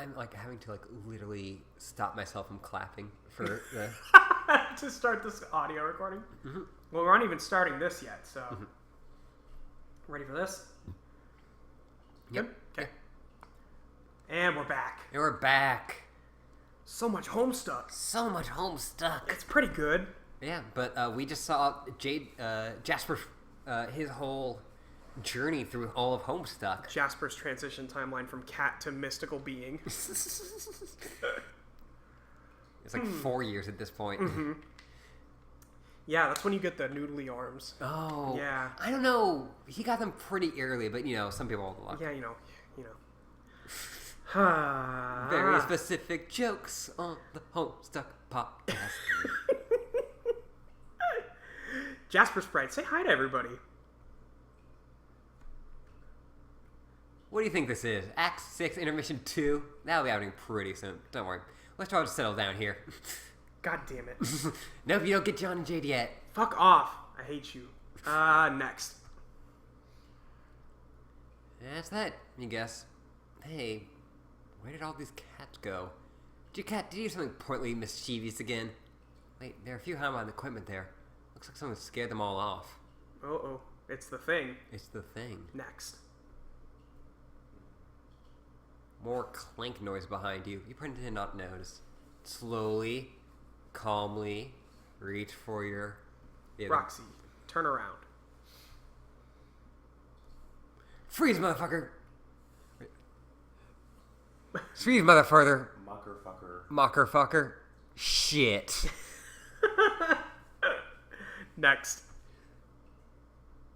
I'm like having to like literally stop myself from clapping for the to start this audio recording. Mm-hmm. Well, we're not even starting this yet, so ready for this? Yep. Good. Okay. And we're back. And we're back. So much Homestuck. So much Homestuck. It's pretty good. Yeah, but we just saw Jasper, his whole journey through all of Homestuck. Jasper's transition timeline from cat to mystical being. It's like 4 years at this point. Mm-hmm. Yeah, that's when you get the noodly arms. Oh. Yeah. I don't know. He got them pretty early, but some people have the luck. Yeah, you know. Very specific jokes on the Homestuck podcast. Jasper Sprite, say hi to everybody. What do you think this is? Act 6, Intermission 2? That'll be happening pretty soon. Don't worry. Let's try to settle down here. God damn it. Nope, you don't get John and Jade yet. Fuck off. I hate you. Next. That's that, I guess. Hey, where did all these cats go? Did you do something portly mischievous again? Wait, there are a few Heimbahn equipment there. Looks like someone scared them all off. Uh-oh. It's the thing. It's the thing. Next. More clank noise behind you. You pretend to not notice. Slowly, calmly, reach for your... Roxy, turn around. Freeze, motherfucker! Freeze, motherfucker! Mockerfucker. Shit. Next.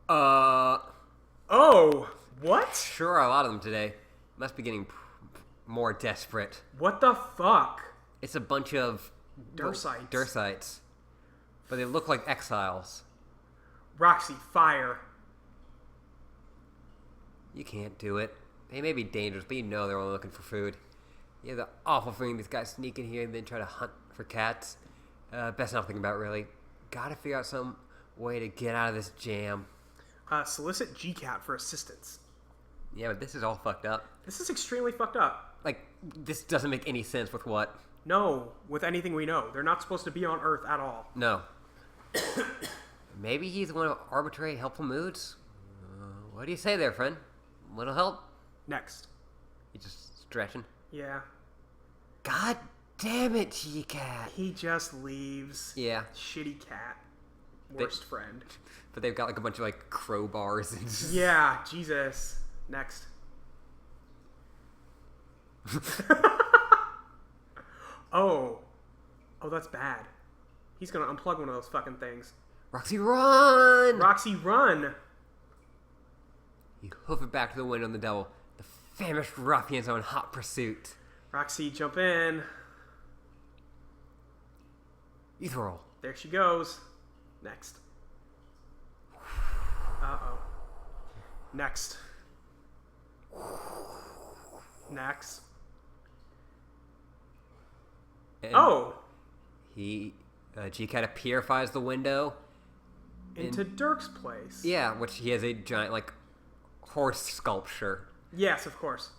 Oh! What? Sure are a lot of them today. Must be getting more desperate. What the fuck? It's a bunch of... Dursites. Dursites. But they look like exiles. Roxy, fire. You can't do it. They may be dangerous, but they're only looking for food. You have the awful feeling these guys sneak in here and then try to hunt for cats. Best not think about, really. Gotta figure out some way to get out of this jam. Solicit GCAT for assistance. Yeah, but this is all fucked up. This is extremely fucked up. Like, this doesn't make any sense with what? No, with anything we know. They're not supposed to be on Earth at all. No. Maybe he's one of arbitrary helpful moods? What do you say there, friend? Little help? Next. You just stretching? Yeah. God damn it, GCAT. He just leaves. Yeah. Shitty cat. Worst friend. But they've got like a bunch of like crowbars and just... Yeah, Jesus. Next. Oh, that's bad. He's gonna unplug one of those fucking things. Roxy, run! Roxy, run! You hoof it back to the window on the double. The famished ruffians are in hot pursuit. Roxy, jump in. You throw. There she goes. Next. Uh-oh. Next. Next. And GCAT purifies the window. Into Dirk's place. Yeah, which he has a giant, like, horse sculpture. Yes, of course.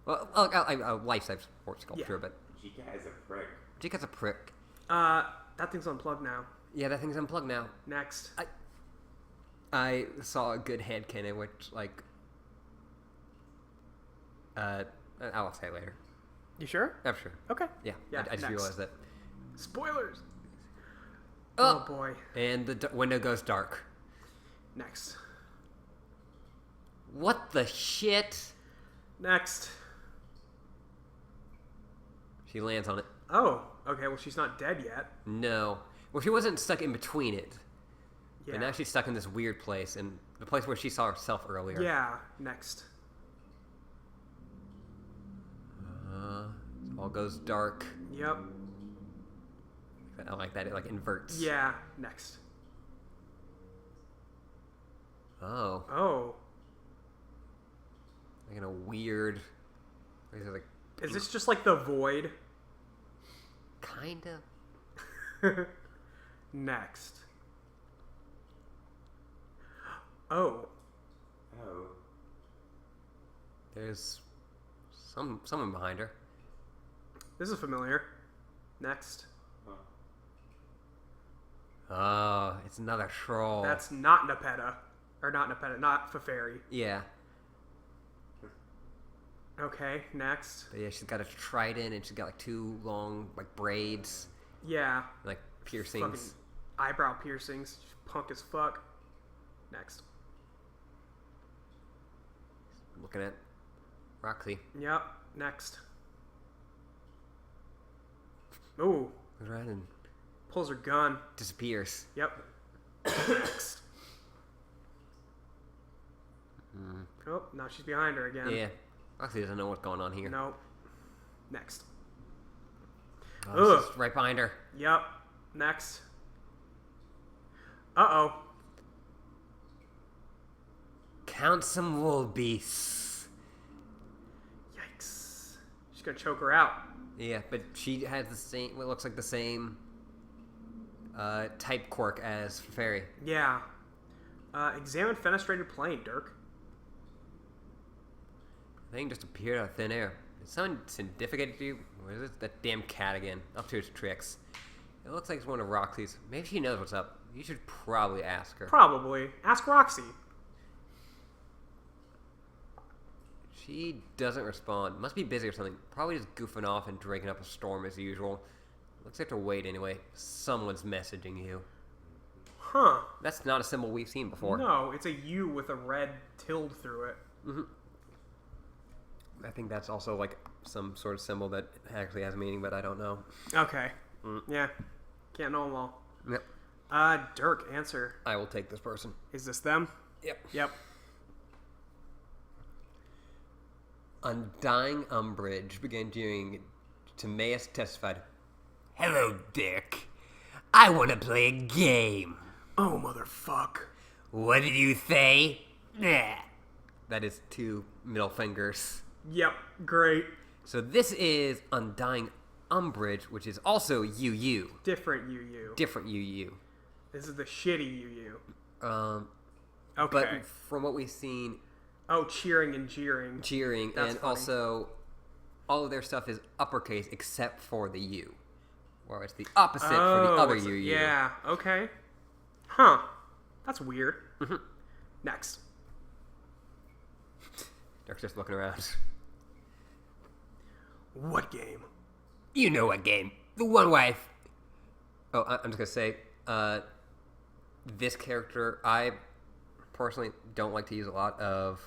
Well, a life-size horse sculpture, but... GCAT is a prick. GCAT's a prick. That thing's unplugged now. Yeah, that thing's unplugged now. Next. I saw a good headcanon, which, like... I'll say it later. You sure? I'm sure. Okay. Yeah, I just realized that. Spoilers! Oh boy. And the window goes dark. Next. What the shit? Next. She lands on it. Oh, okay, well she's not dead yet. No. Well, she wasn't stuck in between it. Yeah. But now she's stuck in this weird place, and the place where she saw herself earlier. Yeah, next. It all goes dark. Yep. I like that. It, like, inverts. Yeah, next. Oh. Like in a weird... Is this just like the void? Kinda. Next. Oh. There's someone behind her. This is familiar. Next. Oh, it's another troll. That's not Nepeta. Or not Nepeta, not Feferi. Yeah. Okay, next. But yeah, she's got a trident and she's got like 2 long like braids. Yeah. Like piercings. Fucking eyebrow piercings. She's punk as fuck. Next. Looking at Roxy. Yep. Next. Ooh. Goes around and Pulls her gun. disappears. Yep. Next. Oh, now she's behind her again. Yeah. Roxy doesn't know what's going on here. Nope. Next. Oh, she's right behind her. Yep. Next. Uh-oh. Count some wool beasts. Yikes. She's gonna choke her out. Yeah, but she has the same, what looks like the same type quirk as Fairy. Yeah. Examine fenestrated plane, Dirk. The thing just appeared out of thin air. Did someone significant to you? Or is it that damn cat again? Up to its tricks. It looks like it's one of Roxy's. Maybe she knows what's up. You should probably ask her. Probably. Ask Roxy. She doesn't respond. Must be busy or something. Probably just goofing off and drinking up a storm as usual. Looks like to wait anyway. Someone's messaging you. Huh. That's not a symbol we've seen before. No, it's a U with a red tilde through it. Mm-hmm. I think that's also like some sort of symbol that actually has meaning, but I don't know. Okay. Yeah. Can't know them all. Yep. Dirk, answer. I will take this person. Is this them? Yep. Yep. Undying Umbridge began during Timaeus testified. Hello, Dick. I want to play a game. Oh, motherfuck. What did you say? Nah. That is 2 middle fingers. Yep. Great. So this is Undying Umbridge, which is also UU. Different UU. Different UU. This is the shitty UU. Okay. But from what we've seen, Oh, cheering and jeering. That's and funny. also all of their stuff is uppercase except for the U. Or it's the opposite for the other UU. Yeah, okay. Huh. That's weird. Next. Dirk's just looking around. What game? You know what game. The one wife. Oh, I'm just going to say, this character, I personally don't like to use a lot of...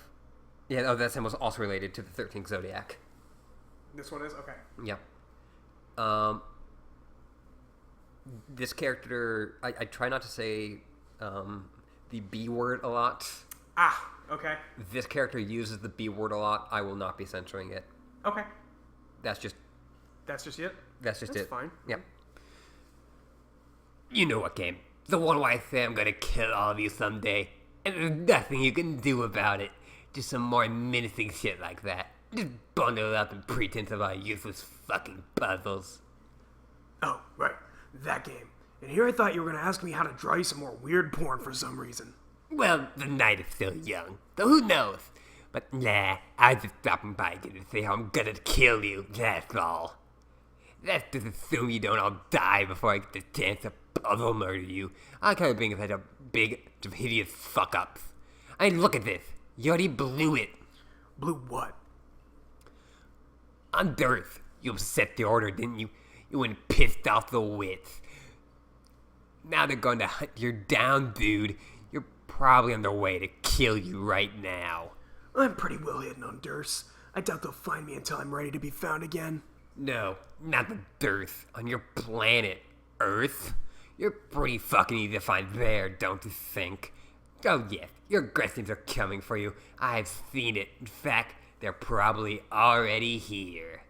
Yeah, oh, that symbol was also related to the 13th Zodiac. This one is? Okay. Yeah. This character, I try not to say the B word a lot. Ah, okay. This character uses the B word a lot. I will not be censoring it. Okay. That's just That's just it? That's it. That's fine. Yep. You know what game. The one where I say I'm gonna kill all of you someday. And there's nothing you can do about it. Just some more menacing shit like that. Just bundle it up in pretense of our useless fucking puzzles. Oh, right. That game. And here I thought you were going to ask me how to draw you some more weird porn for some reason. Well, the night is still young, so who knows? But nah, I was just stopping by to say how I'm gonna kill you, that's all. Let's just assume you don't all die before I get the chance to puzzle murder you. I kind of being such a big, hideous fuck-ups. I mean, look at this. You already blew it. Blew what? On Earth, you upset the order, didn't you? You went pissed off the wits. Now they're going to hunt you down, dude. You're probably on their way to kill you right now. I'm pretty well hidden on Durst. I doubt they'll find me until I'm ready to be found again. No, not the Earth. On your planet, Earth. You're pretty fucking easy to find there, don't you think? Oh yes, your aggressives are coming for you. I've seen it. In fact, they're probably already here.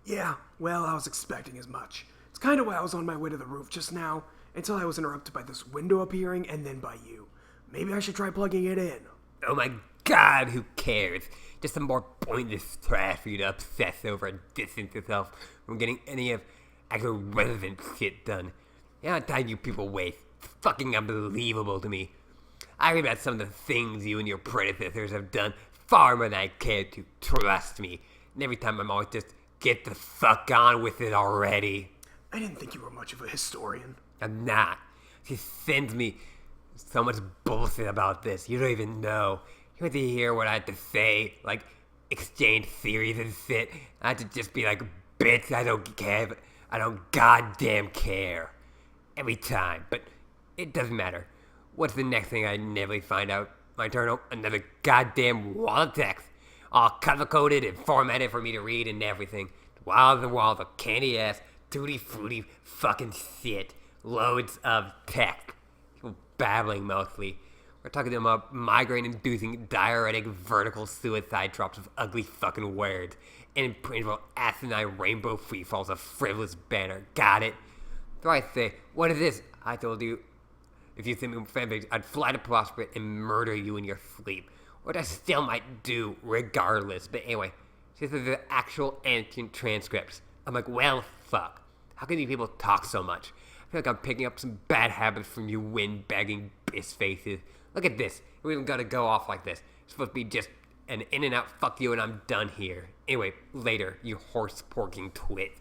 Yeah, well, I was expecting as much. It's kind of why I was on my way to the roof just now, until I was interrupted by this window appearing and then by you. Maybe I should try plugging it in. Oh my god, who cares? Just some more pointless trash for you to obsess over and distance yourself from getting any of actual relevant shit done. The amount of time you people waste. It's fucking unbelievable to me. I read about some of the things you and your predecessors have done far more than I care to. Trust me. And every time I'm always just get the fuck on with it already. I didn't think you were much of a historian. I'm not. She sends me so much bullshit about this. You don't even know. You have to hear what I had to say, like exchange theories and shit. I had to just be like, bitch, I don't care. I don't goddamn care. Every time. But it doesn't matter. What's the next thing I inevitably find out? My journal, another goddamn wall of text. All color-coded and formatted for me to read and everything. Walls and walls of candy-ass, tutti-frutti fucking shit. Loads of text. People babbling mostly. We're talking about migraine-inducing, diuretic, vertical suicide drops of ugly fucking words. And imprintable asinine rainbow freefalls of frivolous banner. Got it? So I say, what is this? I told you, if you send me fanfics, I'd fly to Prosper and murder you in your sleep. Which I still might do regardless. But anyway, this is the actual ancient transcripts. I'm like, well, fuck. How can these people talk so much? I feel like I'm picking up some bad habits from you windbagging piss faces. Look at this. We even gotta go off like this. It's supposed to be just an in and out fuck you and I'm done here. Anyway, later, you horse porking twit.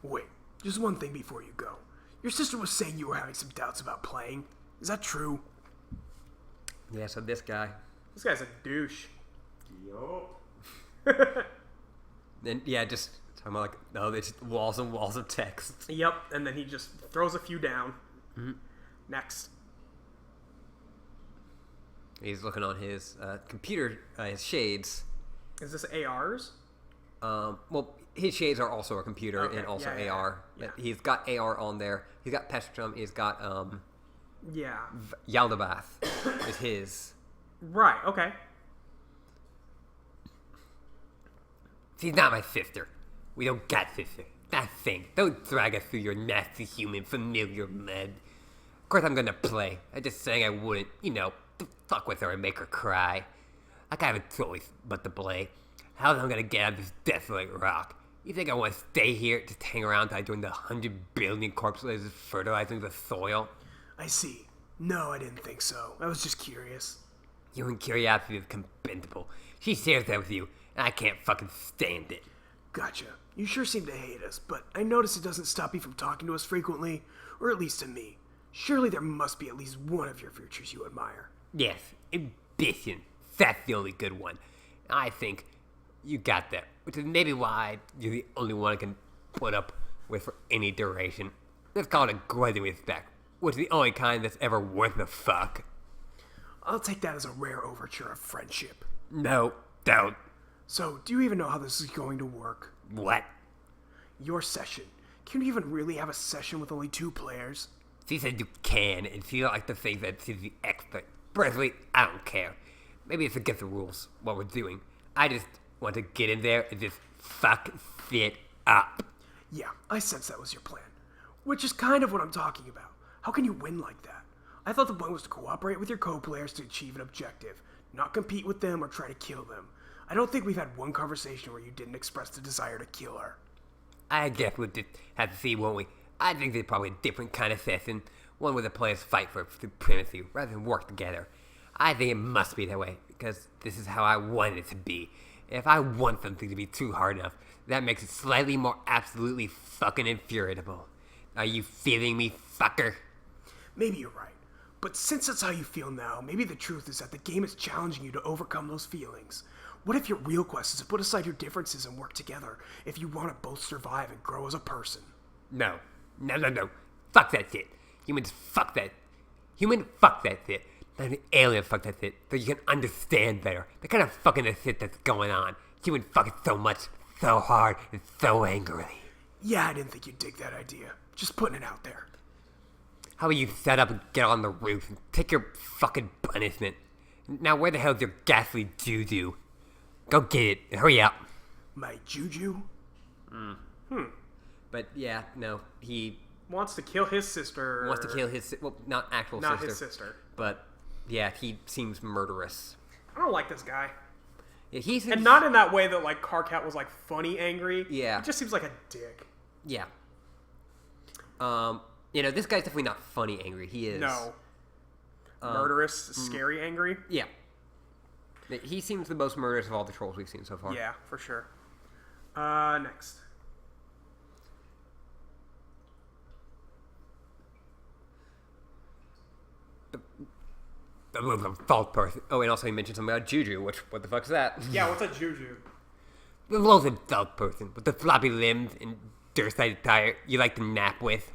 Wait, just one thing before you go. Your sister was saying you were having some doubts about playing. Is that true? Yeah, so this guy. This guy's a douche. Yo. Then, yeah, just talking about like, no, there's walls and walls of text. Yep, and then he just throws a few down. Mm-hmm. Next. He's looking on his computer, his shades. Is this ARs? Well, his shades are also a computer and also AR. Yeah. But he's got AR on there. He's got Pestrum. He's got Yeah. Yaldabaoth is his. Right, okay. She's not my sister. We don't got sister. That thing. Don't drag us through your nasty human familiar mud. Of course I'm gonna play. I'm just saying I wouldn't, to fuck with her and make her cry. Like I have a choice but to play. How am I gonna get out of this desolate rock? You think I want to stay here, just hang around till I join the 100 billion corpses fertilizing the soil? I see. No, I didn't think so. I was just curious. Human curiosity is commendable. She shares that with you, and I can't fucking stand it. Gotcha. You sure seem to hate us, but I notice it doesn't stop you from talking to us frequently, or at least to me. Surely there must be at least one of your features you admire. Yes, ambition. That's the only good one. I think you got that, which is maybe why you're the only one I can put up with for any duration. Let's call it a grudging respect, which is the only kind that's ever worth a fuck. I'll take that as a rare overture of friendship. No, don't. So, do you even know how this is going to work? What? Your session. Can you even really have a session with only 2 players? She said you can, and she don't like to think that she's the expert. Personally, I don't care. Maybe it's against the rules, what we're doing. I just want to get in there and just fuck shit up. Yeah, I sense that was your plan. Which is kind of what I'm talking about. How can you win like that? I thought the point was to cooperate with your co-players to achieve an objective, not compete with them or try to kill them. I don't think we've had one conversation where you didn't express the desire to kill her. I guess we'll just have to see, won't we? I think there's probably a different kind of session, one where the players fight for supremacy rather than work together. I think it must be that way, because this is how I want it to be. If I want something to be too hard enough, that makes it slightly more absolutely fucking infuriatable. Are you feeling me, fucker? Maybe you're right. But since that's how you feel now, maybe the truth is that the game is challenging you to overcome those feelings. What if your real quest is to put aside your differences and work together if you want to both survive and grow as a person? No. Fuck that shit. Humans fuck that. Human fuck that shit. Not an alien fuck that shit, so you can understand better. The kind of fucking the shit that's going on. Human fuck it so much, so hard, and so angrily. Yeah, I didn't think you'd dig that idea. Just putting it out there. How about you set up and get on the roof and take your fucking punishment? Now where the hell's your ghastly juju? Go get it, and hurry up. My juju? But yeah, no, he Wants to kill his sister. wants to kill his, well, not actual Not sister. his sister. But yeah, he seems murderous. I don't like this guy. Yeah, he seems, And not in that way that, like, Carcat was, like, funny angry. Yeah. He just seems like a dick. Yeah. This guy's definitely not funny angry. He is. No. Murderous, scary angry. Yeah. He seems the most murderous of all the trolls we've seen so far. Yeah, for sure. Next. The false person. Oh, and also you mentioned something about Juju, what the fuck's that? Yeah, what's a juju? The loathsome false person with the floppy limbs and dirt-sided tire you like to nap with.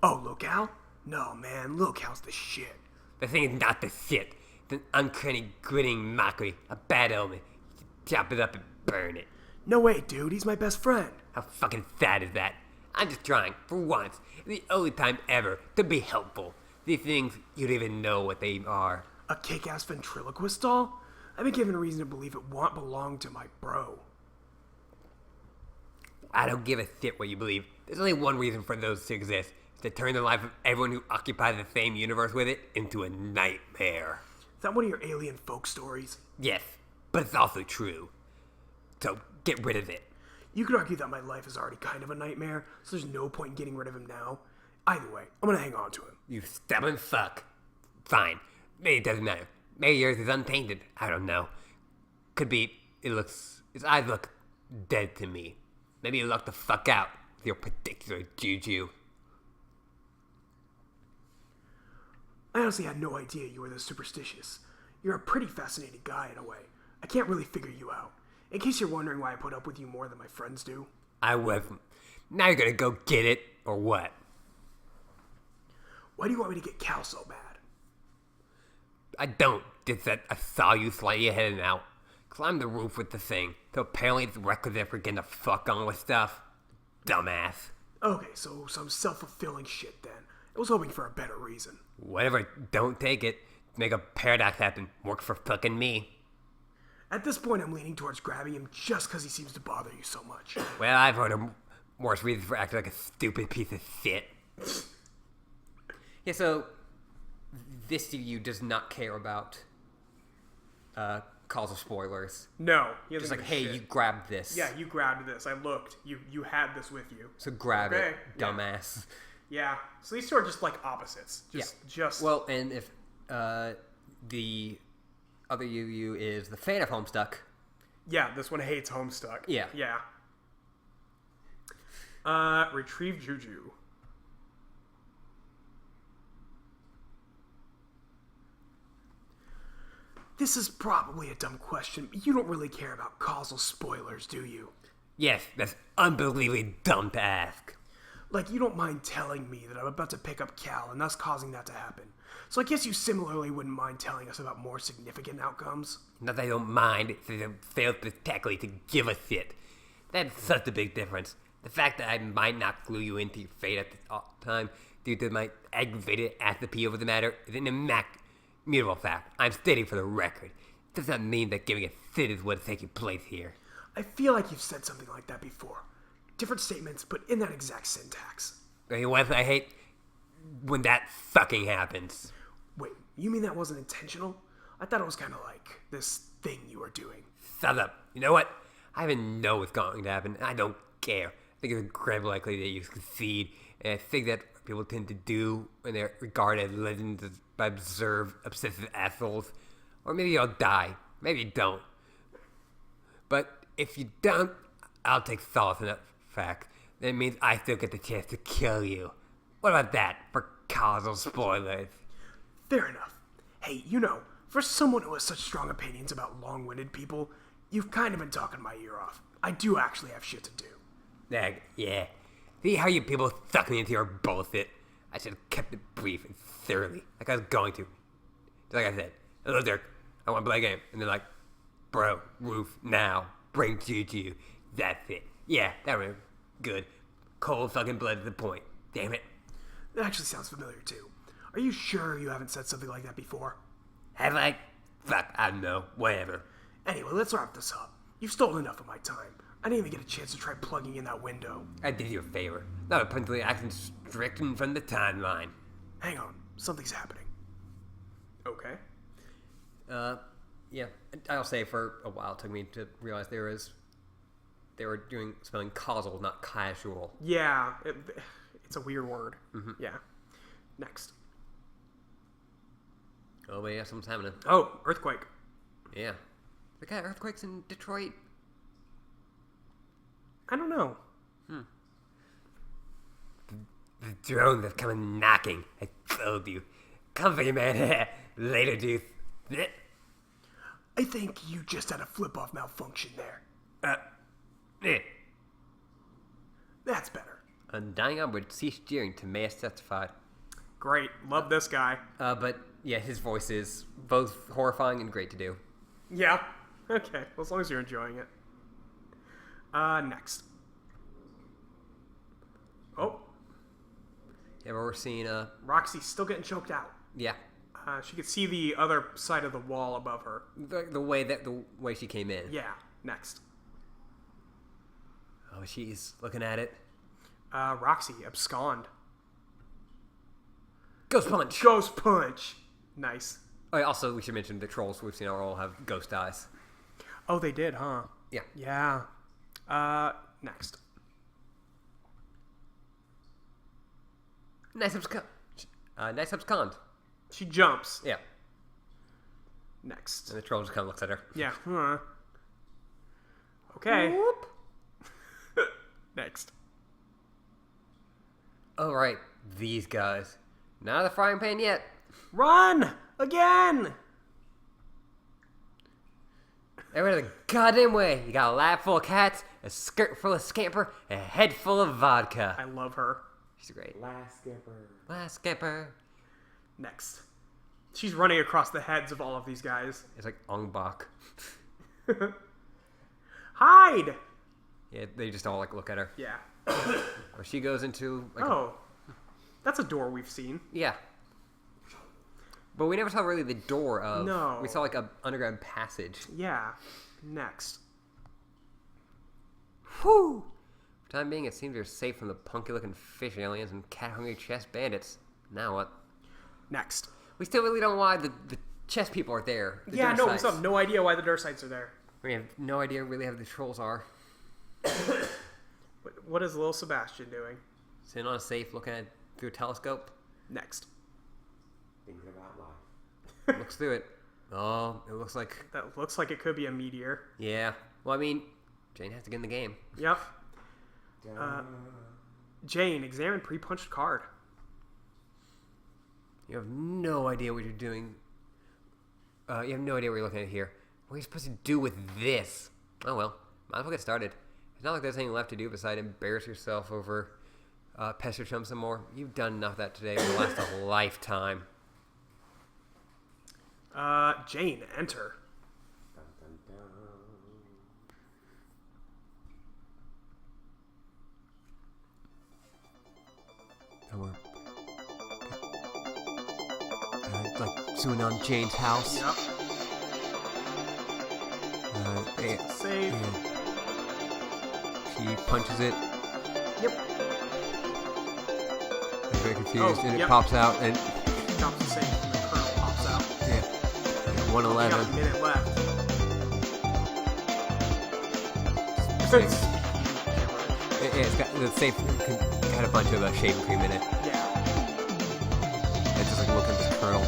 Oh, Locale? No, man, Locale's the shit. The thing is not the shit. It's an uncanny, grinning mockery, a bad omen. You chop it up and burn it. No way, dude, he's my best friend. How fucking sad is that? I'm just trying, for once, the only time ever, to be helpful. These things, you don't even know what they are. A kick-ass ventriloquist doll? I've been given a reason to believe it won't belong to my bro. I don't give a shit what you believe. There's only one reason for those to exist. It's to turn the life of everyone who occupies the same universe with it into a nightmare. Is that one of your alien folk stories? Yes, but it's also true. So, get rid of it. You could argue that my life is already kind of a nightmare, so there's no point in getting rid of him now. Either way, I'm gonna hang on to him. You stubborn fuck. Fine. Maybe it doesn't matter. Maybe yours is untainted. I don't know. Could be, his eyes look dead to me. Maybe you luck the fuck out with your particular juju. I honestly had no idea you were this superstitious. You're a pretty fascinating guy in a way. I can't really figure you out. In case you're wondering why I put up with you more than my friends do. I wasn't. Now you're gonna go get it, or what? Why do you want me to get Cal so bad? I don't. Just that I saw you slightly ahead and out. Climbed the roof with the thing, so apparently it's requisite for getting the fuck on with stuff. Dumbass. Okay, so some self-fulfilling shit then. I was hoping for a better reason. Whatever, don't take it. Make a paradox happen. Works for fucking me. At this point, I'm leaning towards grabbing him just because he seems to bother you so much. Well, I've heard of worse reasons for acting like a stupid piece of shit. Yeah, so this you does not care about calls of spoilers. No. Just like, hey, you grabbed this. Yeah, you grabbed this. I looked. You had this with you. So grab Okay, it, dumbass. Yeah. So these two are just like opposites. Just. Well, and if the other you is the fan of Homestuck. Yeah, this one hates Homestuck. Yeah. Yeah. Retrieve Juju. This is probably a dumb question, but you don't really care about causal spoilers, do you? Yes, that's unbelievably dumb to ask. Like, you don't mind telling me that I'm about to pick up Cal and thus causing that to happen. So I guess you similarly wouldn't mind telling us about more significant outcomes? Not that I don't mind, it's that it fails spectacularly to give a shit. That's such a big difference. The fact that I might not glue you into your fate at the time due to my aggravated apathy over the matter is an immutable fact. I'm stating for the record. It does not mean that giving a shit is what is taking place here. I feel like you've said something like that before. Different statements, but in that exact syntax. You know what I hate? When that fucking happens. Wait, you mean that wasn't intentional? I thought it was kind of like this thing you were doing. Shut up. You know what? I even know what's going to happen, and I don't care. I think it's incredibly likely that you succeed, and I think that people tend to do when they're regarded as legends by observed, obsessive assholes. Or maybe you'll die. Maybe you don't. But if you don't, I'll take solace in that fact. That means I still get the chance to kill you. What about that for causal spoilers? Fair enough. Hey, you know, for someone who has such strong opinions about long-winded people, you've kind of been talking my ear off. I do actually have shit to do. Yeah. See how you people suck me into your bullshit? I should have kept it brief and thoroughly, like I was going to. Just like I said, hello Dirk, I want to play a game. And they're like, bro, roof, now, bring Juju. That's it. Yeah, that was good. Cold fucking blood to the point. Damn it. That actually sounds familiar too. Are you sure you haven't said something like that before? Have I? Fuck, I don't know. Whatever. Anyway, let's wrap this up. You've stolen enough of my time. I didn't even get a chance to try plugging in that window. I did you a favor. Not a potentially acting stricken from the timeline. Hang on, something's happening. Okay. Yeah. I'll say for a while it took me to realize they were spelling causal, not casual. Yeah, it's a weird word. Mm-hmm. Yeah. Next. Oh, but yeah, something's happening. Oh, earthquake. Yeah. We got earthquakes in Detroit. I don't know. The drones have come knocking. I told you. Comfy, man. Later, dude. Bleh. I think you just had a flip-off malfunction there. Eh. That's better. Undying onward, cease jeering to Mayus testified. Great. Love this guy. But yeah, his voice is both horrifying and great to do. Yeah. Okay. Well, as long as you're enjoying it. Next. Oh. Yeah, but we're seeing Roxy's still getting choked out. yeah, She could see the other side of the wall above her. the way she came in. Yeah. Next. Oh, she's looking at it. Roxy abscond. Ghost punch. Ghost punch. Nice. Oh, yeah, also, we should mention the trolls we've seen all have ghost eyes. Oh, they did, huh? Yeah. Yeah. Next. Nice abscond. She jumps. Yeah. Next. And the troll just kind of looks at her. Yeah. Huh. Okay. Whoop. Next. All right, these guys. Not the frying pan yet. Run! Again! Every other goddamn way. You got a lap full of cats, a skirt full of scamper, and a head full of vodka. I love her. She's great. Last skipper. Next. She's running across the heads of all of these guys. It's like Ong Bak. Hide! Yeah, they just all like look at her. Yeah. Or she goes into like Oh. That's a door we've seen. yeah. But we never saw really the door of. No. We saw like a underground passage. Yeah. Next. Whew. For the time being, it seems they're safe from the punky-looking fish aliens and cat-hungry chest bandits. Now what? Next. We still really don't know why the chest people are there. The Yeah, dirt no, we sites. still have no idea why the Dursites are there. We have no idea really how the trolls are. What is little Sebastian doing? Sitting on a safe, looking at through a telescope. Next. thinking about life. Looks through it. Oh, it looks like That looks like it could be a meteor. yeah. Well, I mean, Jane has to get in the game. Yep. Dun. Jane, examine pre-punched card. You have no idea what you're doing. You have no idea what you're looking at here. What are you supposed to do with this? Oh well, might as well get started. It's not like there's anything left to do besides embarrass yourself over Pester Chum some more. You've done enough of that today. It will last a lifetime. Jane, enter. Dun, dun, dun. Oh, we're like zooming on Jane's house. Yep. Yeah, Save. she punches it. Yep. They're very confused, and it yep. pops out, and Drops the save, and the kernel pops out. yeah, We 111. got a minute left. It's got the safe had a bunch of shaving cream in it. Yeah. It's just like look at this kernel.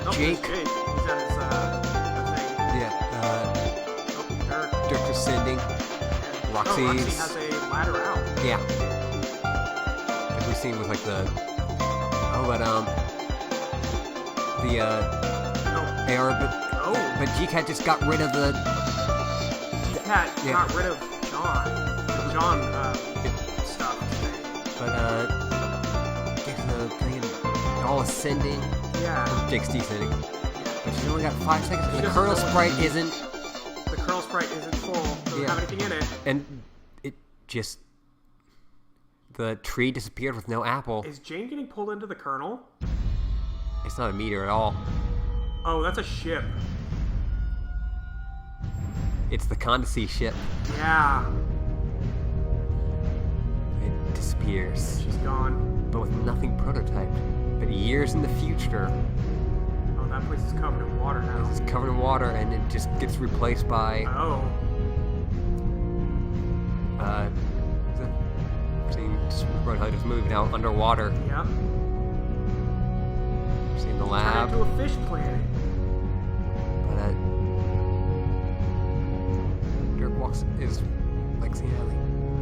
Oh, Jake. there's Jake. He's got his thing. Yeah. Oh, Dirk. Dirk descending. Roxy Roxy's. has a ladder out. Yeah. Like we've seen with like the the No. AR, Oh. but G-Cat just got rid of the Cat Yeah. got rid of John. The John stuff. but Jake's playing all ascending. Yeah. Jake's descending. But she's only got 5 seconds, and the doesn't kernel know what sprite to do. isn't. The kernel sprite isn't full. Doesn't Yeah. have anything in it. And it just the tree disappeared with no apple. Is Jane getting pulled into the kernel? It's not a meteor at all. Oh, that's a ship. It's the Condesi ship. Yeah. It disappears, She's gone. but with nothing prototyped. But years in the future, Oh, that place is covered in water now. it's covered in water, and it just gets replaced by Oh. Road Hunters movie now underwater. Yep. Seeing the Turn lab, into a fish planet. but Dirk is like seeing how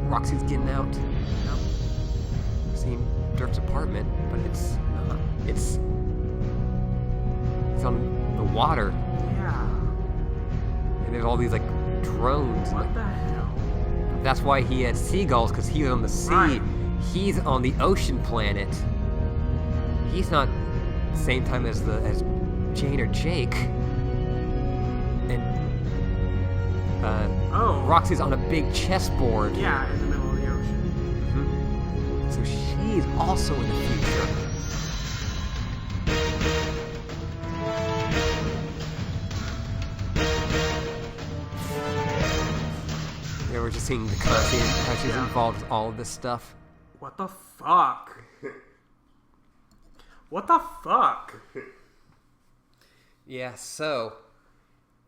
Roxy's getting out. Yep. Seeing Dirk's apartment, but it's not. It's on the water, Yeah. and there's all these like drones. What the hell? That's why he had seagulls, because he was on the sea. Right. He's on the ocean planet. He's not the same time as Jane or Jake. And Oh. Roxy's on a big chessboard. Yeah, in the middle of the ocean. So she's also in the future. Yeah, we're just seeing the content, how she's involved with all of this stuff. What the fuck? What the fuck? Yeah, so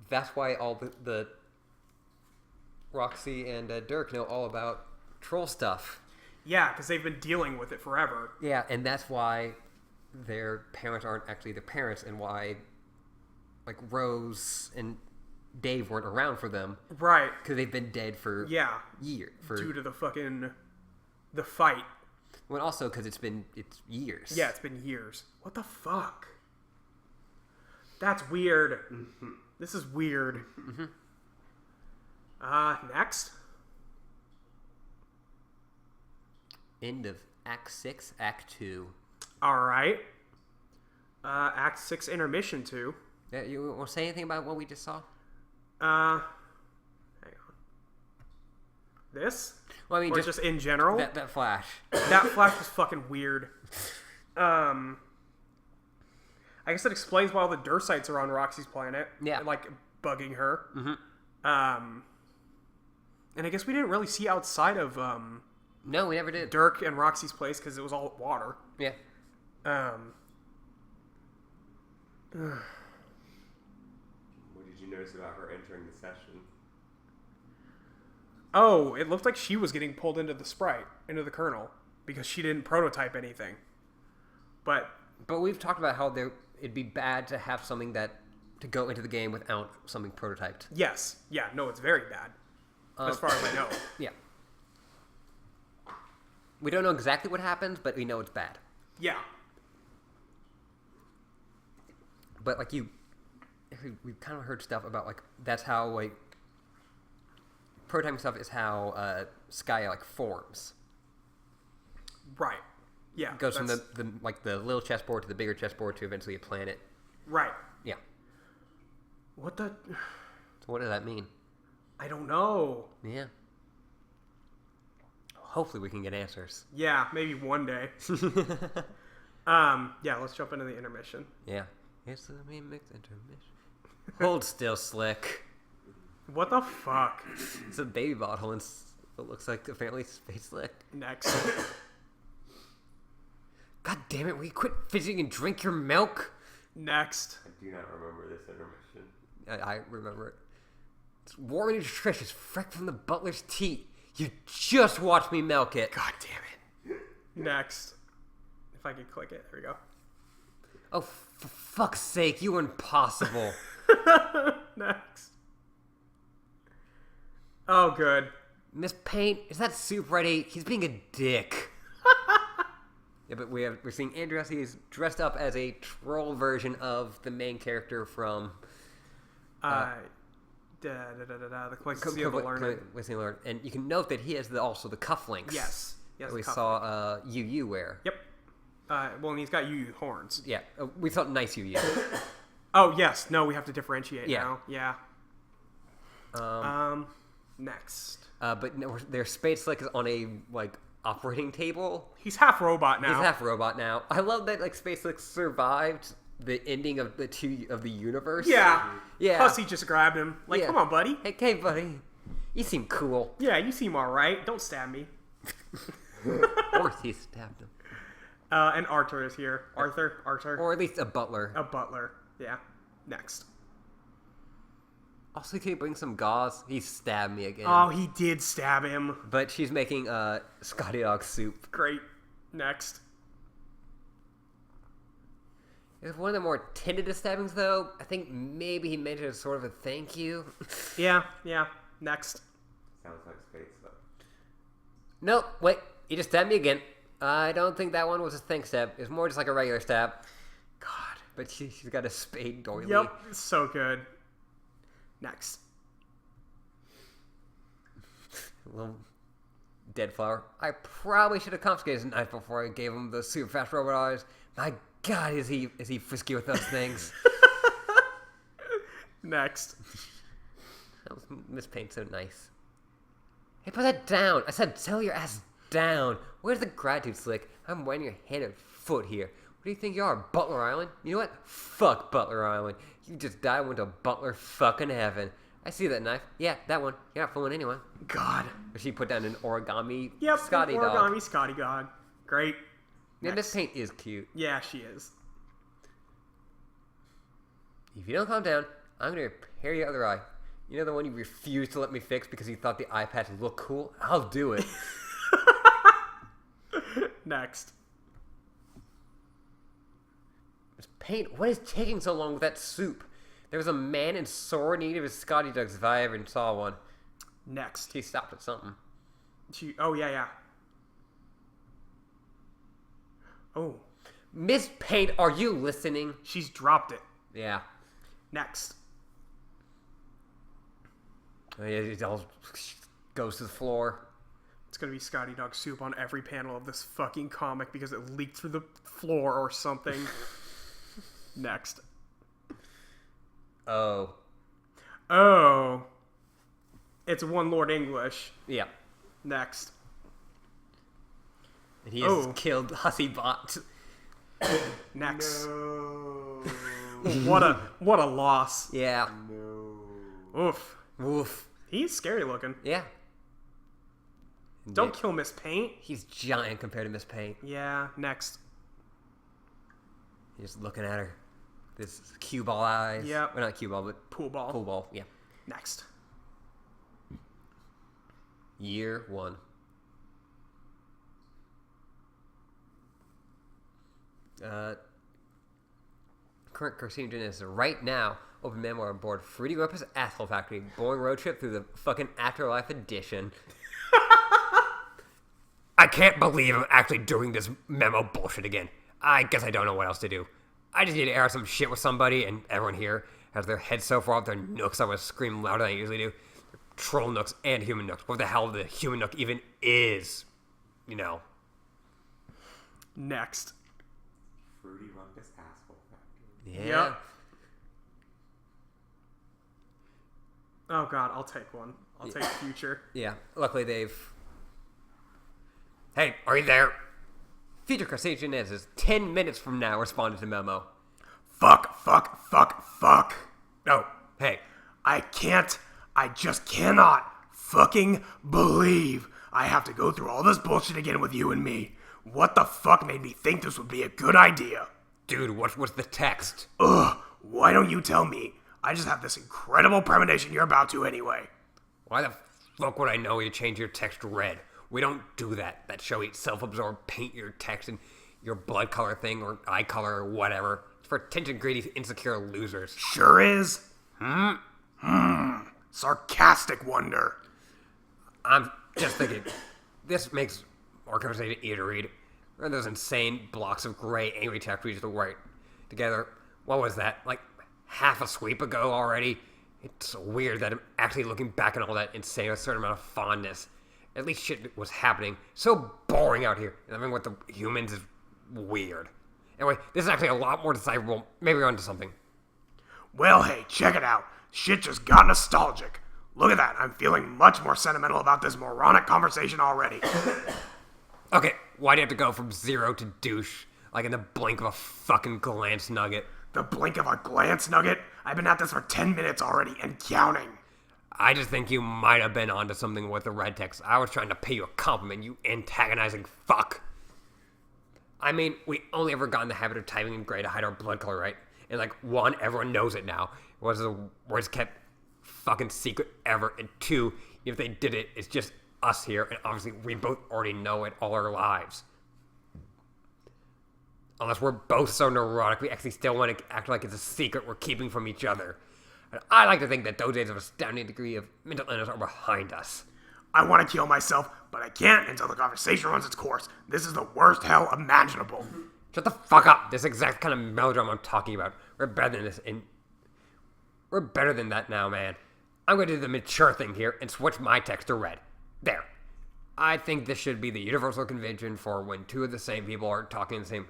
that's why all the Roxy and Dirk know all about troll stuff. Yeah, because they've been dealing with it forever. Yeah, and that's why their parents aren't actually their parents, and why like Rose and Dave weren't around for them, Right. because they've been dead for Yeah. years. Due to the fight. Well, also because it's years. Yeah, it's been years. What the fuck? That's weird. This is weird. Next. End of Act 6, Act 2. All right. Act 6 intermission 2. Yeah, you want to say anything about what we just saw? Hang on. This? Well, I mean, Or just in general? that flash. That flash was fucking weird. I guess that explains why all the Dursites are on Roxy's planet. Yeah. And, like, bugging her. And I guess we didn't really see outside of No, we never did. Dirk and Roxy's place because it was all water. Yeah. What did you notice about her entering the session? Oh, it looked like she was getting pulled into the Sprite, into the kernel, because she didn't prototype anything. But we've talked about how it'd be bad to have something to go into the game without something prototyped. yes, yeah, no, it's very bad, as far as I know. Yeah. We don't know exactly what happens, but we know it's bad. Yeah, But like we've kind of heard stuff about like that's how like prototyping stuff is how Sky like forms. right. Yeah, It goes from the little chessboard to the bigger chessboard to eventually a planet. right. Yeah. What the? So what does that mean? I don't know. Yeah. Hopefully we can get answers. Yeah, maybe one day. Yeah, let's jump into the intermission. Yeah. It's the remix intermission. Hold still, Slick. What the fuck? It's a baby bottle and it looks like apparently Space Slick. Next. God damn it, will you quit fidgeting and drink your milk? Next. I do not remember this intermission. I remember it. It's warm and nutritious, fresh from the butler's teat. You just watch me milk it. God damn it. Next. If I could click it. There we go. Oh, for fuck's sake, you were impossible. Next. Oh, good. Miss Paint, is that soup ready? He's being a dick. Yeah, but we're seeing Andreas. He's dressed up as a troll version of the main character from The Complexity of the Learned. And you can note that he has also the cufflinks. Yes. Yes. That we saw UU wear. Yep. Well, and he's got UU horns. Yeah, we thought nice UU. Oh, yes. No, we have to differentiate Yeah. now. Yeah. Next. But no, their Space Slick is on a operating table. He's half robot now. He's half robot now. I love that Space Slick survived the ending of the universe. Yeah. Yeah. Plus, he just grabbed him. Like, Yeah. come on, buddy. Hey, buddy. You seem cool. Yeah, you seem all right. Don't stab me. Or he stabbed him. And Arthur is here. Arthur. Or at least a butler. A butler. Yeah. Next. Also, can you bring some gauze? He stabbed me again. Oh, he did stab him. But she's making Scotty Dog soup. Great. Next. It was one of the more tentative stabbings, though. I think maybe he meant it as sort of a thank you. Yeah. Next. Sounds like space though. Nope, wait. He just stabbed me again. I don't think that one was a thank stab. It was more just like a regular stab. God. But she's got a spade doily. Yep, so good. Next. Little dead flower. I probably should have confiscated his knife before I gave him the super fast robot eyes. My God, is he frisky with those things? Next. That was Miss Paint's so nice. Hey, put that down. I said, settle your ass down. Where's the gratitude slick? I'm wearing your hand and foot here. What do you think you are, Butler Island? You know what? Fuck Butler Island. You just died and went to Butler fucking heaven. I see that knife. Yeah, that one. You're not fooling anyone. God. But she put down an origami Yep, Scotty dog. origami Scotty dog. Great. Yeah, Miss Paint is cute. Yeah, she is. If you don't calm down, I'm going to repair your other eye. You know the one you refused to let me fix because you thought the eye patch looked cool? I'll do it. Next. Miss Paint, what is taking so long with that soup? There was a man in sore need of his Scotty dogs if I ever saw one. Next. He stopped at something. Oh, yeah. Oh. Miss Paint, are you listening? She's dropped it. Yeah. Next. Oh, yeah, it all goes to the floor. It's going to be Scotty Dog soup on every panel of this fucking comic because it leaked through the floor or something. Next. Oh. It's one Lord English. Yeah. Next. And he has killed Hussy Bot. Next. No. What a loss. Yeah. No. Oof. Oof. He's scary looking. Yeah. Don't kill Miss Paint. He's giant compared to Miss Paint. Yeah, next. He's just looking at her. This cue ball eyes. Yep. Well, not cue ball, but Pool ball. pool ball. Yeah. Next. Year 1. Current carcinogen is right now. Open memoir on board Fruity Rumpus Asshole Factory. Boring road trip through the fucking Afterlife edition. I can't believe I'm actually doing this memo bullshit again. I guess I don't know what else to do. I just need to air out some shit with somebody, and everyone here has their heads so far up their nooks I want to scream louder than I usually do. Troll nooks and human nooks. What the hell the human nook even is? You know. Next. Fruity Rumpus Asshole Factory. Yeah. Yep. Oh god, I'll take one. I'll take future. Yeah. Luckily they've... Hey, are you there? Future carcinogen is 10 minutes from now responded to memo. Fuck. Oh, hey. I just cannot fucking believe I have to go through all this bullshit again with you and me. What the fuck made me think this would be a good idea? Dude, what was the text? Ugh, why don't you tell me? I just have this incredible premonition you're about to anyway. Why the fuck would I know you change your text red? We don't do that. That show eats self-absorbed paint your text and your blood color thing or eye color or whatever. It's for attention-greedy, insecure losers. Sure is. Sarcastic wonder. I'm just thinking, this makes our conversation easier to read. Or those insane blocks of gray angry text we just write together. What was that? Like half a sweep ago already? It's weird that I'm actually looking back on all that and saying a certain amount of fondness. At least shit was happening. So boring out here. And I mean, with the humans is weird. Anyway, this is actually a lot more decipherable. Maybe we're onto something. Well, hey, check it out. Shit just got nostalgic. Look at that. I'm feeling much more sentimental about this moronic conversation already. Okay, why do you have to go from 0 to douche? Like in the blink of a fucking glance nugget. The blink of a glance nugget? I've been at this for 10 minutes already and counting. I just think you might have been onto something with the red text. I was trying to pay you a compliment, you antagonizing fuck. I mean, we only ever got in the habit of typing in gray to hide our blood color, right? And like, 1, everyone knows it now. It was the worst kept fucking secret ever. And 2, if they did it, it's just us here. And obviously, we both already know it all our lives. Unless we're both so neurotic, we actually still want to act like it's a secret we're keeping from each other. And I like to think that those days of astounding degree of mental illness are behind us. I want to kill myself, but I can't until the conversation runs its course. This is the worst hell imaginable. Shut the fuck up. This exact kind of melodrama I'm talking about. We're better than this. We're better than that now, man. I'm going to do the mature thing here and switch my text to red. There. I think this should be the universal convention for when two of the same people are talking the same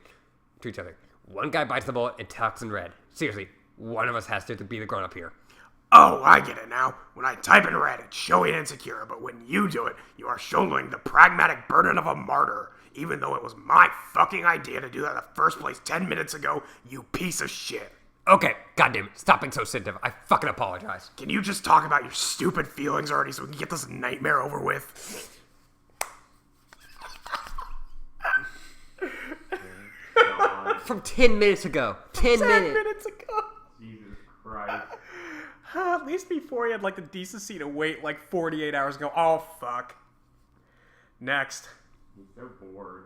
to each other. One guy bites the bullet and talks in red. Seriously, one of us has to be the grown-up here. Oh, I get it now. When I type in red, it's showy and insecure, but when you do it, you are shouldering the pragmatic burden of a martyr. Even though it was my fucking idea to do that in the first place 10 minutes ago, you piece of shit. Okay, goddamn it. Stop being so sensitive. I fucking apologize. Can you just talk about your stupid feelings already so we can get this nightmare over with? From 10 minutes ago. 10 minutes ago. Jesus Christ. At least before he had like the decency to wait like 48 hours ago. Oh, fuck. Next. I'm so bored.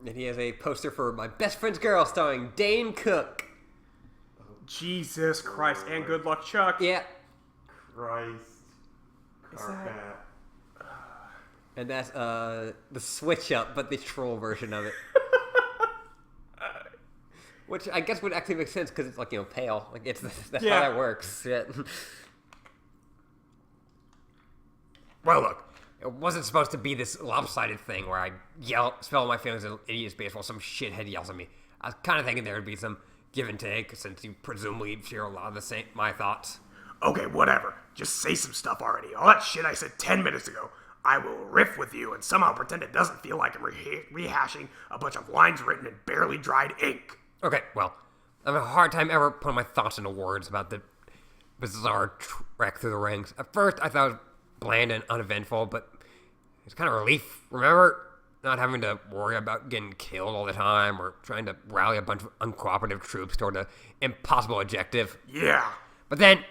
And he has a poster for My Best Friend's Girl starring Dane Cook. Jesus Christ. And good luck, Chuck. Yeah. Christ. Carpet. And that's the switch up, but the troll version of it. Which I guess would actually make sense because it's like, pale. Like that's how that works. Yeah. Well, look, it wasn't supposed to be this lopsided thing where I spell my feelings in idiot space while some shithead yells at me. I was kind of thinking there would be some give and take since you presumably share a lot of my thoughts. Okay, whatever. Just say some stuff already. All that shit I said 10 minutes ago. I will riff with you and somehow pretend it doesn't feel like I'm rehashing a bunch of lines written in barely dried ink. Okay, well, I have a hard time ever putting my thoughts into words about the bizarre trek through the rings. At first, I thought it was bland and uneventful, but it's kind of relief. Remember? Not having to worry about getting killed all the time or trying to rally a bunch of uncooperative troops toward an impossible objective. Yeah. But then,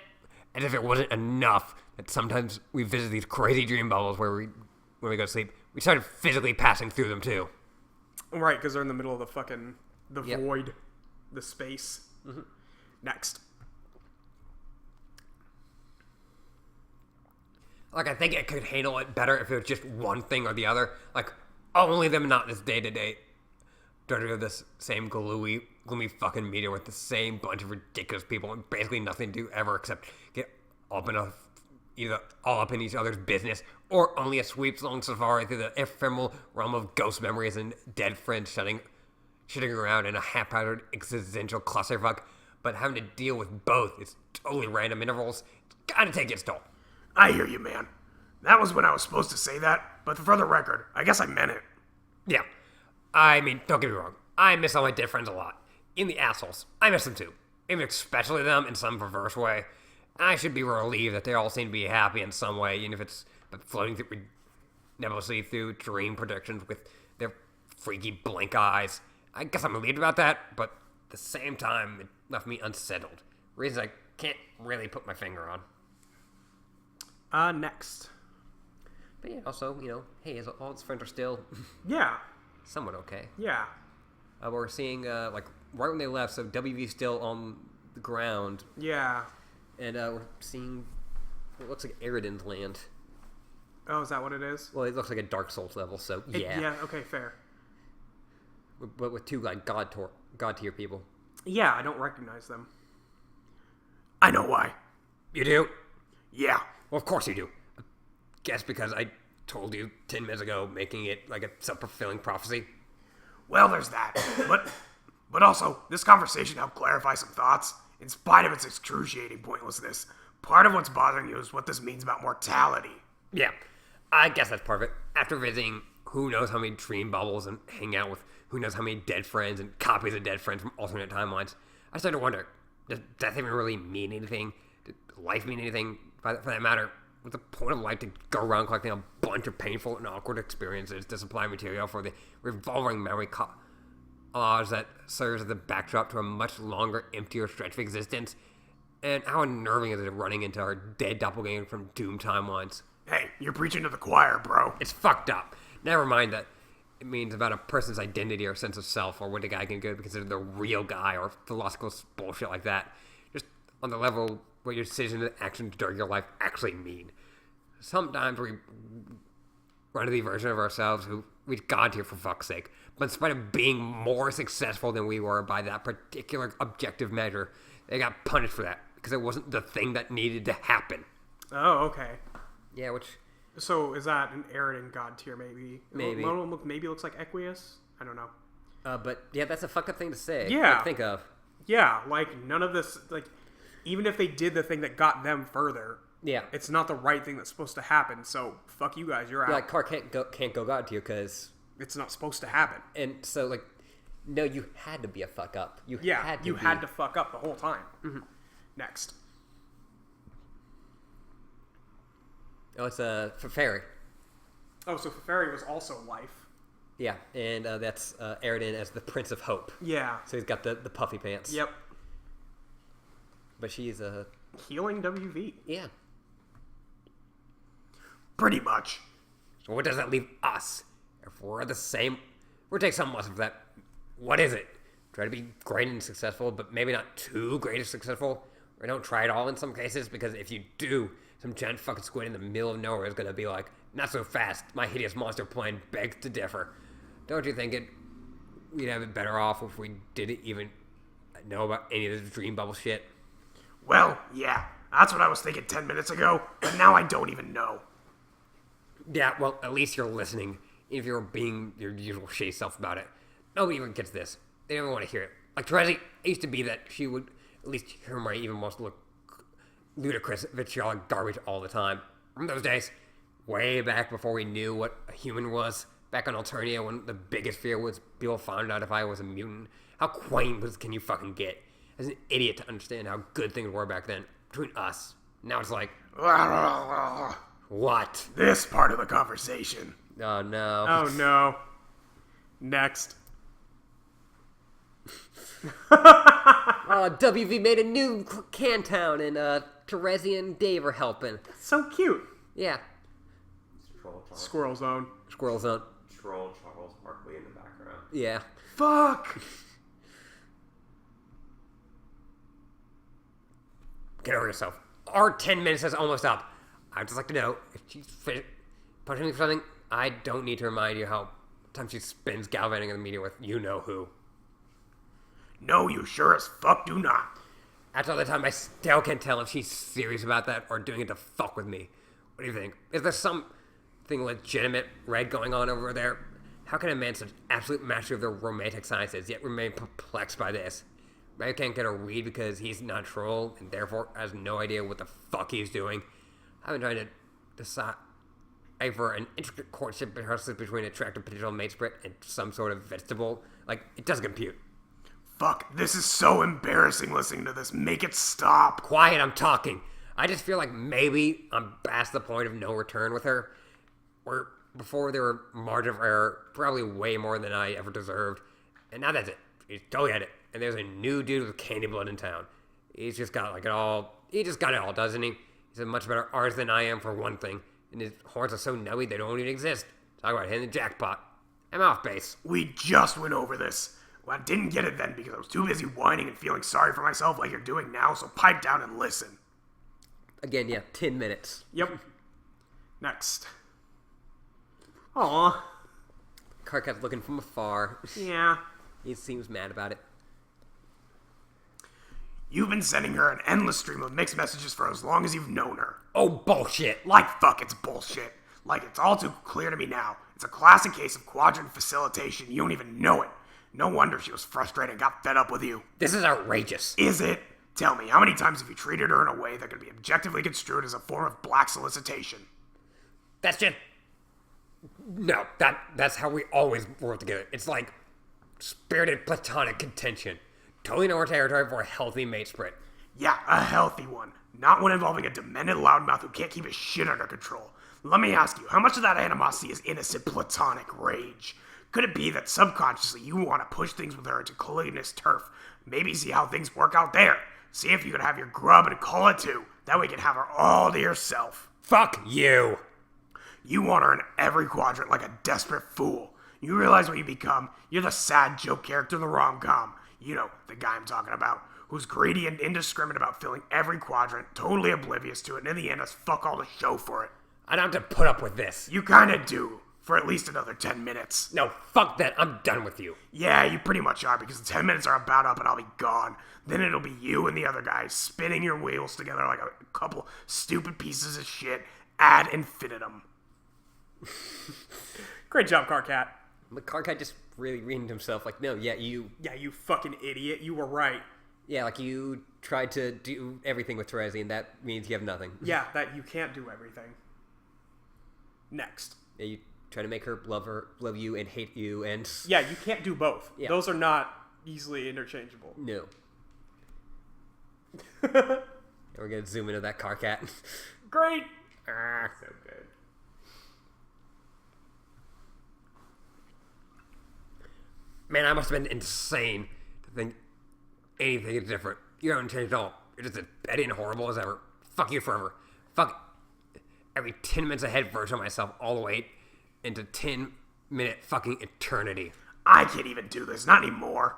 as if it wasn't enough, that sometimes we visit these crazy dream bubbles when we go to sleep, we started physically passing through them too. Right, because they're in the middle of the fucking, Yep. void, the space. Mm-hmm. Next. Like, I think it could handle it better if it was just one thing or the other. Like, only them, not this day-to-day. Dirty of this same gloomy fucking media with the same bunch of ridiculous people and basically nothing to do ever except get either all up in each other's business or only a sweeps-long safari through the ephemeral realm of ghost memories and dead friends shitting around in a haphazard existential clusterfuck. But having to deal with both is totally random intervals. It's gotta take its toll. I hear you, man. That was when I was supposed to say that, but for the record, I guess I meant it. Yeah. I mean, don't get me wrong. I miss all my dead friends a lot. Even the assholes. I miss them too. Even especially them in some perverse way. I should be relieved that they all seem to be happy in some way, even if it's floating through nebulously through dream projections with their freaky blink eyes. I guess I'm relieved about that, but at the same time, it left me unsettled. Reasons I can't really put my finger on. Next. But yeah, also, hey, all his friends are still Yeah. somewhat okay. Yeah. We're seeing, right when they left, so WV's still on the ground. Yeah. And we're seeing what looks like Eridan's land. Oh, is that what it is? Well, it looks like a Dark Souls level, so yeah. Yeah, okay, fair. But with two, like, god tier people. Yeah, I don't recognize them. I know why. You do? Yeah. Well, of course you do. I guess because I told you 10 minutes ago, making it like a self-fulfilling prophecy. Well, there's that. But also, this conversation helped clarify some thoughts. In spite of its excruciating pointlessness, part of what's bothering you is what this means about mortality. Yeah, I guess that's part of it. After visiting who knows how many dream bubbles and hanging out with who knows how many dead friends and copies of dead friends from alternate timelines, I started to wonder, does death even really mean anything? Did life mean anything? For that matter, what's the point of life to go around collecting a bunch of painful and awkward experiences to supply material for the revolving memory collage that serves as the backdrop to a much longer, emptier stretch of existence? And how unnerving is it running into our dead doppelganger from doomed timelines? Hey, you're preaching to the choir, bro. It's fucked up. Never mind that it means about a person's identity or sense of self or what a guy can be considered the real guy or philosophical bullshit like that. Just on the level what your decision and actions during your life actually mean. sometimes we run to the version of ourselves who we got here for fuck's sake. But in spite of being more successful than we were by that particular objective measure, they got punished for that because it wasn't the thing that needed to happen. Oh, okay. Yeah, which... So is that an Eridan god tier, maybe? Maybe. Maybe looks like Equius? I don't know. But, yeah, that's a fucked up thing to say. Yeah. Think of. Yeah, like, none of this, like, even if they did the thing that got them further, Yeah. it's not the right thing that's supposed to happen, so fuck you guys, you're out. Yeah, like, Clark can't go God tier because... It's not supposed to happen. And so, like, no, you had to be a fuck up. You had to fuck up the whole time. Mm-hmm. Next. Oh, it's for Fairy. Oh, so Fairy was also life. Yeah, and that's Eridan as the Prince of Hope. Yeah. So he's got the puffy pants. Yep. But she's a... Healing WV. Yeah. Pretty much. So what does that leave us? If we're the same... We're taking some lesson from that. What is it? Try to be great and successful, but maybe not too great and successful? Or don't try it all in some cases, because if you do, some giant fucking squid in the middle of nowhere is going to be like, not so fast, my hideous monster plan begs to differ. Don't you think we'd have it better off if we didn't even know about any of this dream bubble shit? Well, yeah, that's what I was thinking 10 minutes ago, but now I don't even know. Yeah, well, at least you're listening, if you're being your usual shitty self about it. Nobody even gets this. They never want to hear it. Like Terezi, it used to be that she would at least hear my even most look ludicrous, vitriolic garbage all the time. Remember those days? Way back before we knew what a human was? Back on Alternia when the biggest fear was people found out if I was a mutant? How quaint can you fucking get? As an idiot to understand how good things were back then. Between us. Now it's like... What? This part of the conversation. Oh no. Oh no. Next. WV made a new Cantown and Terezi and Dave are helping. So cute. Yeah. Squirrel Zone. Squirrel Zone. Troll Charles Barkley in the background. Yeah. Fuck. Get over yourself. Our 10 minutes is almost up. I'd just like to know, if she's punishing me for something, I don't need to remind you how time she spins galvanizing in the media with you-know-who. No, you sure as fuck do not. After all the time, I still can't tell if she's serious about that or doing it to fuck with me. What do you think? Is there something legitimate red going on over there? How can a man such absolute master of the romantic sciences yet remain perplexed by this? Maybe I can't get a read because he's not a troll and therefore has no idea what the fuck he's doing. I've been trying to decide for an intricate courtship between an attractive potential mate spirit and some sort of vegetable. Like, it doesn't compute. Fuck, this is so embarrassing listening to this. Make it stop. Quiet, I'm talking. I just feel like maybe I'm past the point of no return with her. Where before there were margin of error, probably way more than I ever deserved. And now that's it. He's totally at it. And there's a new dude with candy blood in town. He's just got like it all. He just got it all, doesn't he? He's a much better artist than I am, for one thing. And his horns are so nubby they don't even exist. Talk about hitting the jackpot. I'm off base. We just went over this. Well, I didn't get it then because I was too busy whining and feeling sorry for myself like you're doing now, so pipe down and listen. Again, yeah, 10 minutes. Yep. Next. Aw. Karkat's looking from afar. Yeah. He seems mad about it. You've been sending her an endless stream of mixed messages for as long as you've known her. Oh, bullshit. Like fuck, it's bullshit. Like, it's all too clear to me now. It's a classic case of quadrant facilitation. You don't even know it. No wonder she was frustrated and got fed up with you. This is outrageous. Is it? Tell me, how many times have you treated her in a way that could be objectively construed as a form of black solicitation? That's just... No, that's how we always work together. It's like spirited platonic contention. Totally know our territory for a healthy mate spirit. Yeah, a healthy one. Not one involving a demented loudmouth who can't keep his shit under control. Let me ask you, how much of that animosity is innocent platonic rage? Could it be that subconsciously you want to push things with her into collisionist turf? Maybe see how things work out there. See if you can have your grub and call it too. That way you can have her all to yourself. Fuck you. You want her in every quadrant like a desperate fool. You realize what you become? You're the sad joke character in the rom-com. You know, the guy I'm talking about, who's greedy and indiscriminate about filling every quadrant, totally oblivious to it, and in the end has fuck all to show for it. I don't have to put up with this. You kinda do. For at least another 10 minutes. No, fuck that. I'm done with you. Yeah, you pretty much are, because the 10 minutes are about up and I'll be gone. Then it'll be you and the other guy spinning your wheels together like a couple stupid pieces of shit ad infinitum. Great job, Carcat. The car guy just really reamed himself. Like, no, yeah, you fucking idiot. You were right. Yeah, like you tried to do everything with Terezi, and that means you have nothing. Yeah, that you can't do everything. Next. Yeah, you try to make her love you, and hate you, and... Yeah, you can't do both. Yeah. Those are not easily interchangeable. No. And we're gonna zoom into that car cat. Great. So good. Man, I must have been insane to think anything is different. You haven't changed at all. You're just as petty and horrible as ever. Fuck you forever. Fuck every 10 minutes ahead version of myself all the way into 10-minute fucking eternity. I can't even do this, not anymore.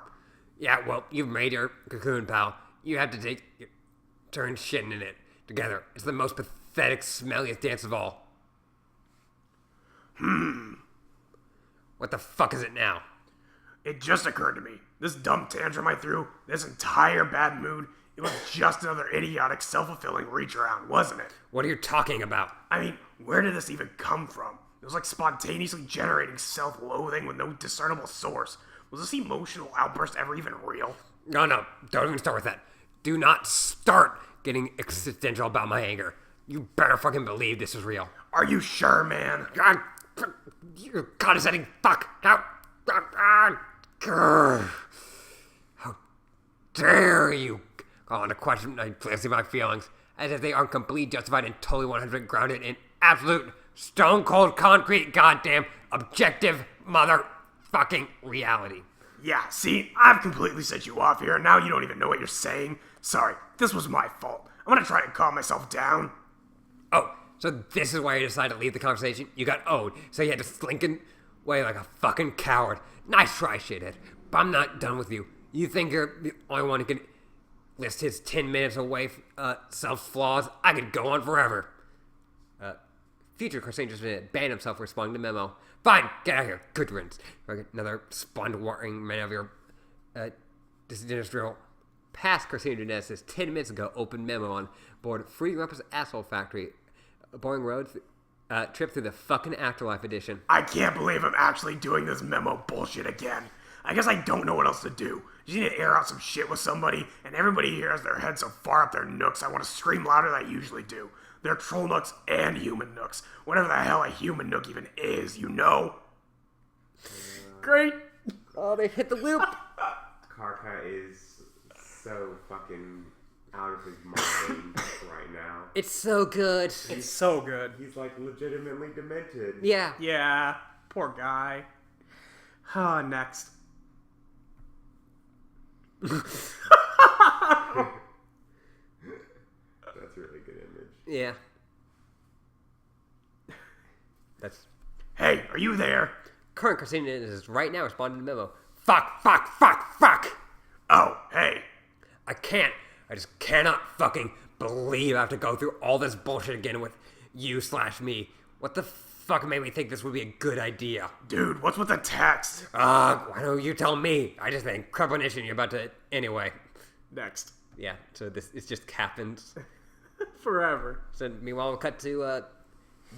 Yeah, well, you've made your cocoon, pal. You have to take your turn shitting in it together. It's the most pathetic, smelliest dance of all. What the fuck is it now? It just occurred to me. This dumb tantrum I threw, this entire bad mood, it was just another idiotic, self-fulfilling reach around, wasn't it? What are you talking about? I mean, where did this even come from? It was like spontaneously generating self-loathing with no discernible source. Was this emotional outburst ever even real? No, don't even start with that. Do not start getting existential about my anger. You better fucking believe this is real. Are you sure, man? God, you condescending fuck. How dare you call into question my feelings as if they aren't completely justified and totally 100% grounded in absolute stone cold concrete goddamn objective motherfucking reality. Yeah, see, I've completely set you off here, and now you don't even know what you're saying. Sorry, this was my fault. I'm gonna try to calm myself down. Oh, so this is why you decided to leave the conversation? You got owed, so you had to slink away like a fucking coward. Nice try, shithead. But I'm not done with you. You think you're the only one who can list his 10 minutes away self-flaws? I could go on forever. Future Carcine just banned himself for responding to memo. Fine, get out of here. Good riddance. Another spawned-warring man of your disindustrial past Carcine Genesis 10 minutes ago opened memo on board Freedom Rumpus Asshole Factory. A boring road trip through the fucking Afterlife edition. I can't believe I'm actually doing this memo bullshit again. I guess I don't know what else to do. Just need to air out some shit with somebody, and everybody here has their head so far up their nooks I want to scream louder than I usually do. They're troll nooks and human nooks. Whatever the hell a human nook even is, you know? Great. Oh, they hit the loop. Karka is so fucking out of his mind right now. It's so good. It's so good. He's like legitimately demented. Yeah. Yeah. Poor guy. Next. That's a really good image. Yeah. That's... Hey, are you there? Current Carcine is right now responding to memo. Fuck. Oh, hey. I just cannot fucking believe I have to go through all this bullshit again with you/me. What the fuck made me think this would be a good idea? Dude, what's with the text? Why don't you tell me? I just think premonition you're about to... Anyway. Next. Yeah, so this is just happens. Forever. So meanwhile, we'll cut to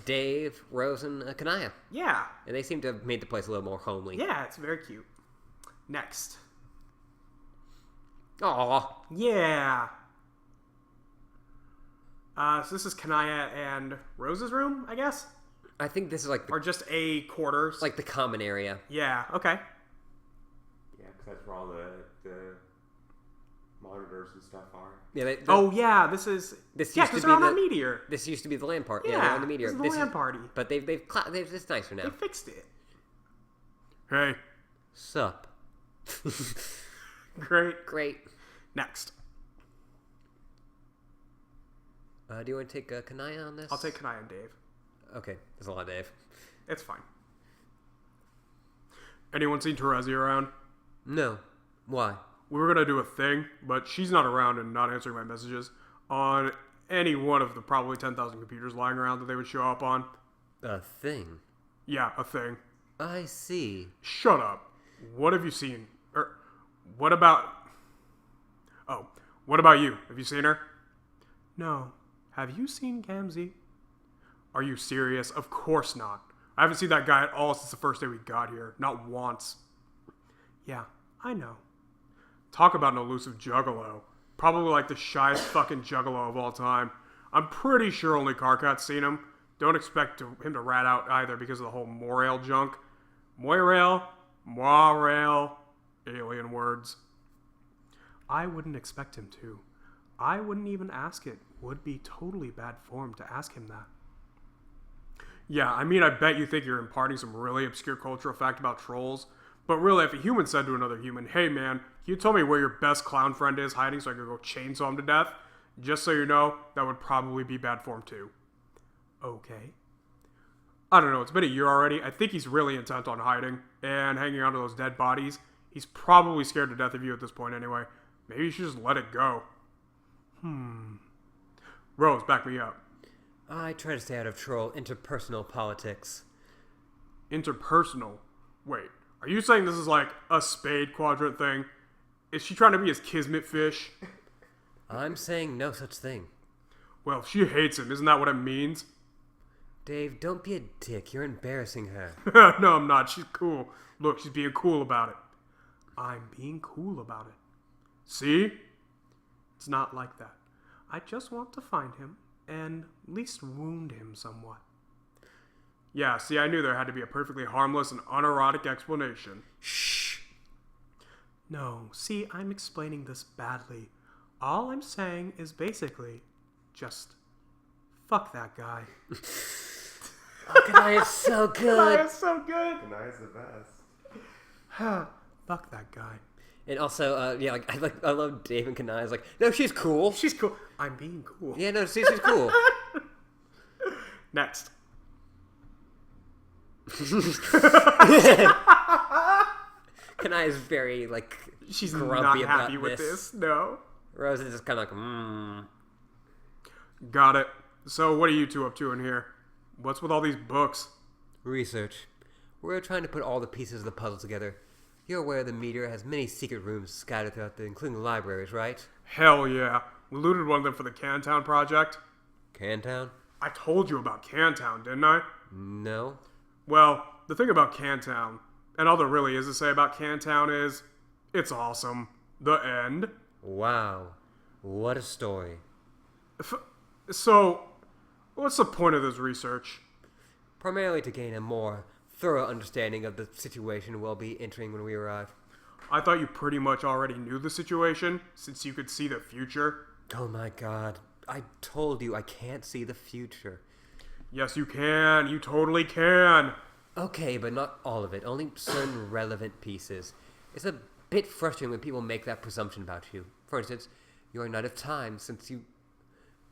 Dave, Rose, and Kanaya. Yeah. And they seem to have made the place a little more homely. Yeah, it's very cute. Next. Aww. Yeah. So this is Kanaya and Rose's room, I guess? I think this is like Or just a quarters. the common area. Yeah, okay. Yeah, because that's where all the monitors and stuff are. Yeah. Oh, yeah, this is... This yeah, used to because be they're on the that meteor. This used to be the land part. Yeah, Yeah, they're on the meteor. this is the land party. But they've it's nicer now. They fixed it. Hey. Sup. Great. Next. Do you want to take Kanaya on this? I'll take Kanaya and Dave. Okay, there's a lot, Dave. It's fine. Anyone seen Terezi around? No. Why? We were gonna do a thing, but she's not around and not answering my messages on any one of the probably 10,000 computers lying around that they would show up on. A thing. Yeah, a thing. I see. Shut up. What have you seen? What about... Oh, what about you? Have you seen her? No. Have you seen Gamzee? Are you serious? Of course not. I haven't seen that guy at all since the first day we got here. Not once. Yeah, I know. Talk about an elusive juggalo. Probably like the shyest fucking juggalo of all time. I'm pretty sure only Karkat's seen him. Don't expect him to rat out either because of the whole Moirail junk. Moirail, alien words. I wouldn't expect him to. I wouldn't even ask it. Would be totally bad form to ask him that. Yeah, I mean, I bet you think you're imparting some really obscure cultural fact about trolls. But really, if a human said to another human, hey man, can you tell me where your best clown friend is hiding so I can go chainsaw him to death? Just so you know, that would probably be bad form too. Okay. I don't know, it's been a year already. I think he's really intent on hiding and hanging onto those dead bodies. He's probably scared to death of you at this point anyway. Maybe you should just let it go. Rose, back me up. I try to stay out of troll interpersonal politics. Interpersonal? Wait, are you saying this is like a spade quadrant thing? Is she trying to be his kismet fish? I'm saying no such thing. Well, she hates him, isn't that what it means? Dave, don't be a dick. You're embarrassing her. No, I'm not. She's cool. Look, she's being cool about it. I'm being cool about it. See? It's not like that. I just want to find him and at least wound him somewhat. Yeah, see, I knew there had to be a perfectly harmless and unerotic explanation. Shh. No, see, I'm explaining this badly. All I'm saying is basically just fuck that guy. Oh, Kanai is so good. It's so good. Kanai's the best. Fuck that guy. And also, I love Dave and Kanai. It's like, no, she's cool. She's cool. I'm being cool. Yeah, no, she's cool. Next. Kanai is very, like, She's grumpy not happy about with this. No. Rose is just kind of like, Got it. So what are you two up to in here? What's with all these books? Research. We're trying to put all the pieces of the puzzle together. You're aware the meteor has many secret rooms scattered throughout including the libraries, right? Hell yeah. We looted one of them for the Cantown project. Cantown? I told you about Cantown, didn't I? No. Well, the thing about Cantown, and all there really is to say about Cantown is, it's awesome. The end. Wow. What a story. So, what's the point of this research? Primarily to gain a more thorough understanding of the situation we'll be entering when we arrive. I thought you pretty much already knew the situation, since you could see the future. Oh my god. I told you I can't see the future. Yes, you can. You totally can. Okay, but not all of it. Only certain relevant pieces. It's a bit frustrating when people make that presumption about you. For instance, you're a knight of time. Since you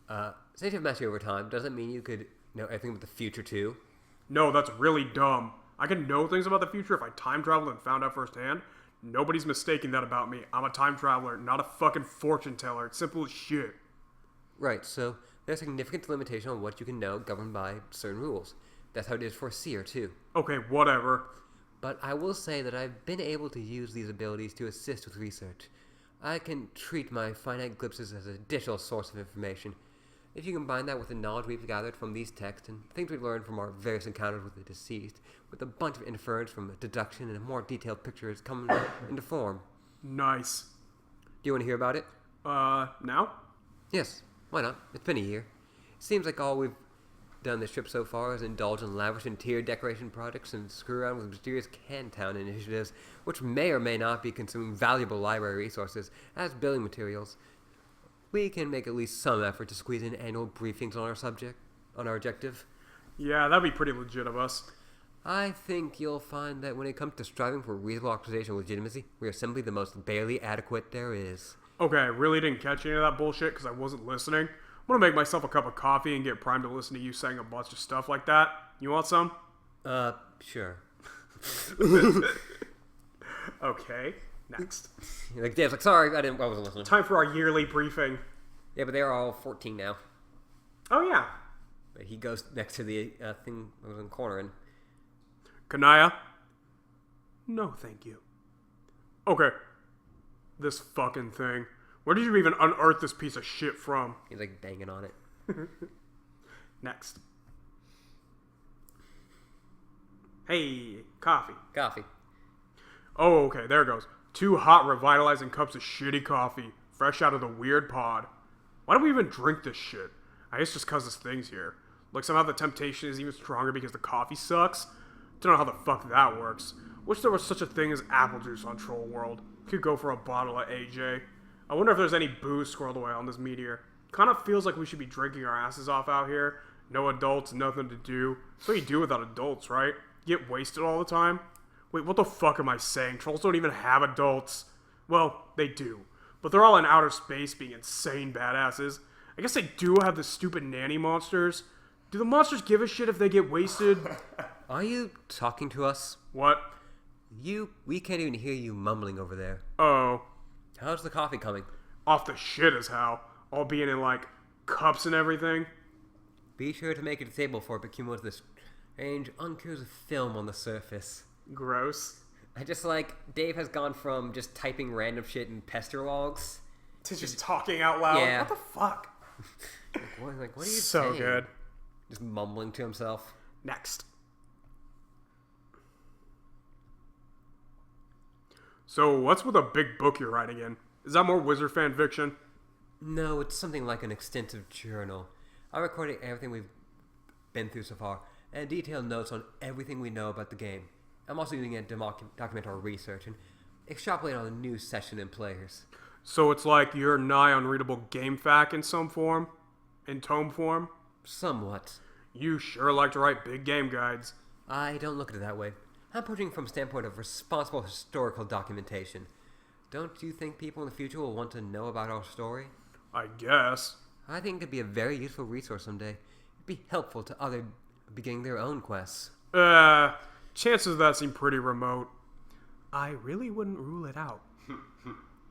have mastery over time, doesn't mean you could know everything about the future too. No, that's really dumb. I can know things about the future if I time traveled and found out firsthand. Nobody's mistaking that about me. I'm a time traveler, not a fucking fortune teller. It's simple as shit. Right, so there's significant limitation on what you can know governed by certain rules. That's how it is for a seer too. Okay, whatever. But I will say that I've been able to use these abilities to assist with research. I can treat my finite glimpses as an additional source of information. If you combine that with the knowledge we've gathered from these texts and things we've learned from our various encounters with the deceased, with a bunch of inference from deduction and a more detailed picture is coming into form. Nice. Do you want to hear about it? Now? Yes, why not? It's been a year. It seems like all we've done this trip so far is indulge in lavish interior decoration projects and screw around with mysterious Cantown initiatives, which may or may not be consuming valuable library resources as building materials. We can make at least some effort to squeeze in annual briefings on our objective. Yeah, that'd be pretty legit of us. I think you'll find that when it comes to striving for reasonable accusation of legitimacy, we are simply the most barely adequate there is. Okay, I really didn't catch any of that bullshit because I wasn't listening. I'm gonna make myself a cup of coffee and get primed to listen to you saying a bunch of stuff like that. You want some? Sure. Okay, next. Like Dave's like, sorry, I wasn't listening. Time for our yearly briefing. Yeah, but they're all 14 now. Oh, yeah. But he goes next to the thing that was in the corner and Kanaya? No, thank you. Okay. This fucking thing. Where did you even unearth this piece of shit from? he's like banging on it. Next. Hey, coffee. Coffee. Oh, okay, there it goes. 2 hot, revitalizing cups of shitty coffee, fresh out of the weird pod. Why do we even drink this shit? I guess just because this thing's here. Like, somehow the temptation is even stronger because the coffee sucks? Don't know how the fuck that works. Wish there was such a thing as apple juice on Troll World. Could go for a bottle of AJ. I wonder if there's any booze squirreled away on this meteor. Kind of feels like we should be drinking our asses off out here. No adults, nothing to do. That's what you do without adults, right? Get wasted all the time? Wait, what the fuck am I saying? Trolls don't even have adults. Well, they do. But they're all in outer space being insane badasses. I guess they do have the stupid nanny monsters. Do the monsters give a shit if they get wasted? Are you talking to us? What? We can't even hear you mumbling over there. Oh. How's the coffee coming? Off the shit is how. All being in, like, cups and everything. Be sure to make it disable for it accumulates this strange, uncouth film on the surface. Gross. I just like, Dave has gone from just typing random shit in pester logs. To just talking out loud? Yeah. What the fuck? What are you So saying? good. Just mumbling to himself. Next. So, what's with a big book you're writing in? Is that more Wizard fan fiction? No, it's something like an extensive journal. I recorded everything we've been through so far, and detailed notes on everything we know about the game. I'm also using it to document our research and extrapolate on a new session and players. So it's like your nigh unreadable game fac in some form? In tome form? Somewhat. You sure like to write big game guides. I don't look at it that way. I'm approaching from a standpoint of responsible historical documentation. Don't you think people in the future will want to know about our story? I guess. I think it could be a very useful resource someday. It'd be helpful to others beginning their own quests. Chances of that seem pretty remote. I really wouldn't rule it out.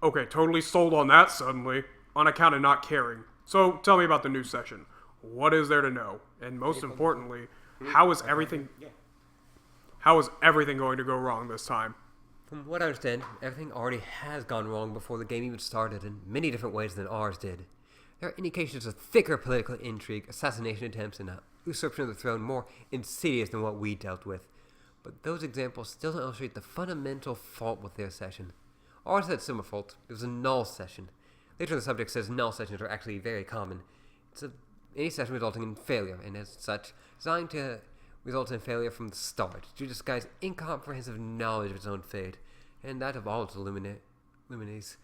Okay, totally sold on that suddenly, on account of not caring. So tell me about the new session. What is there to know? And most importantly, how is everything going to go wrong this time? From what I understand, everything already has gone wrong before the game even started in many different ways than ours did. There are indications of thicker political intrigue, assassination attempts, and usurpation of the throne more insidious than what we dealt with. But those examples still don't illustrate the fundamental fault with their session. Ours had similar fault. It was a null session. Later the subject says null sessions are actually very common. It's any session resulting in failure, and as such, designed to result in failure from the start, to disguise incomprehensive knowledge of its own fate, and that of all its luminaries.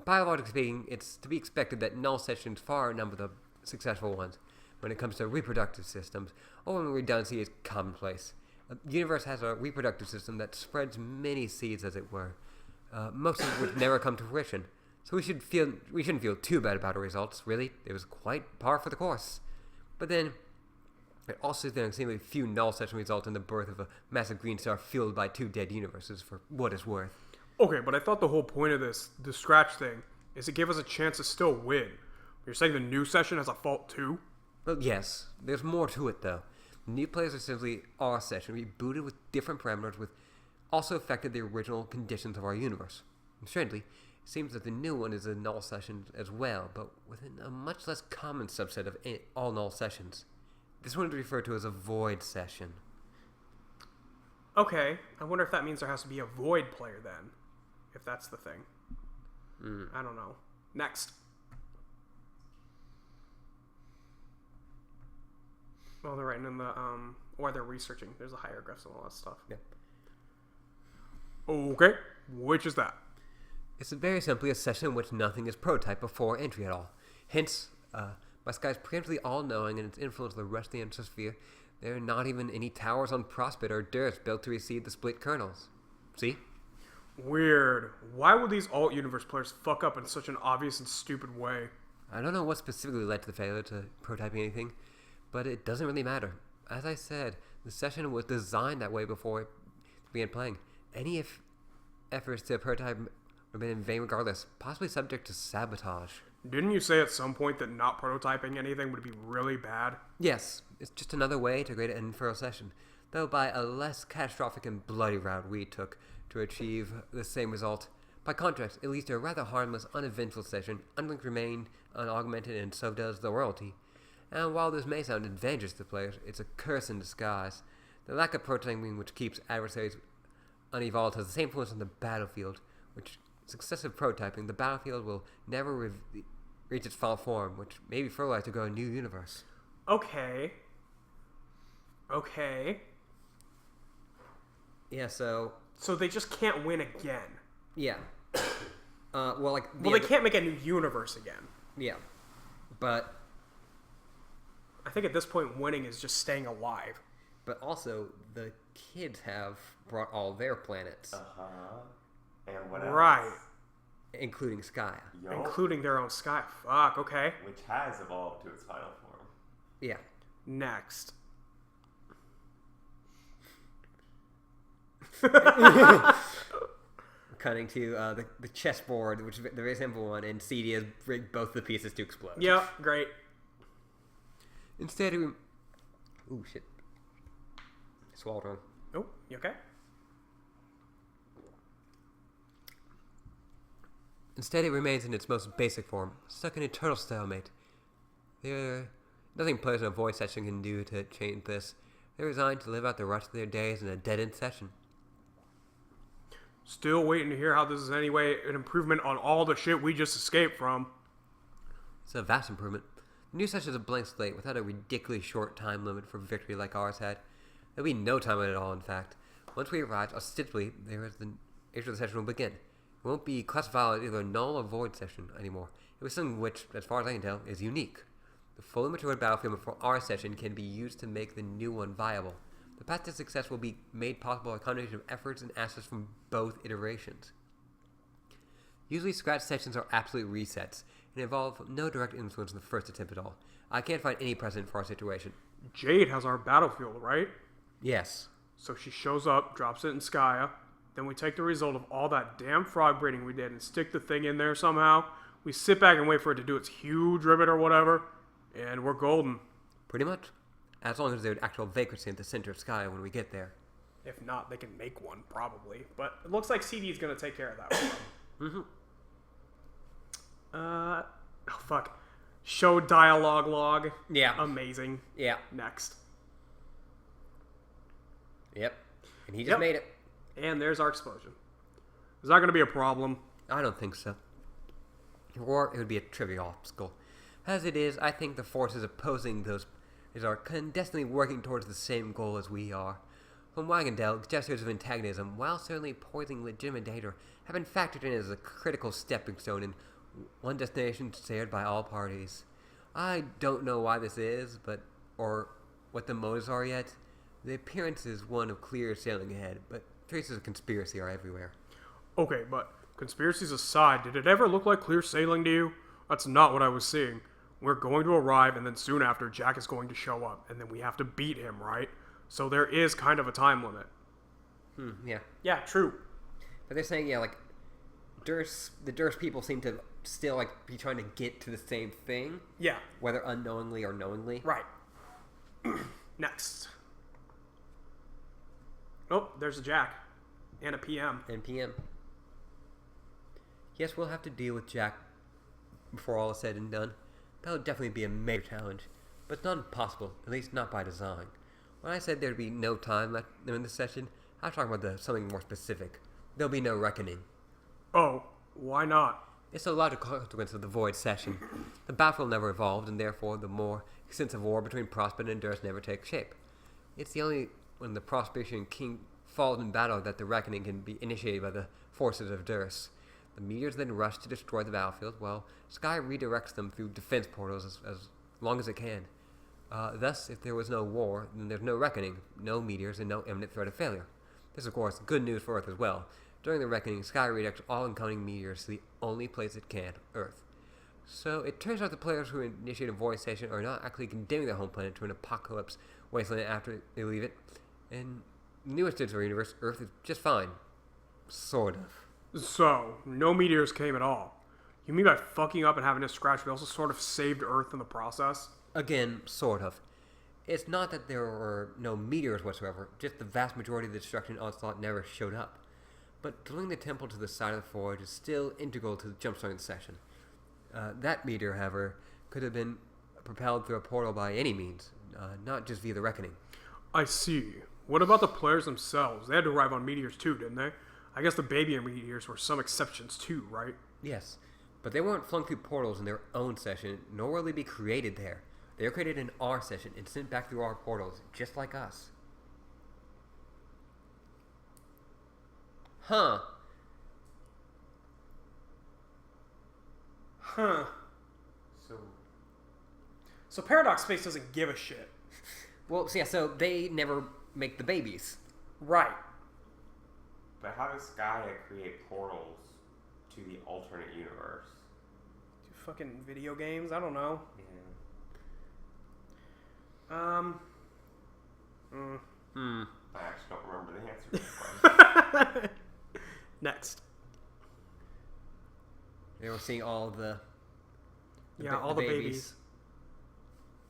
Biologically speaking, it's to be expected that null sessions far outnumber the successful ones when it comes to reproductive systems, or when redundancy is commonplace. The universe has a reproductive system that spreads many seeds, as it were, most of which never come to fruition. So we shouldn't feel too bad about our results, really. It was quite par for the course. But then, it also there seemingly few null sessions result in the birth of a massive green star fueled by 2 dead universes, for what it's worth. Okay, but I thought the whole point of the scratch thing, is it gave us a chance to still win. You're saying the new session has a fault too? Well, yes. There's more to it, though. New players are simply our session, rebooted with different parameters, which also affected the original conditions of our universe. And strangely, it seems that the new one is a null session as well, but within a much less common subset of all null sessions. This one is referred to as a void session. Okay, I wonder if that means there has to be a void player then. If that's the thing. I don't know. Next. Well, they're writing in the, or they're researching. There's the hieroglyphs and all that stuff. Yeah. Okay, which is that? It's very simply a session in which nothing is prototyped before entry at all. Hence, by Sky's preemptively all-knowing and its influence on the rest of the Entrosphere, there are not even any towers on Prospect or Durst built to receive the split kernels. See? Weird. Why would these alt-universe players fuck up in such an obvious and stupid way? I don't know what specifically led to the failure to prototyping anything, but it doesn't really matter. As I said, the session was designed that way before it began playing. Any efforts to prototype have been in vain regardless, possibly subject to sabotage. Didn't you say at some point that not prototyping anything would be really bad? Yes, it's just another way to create an inferno session, though by a less catastrophic and bloody route we took to achieve the same result. By contrast, it leads to a rather harmless, uneventful session. Unlinked remain unaugmented, and so does the royalty. And while this may sound advantageous to players, it's a curse in disguise. The lack of prototyping which keeps adversaries unevolved has the same influence on the battlefield, which successive prototyping, the battlefield will never reach its final form, which may be fertilized to grow a new universe. Okay. Yeah, so they just can't win again. yeah. Well, They can't make a new universe again. Yeah, but I think at this point, winning is just staying alive. also the kids have brought all their planets, And what else? Right. including Skya. Yup. Including their own sky. Fuck, okay. Which has evolved to its final form. Yeah. Next. Cutting to the chessboard, which is the very simple one, and CD has rigged both the pieces to explode. Yep, great. Instead, ooh, shit. Swallowed wrong. Oh, you okay? Instead, it remains in its most basic form, stuck in eternal stalemate. Nothing players in a void session can do to change this. They're resigned to live out the rest of their days in a dead-end session. Still waiting to hear how this is anyway an improvement on all the shit we just escaped from. It's a vast improvement. The new session is a blank slate without a ridiculously short time limit for victory like ours had. There'll be no time limit at all, in fact. Once we arrive, ostensibly, the nature of the session will begin. It won't be classified as either a null or void session anymore. It was something which, as far as I can tell, is unique. The fully matured battlefield for our session can be used to make the new one viable. The path to success will be made possible by a combination of efforts and assets from both iterations. Usually scratch sessions are absolute resets, and involve no direct influence in the first attempt at all. I can't find any precedent for our situation. Jade has our battlefield, right? Yes. So she shows up, drops it in Skya. Then we take the result of all that damn frog breeding we did and stick the thing in there somehow. We sit back and wait for it to do its huge ribbit or whatever, and we're golden. Pretty much. As long as there's actual vacancy at the center of Skya when we get there. If not, they can make one, probably. But it looks like CD is going to take care of that one. Mm-hmm. Oh, fuck. Show dialogue log. Yeah. Amazing. Yeah. Next. Yep. And he just made it. And there's our explosion. Is that going to be a problem? I don't think so. Or it would be a trivial obstacle. As it is, I think the forces opposing those are clandestinely working towards the same goal as we are. From what I can tell, gestures of antagonism, while certainly poising legitimate danger, have been factored in as a critical stepping stone in one destination shared by all parties. I don't know why this is, or what the motives are yet. The appearance is one of clear sailing ahead, but traces of conspiracy are everywhere. Okay, but conspiracies aside, did it ever look like clear sailing to you? That's not what I was seeing. We're going to arrive, and then soon after, Jack is going to show up, and then we have to beat him, right? So there is kind of a time limit. Yeah. Yeah, true. But they're saying, the Durst people seem to still, be trying to get to the same thing. Yeah. Whether unknowingly or knowingly. Right. Next. Oh, there's a Jack. And a PM. And PM. Yes, we'll have to deal with Jack before all is said and done. That'll definitely be a major challenge. But it's not impossible, at least not by design. When I said there'd be no time left in this session, I was talking about something more specific. There'll be no reckoning. Oh, why not? It's a logical consequence of the Void session. The battlefield never evolved, and therefore the more extensive war between Prosper and Durst never takes shape. It's the only when the Prosperity King falls in battle that the reckoning can be initiated by the forces of Durst. The meteors then rush to destroy the battlefield, while Sky redirects them through defense portals as long as it can. Thus, if there was no war, then there's no reckoning, no meteors, and no imminent threat of failure. This, of course, good news for Earth as well. During the reckoning, Sky redirects all incoming meteors to the only place it can, Earth. So it turns out the players who initiate a void station are not actually condemning their home planet to an apocalypse wasteland after they leave it. In the newest instance of our universe, Earth is just fine. Sort of. So, no meteors came at all. You mean by fucking up and having to scratch, we also sort of saved Earth in the process? Again, sort of. It's not that there were no meteors whatsoever, just the vast majority of the destruction onslaught never showed up. But drilling the temple to the side of the forge is still integral to the jumpstarting the session. That meteor, however, could have been propelled through a portal by any means, not just via the reckoning. I see. What about the players themselves? They had to arrive on meteors too, didn't they? I guess the baby meteors were some exceptions too, right? Yes, but they weren't flung through portals in their own session, nor will they be created there. They were created in our session and sent back through our portals, just like us. Huh. Huh. So, So Paradox Space doesn't give a shit. Well, so they never make the babies. Right. but how does Gaia create portals to the alternate universe? Fucking video games? I don't know. Yeah. I actually don't remember the answer to that question. Next. And we're seeing all the All the babies.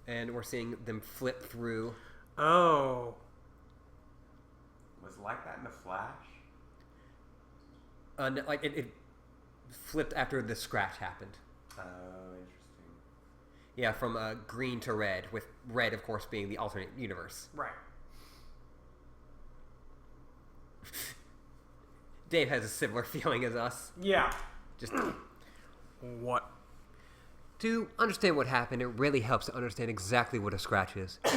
And we're seeing them flip through. Oh. Was it like that in the Flash? It flipped after the scratch happened. Oh, interesting. Yeah, from green to red, with red, of course, being the alternate universe. Right. Dave has a similar feeling as us. Yeah. Just What? to understand what happened, it really helps to understand exactly what a scratch is. Hang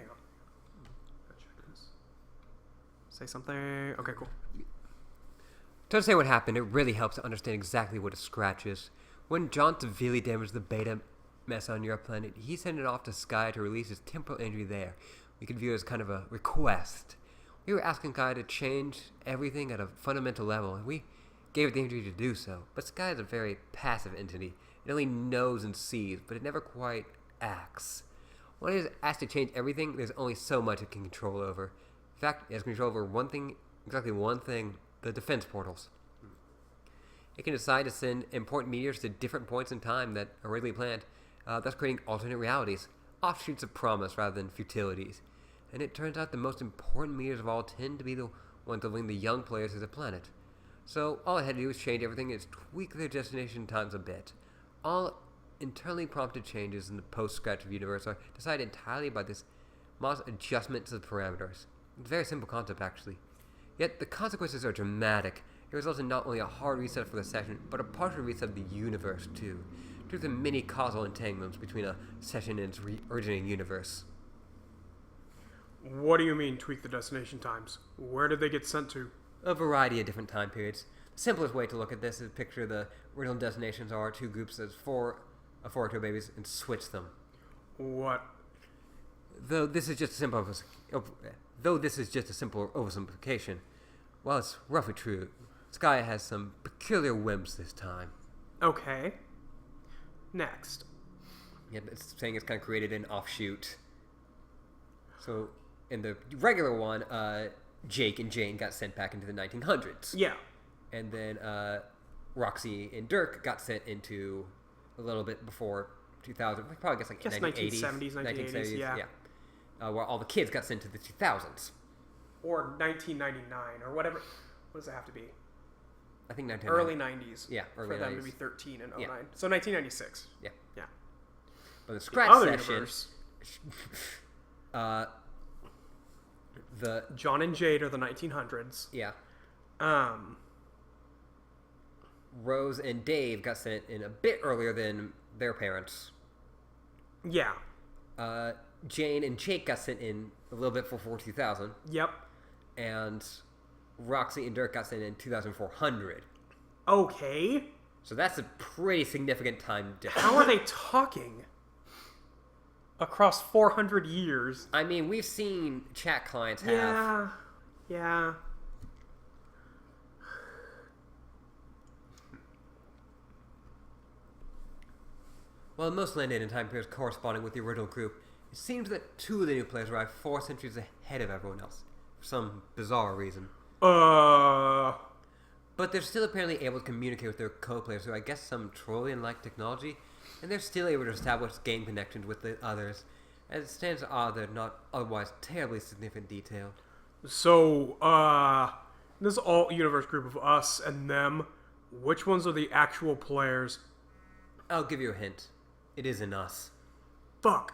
on. Gotta check this. Say something. Okay, cool. To understand what happened, it really helps to understand exactly what a scratch is. When John severely damaged the beta mess on your planet, he sent it off to Sky to release his temporal energy there. We could view it as kind of a request. We were asking Sky to change everything at a fundamental level, and we gave it the energy to do so. But Sky is a very passive entity. It only knows and sees, but it never quite acts. When it is asked to change everything, there's only so much it can control over. In fact, it has control over exactly one thing, the defense portals. It can decide to send important meteors to different points in time that are originally planned, thus creating alternate realities, offshoots of promise rather than futilities. And it turns out the most important meteors of all tend to be the ones that bring the young players to the planet. So all I had to do was change everything and tweak their destination times a bit. All internally prompted changes in the post-scratch universe are decided entirely by this modest adjustment to the parameters. It's a very simple concept, actually. Yet the consequences are dramatic. It results in not only a hard reset for the session, but a partial reset of the universe, too, due to the many causal entanglements between a session and its originating universe. What do you mean, tweak the destination times? Where did they get sent to? A variety of different time periods. The simplest way to look at this is picture the original destinations are two groups as four babies and switch them. What? Though this is just a simple oversimplification, while it's roughly true, Sky has some peculiar whims this time. Okay. Next. Yeah, it's saying it's kind of created an offshoot. So in the regular one, Jake and Jane got sent back into the 1900s. Yeah. And then Roxy and Dirk got sent into a little bit before 2000. Probably guess like 1980s, 1970s, yeah. Where all the kids got sent to the 2000s. Or 1999, or whatever. What does it have to be? I think 1999. Early 90s. Yeah, early for them 90s. to be 13 and 09. Yeah. So 1996. Yeah. Yeah. But the The scratch other session, universe, the John and Jade are the 1900s. yeah, Um, Rose and Dave got sent in a bit earlier than their parents. yeah. Jane and Jake got sent in a little bit before 2000, Yep. and Roxy and Dirk got sent in 2400. Okay. So that's a pretty significant time difference. How are they talking? Across 400 years. I mean, we've seen chat clients have. Yeah. Yeah. While most landed in time periods corresponding with the original group, it seems that two of the new players arrived 4 centuries ahead of everyone else, for some bizarre reason. But they're still apparently able to communicate with their co-players through, I guess, some Trollian-like technology, and they're still able to establish game connections with the others. As it stands odd, they're not otherwise terribly significant detail. So, this all-universe group of us and them, which ones are the actual players? I'll give you a hint. It isn't us. Fuck.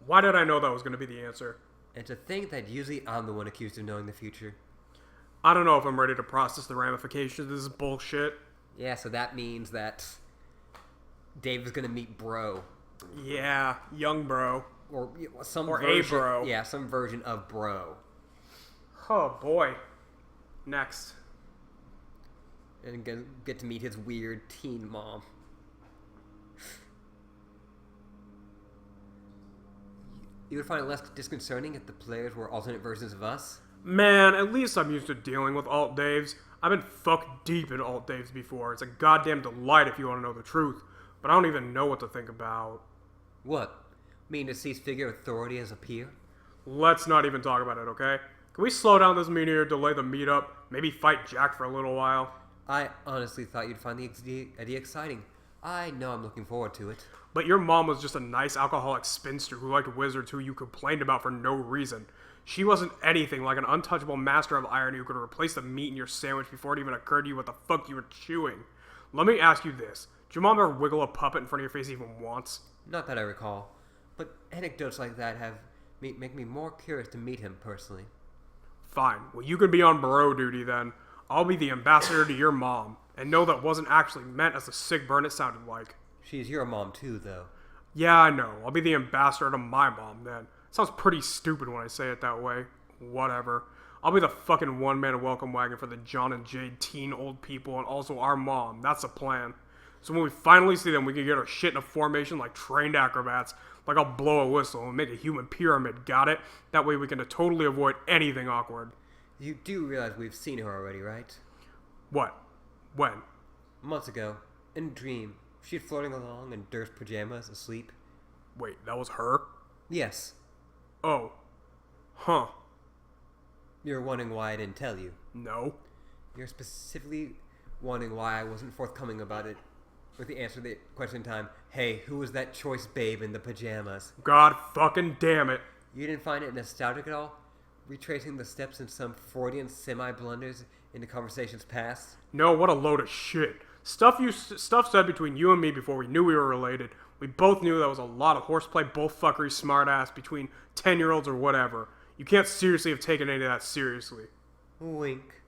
Why did I know that was going to be the answer? And to think that usually I'm the one accused of knowing the future. I don't know if I'm ready to process the ramifications of this bullshit. Yeah, so that means that Dave is going to meet Bro. Yeah, young bro. Or some Or version, a bro. Yeah, some version of Bro. Oh, boy. Next. And get to meet his weird teen mom. You would find it less disconcerting if the players were alternate versions of us? Man, at least I'm used to dealing with alt Daves. I've been fucked deep in alt Daves before. It's a goddamn delight if you want to know the truth. But I don't even know what to think about. What? Mean deceased figure of authority as a peer? Let's not even talk about it, okay? Can we slow down this meeting or delay the meetup? Maybe fight Jack for a little while? I honestly thought you'd find the idea exciting. I know I'm looking forward to it. But your mom was just a nice alcoholic spinster who liked wizards who you complained about for no reason. She wasn't anything like an untouchable master of irony who could replace the meat in your sandwich before it even occurred to you what the fuck you were chewing. Let me ask you this. Did your mom ever wiggle a puppet in front of your face even once? Not that I recall, but anecdotes like that make me more curious to meet him personally. Fine. Well, you can be on bro duty then. I'll be the ambassador to your mom. And no, that wasn't actually meant as the sick burn it sounded like. She's your mom too, though. Yeah, I know. I'll be the ambassador to my mom then. Sounds pretty stupid when I say it that way. Whatever. I'll be the fucking one-man welcome wagon for the John and Jade teen old people and also our mom. That's the plan. So when we finally see them, we can get our shit in a formation like trained acrobats. Like I'll blow a whistle and make a human pyramid, got it? That way we can totally avoid anything awkward. You do realize we've seen her already, right? What? When? Months ago, in a dream, she'd floating along in Durst pajamas, asleep. Wait, that was her? Yes. Oh. Huh. You're wondering why I didn't tell you. No. You're specifically wondering why I wasn't forthcoming about it with the answer to the question in time. Hey, who was that choice babe in the pajamas? God fucking damn it. You didn't find it nostalgic at all? Retracing the steps in some Freudian semi-blunders into conversations past? No, what a load of shit. Stuff said between you and me before we knew we were related. We both knew that was a lot of horseplay, bullfuckery, smartass between 10-year-olds or whatever. You can't seriously have taken any of that seriously. Wink.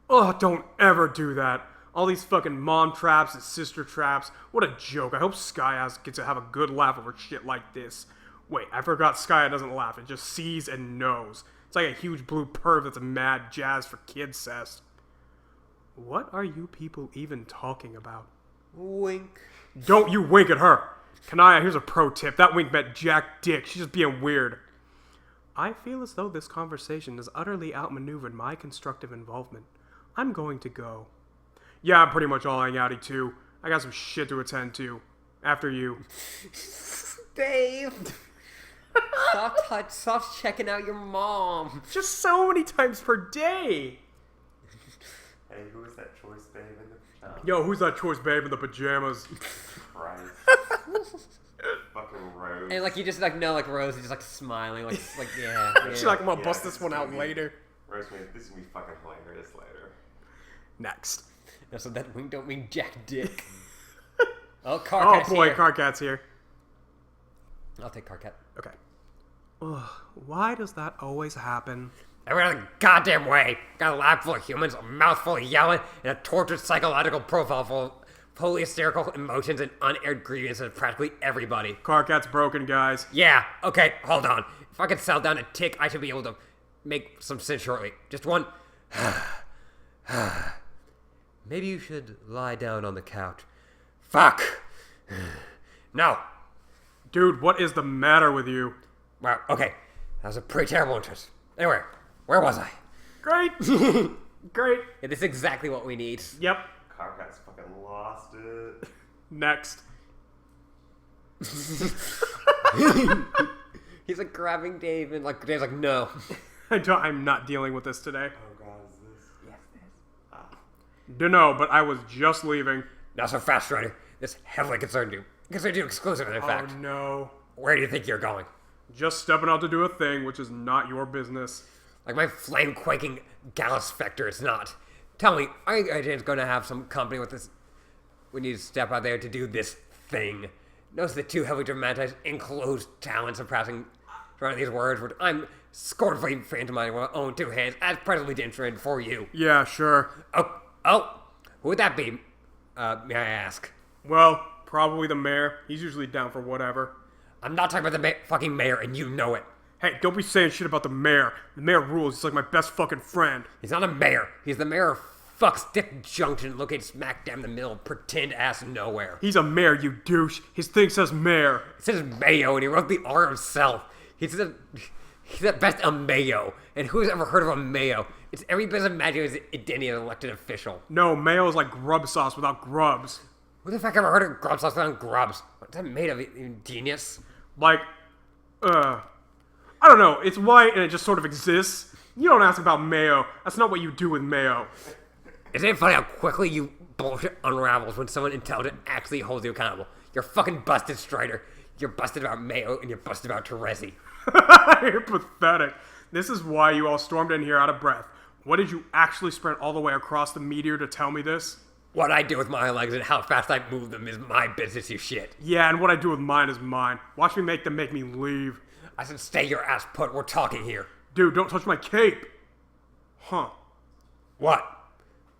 Oh, don't ever do that. All these fucking mom traps and sister traps. What a joke. I hope Skya gets to have a good laugh over shit like this. Wait, I forgot Skya doesn't laugh. It just sees and knows. It's like a huge blue perv that's a mad jazz for kids cest. What are you people even talking about? Wink. Don't you wink at her. Kanaya, here's a pro tip. That wink meant Jack Dick. She's just being weird. I feel as though this conversation has utterly outmaneuvered my constructive involvement. I'm going to go. Yeah, I'm pretty much all outy too. I got some shit to attend to. After you. Dave! Stop checking out your mom. Just so many times per day. Hey, who is that choice babe in the pajamas? Yo, who's that choice babe in the pajamas? Christ. Fucking Rose. And like you just like know like Rose is just like smiling like yeah. She's like, I'm gonna Yeah, bust this one out maybe. later. Rose, this is gonna be fucking hilarious later. Next. No, so that wink don't mean Jack Dick. Oh, Oh Carcat's boy, here. Carcat's here. I'll take Carcat. Okay. Ugh, why does that always happen? Every other goddamn way. Got a lab full of humans, a mouth full of yelling, and a tortured psychological profile full of fully hysterical emotions and unaired grievances of practically everybody. Carcat's broken, guys. Yeah, okay, hold on. If I can settle down a tick, I should be able to make some sense shortly. Just one. Maybe you should lie down on the couch. Fuck. No. Dude, what is the matter with you? Well, okay. That was a pretty terrible interest. Anyway, where was I? Great. Great. Yeah, this is exactly what we need. Yep. Carcat's fucking lost it. Next. He's like grabbing Dave and like Dave's like, no. I'm not dealing with this today. Oh god, is this? Yes, this. Dunno, but I was just leaving. Not so fast, Strider. This heavily concerned you. Concerned you exclusively, in fact. Oh no. Where do you think you're going? Just stepping out to do a thing, which is not your business. Like my flame-quaking Gallus Spectre, it's not. Tell me, are you guys going to have some company with this? We need to step out there to do this thing. Notice the too heavily dramatized, enclosed talent surpassing these words, which I'm scornfully phantomizing with my own two hands, as presently demonstrated for you. Yeah, sure. Oh, who would that be? May I ask? Well, probably the mayor. He's usually down for whatever. I'm not talking about the fucking mayor, and you know it. Hey, don't be saying shit about the mayor. The mayor rules. He's like my best fucking friend. He's not a mayor. He's the mayor of fuck Stick Junction, located smack dab in the middle of pretend-ass nowhere. He's a mayor, you douche. His thing says mayor. It says Mayo, and he wrote the R himself. He's at best a Mayo. And who's ever heard of a Mayo? It's every bit as imaginary as identity of an elected official. No, mayo is like grub sauce without grubs. Who the fuck ever heard of grub sauce without grubs? What's that made of, you genius? Like, I don't know. It's white and it just sort of exists. You don't ask about mayo. That's not what you do with mayo. Isn't it funny how quickly you bullshit unravels when someone intelligent actually holds you accountable? You're fucking busted, Strider. You're busted about Mayo, and you're busted about Terezi. You're pathetic. This is why you all stormed in here out of breath. What did you actually sprint all the way across the meteor to tell me this? What I do with my legs and how fast I move them is my business, you shit. Yeah, and what I do with mine is mine. Watch me make them make me leave. I said stay your ass put, we're talking here. Dude, don't touch my cape. Huh. What?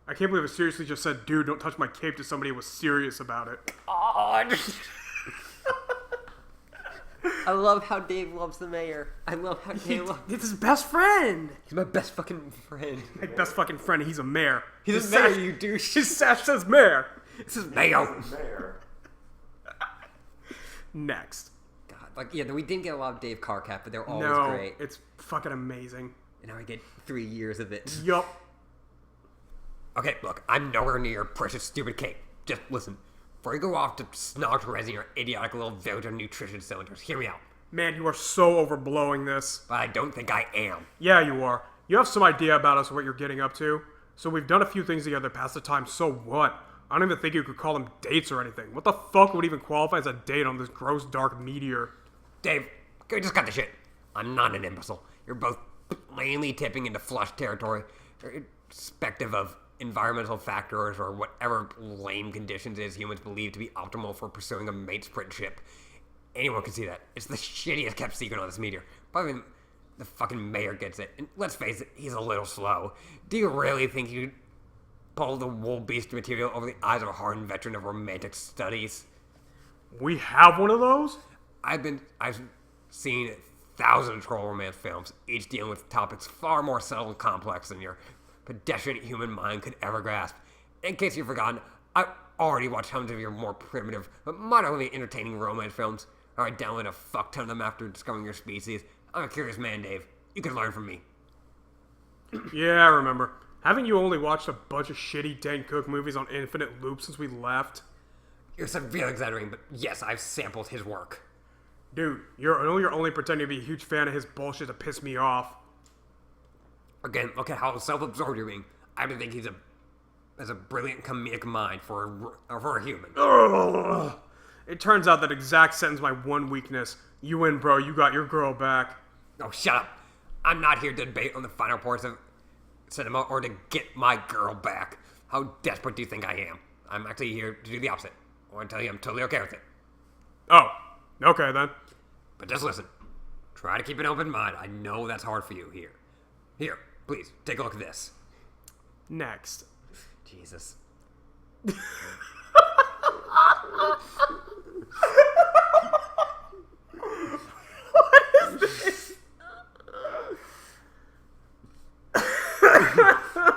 I can't believe I seriously just said, dude, don't touch my cape to somebody who was serious about it. Oh, I love how Dave loves the mayor. I love how Dave loves... It's his best friend. He's my best fucking friend. My best fucking friend, he's a mayor. He's a mayor, you douche. His sash says mayor. This is Mayo. Mayor. Next. God, like, yeah, we didn't get a lot of Dave Carcat, but they're always No, great. it's fucking amazing. And now I get 3 years of it. Yup. Okay, look, I'm nowhere near your precious stupid cape. Just listen. Before you go off to snog Terezi your idiotic little village of nutrition cylinders, hear me out. Man, you are so overblowing this. But I don't think I am. Yeah, you are. You have some idea about us, what you're getting up to. So we've done a few things together past the time, so what? I don't even think you could call them dates or anything. What the fuck would even qualify as a date on this gross dark meteor? Dave, go just cut the shit. I'm not an imbecile. You're both plainly tipping into flush territory, irrespective of environmental factors or whatever lame conditions is humans believe to be optimal for pursuing a mate sprint ship. Anyone can see that. It's the shittiest kept secret on this meteor. Probably the fucking mayor gets it. And let's face it, he's a little slow. Do you really think you could pull the wool beast material over the eyes of a hardened veteran of romantic studies? We have one of those? I've seen thousands of troll romance films, each dealing with topics far more subtle and complex than your pedestrian human mind could ever grasp. In case you've forgotten, I've already watched hundreds of your more primitive, but moderately entertaining romance films. I downloaded a fuck ton of them after discovering your species. I'm a curious man, Dave. You can learn from me. Yeah, I remember. Haven't you only watched a bunch of shitty Dane Cook movies on infinite loop since we left? You're severely exaggerating, but yes, I've sampled his work. Dude, you're only pretending to be a huge fan of his bullshit to piss me off. Again, look at how self-absorbed you're being. I don't think he's has a brilliant comedic mind for a human. Ugh. It turns out that exact sentence my one weakness. You win, bro. You got your girl back. Oh, shut up. I'm not here to debate on the final parts of cinema or to get my girl back. How desperate do you think I am? I'm actually here to do the opposite. I want to tell you I'm totally okay with it. Oh, okay then. But just listen. Try to keep an open mind. I know that's hard for you here. Here, please, take a look at this. Next. Jesus.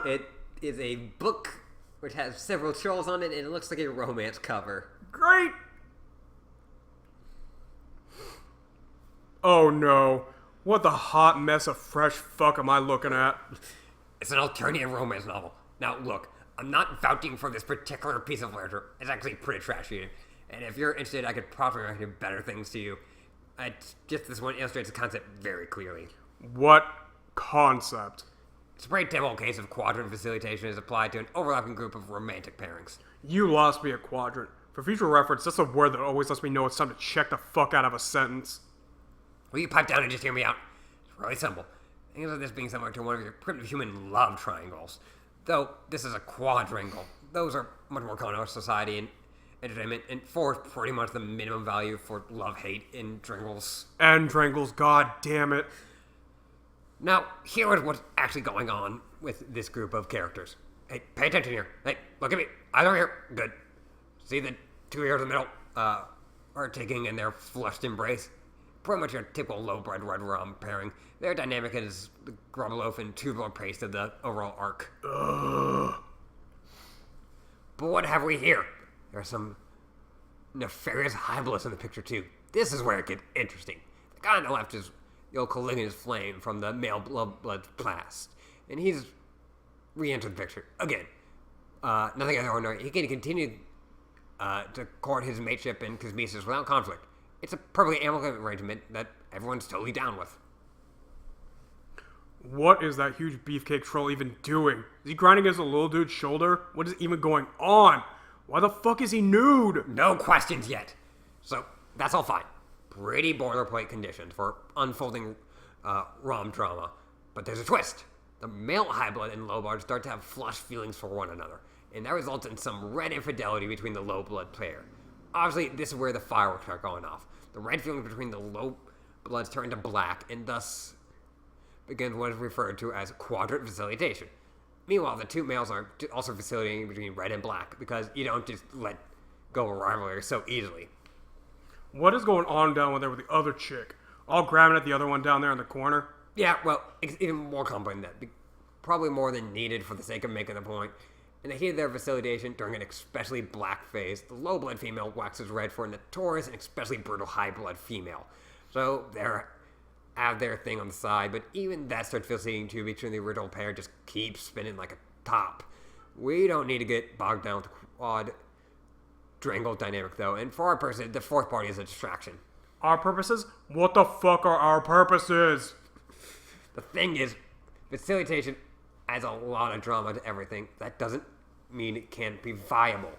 It is a book which has several trolls on it, and it looks like a romance cover. Great. Oh no. What the hot mess of fresh fuck am I looking at? It's an alternative romance novel. Now, look, I'm not vouching for this particular piece of literature. It's actually pretty trashy. And if you're interested, I could probably recommend better things to you. Just this one illustrates the concept very clearly. What concept? It's a very typical case of quadrant facilitation is applied to an overlapping group of romantic pairings. You lost me at quadrant. For future reference, that's a word that always lets me know it's time to check the fuck out of a sentence. Will you pipe down and just hear me out? It's really simple. Think of this being similar to one of your primitive human love triangles. Though this is a quadrangle. Those are much more common in our society and entertainment, and 4 is pretty much the minimum value for love-hate in triangles. And triangles, god damn it. Now, here is what's actually going on with this group of characters. Hey, pay attention here. Hey, look at me. Eyes over here. Good. See the two here in the middle are taking in their flushed embrace? Pretty much your typical low-bred red rum pairing. Their dynamic is the grub loaf and tubular paste of the overall arc. Ugh. But what have we here? There's some nefarious hybrids in the picture, too. This is where it gets interesting. The guy on the left is the old Caligula's flame from the male blood blast. And he's re-entered the picture. Again, nothing ordinary. He can continue to court his mateship in Cosmesis without conflict. It's a perfectly amicable arrangement that everyone's totally down with. What is that huge beefcake troll even doing? Is he grinding against a little dude's shoulder? What is even going on? Why the fuck is he nude? No questions yet. So, that's all fine. Pretty boilerplate conditions for unfolding rom drama. But there's a twist. The male high-blood and low-blood start to have flush feelings for one another. And that results in some red infidelity between the low-blood pair. Obviously, this is where the fireworks are going off. The red feelings between the low-bloods turn to black, and thus begins what is referred to as quadrant facilitation. Meanwhile, the two males are also facilitating between red and black, because you don't just let go of a rivalry so easily. What is going on down there with the other chick? All grabbing at the other one down there in the corner? Yeah, well, it's even more complicated than that. Probably more than needed for the sake of making the point. In the heat of their facilitation, during an especially black phase, the low-blood female waxes red for a notorious and especially brutal high-blood female. So they're have their thing on the side, but even that starts facilitating too between the original pair just keeps spinning like a top. We don't need to get bogged down with the quadrangle dynamic though, and for our person, the fourth party is a distraction. Our purposes? What the fuck are our purposes? The thing is, facilitation adds a lot of drama to everything. That doesn't mean it can't be viable.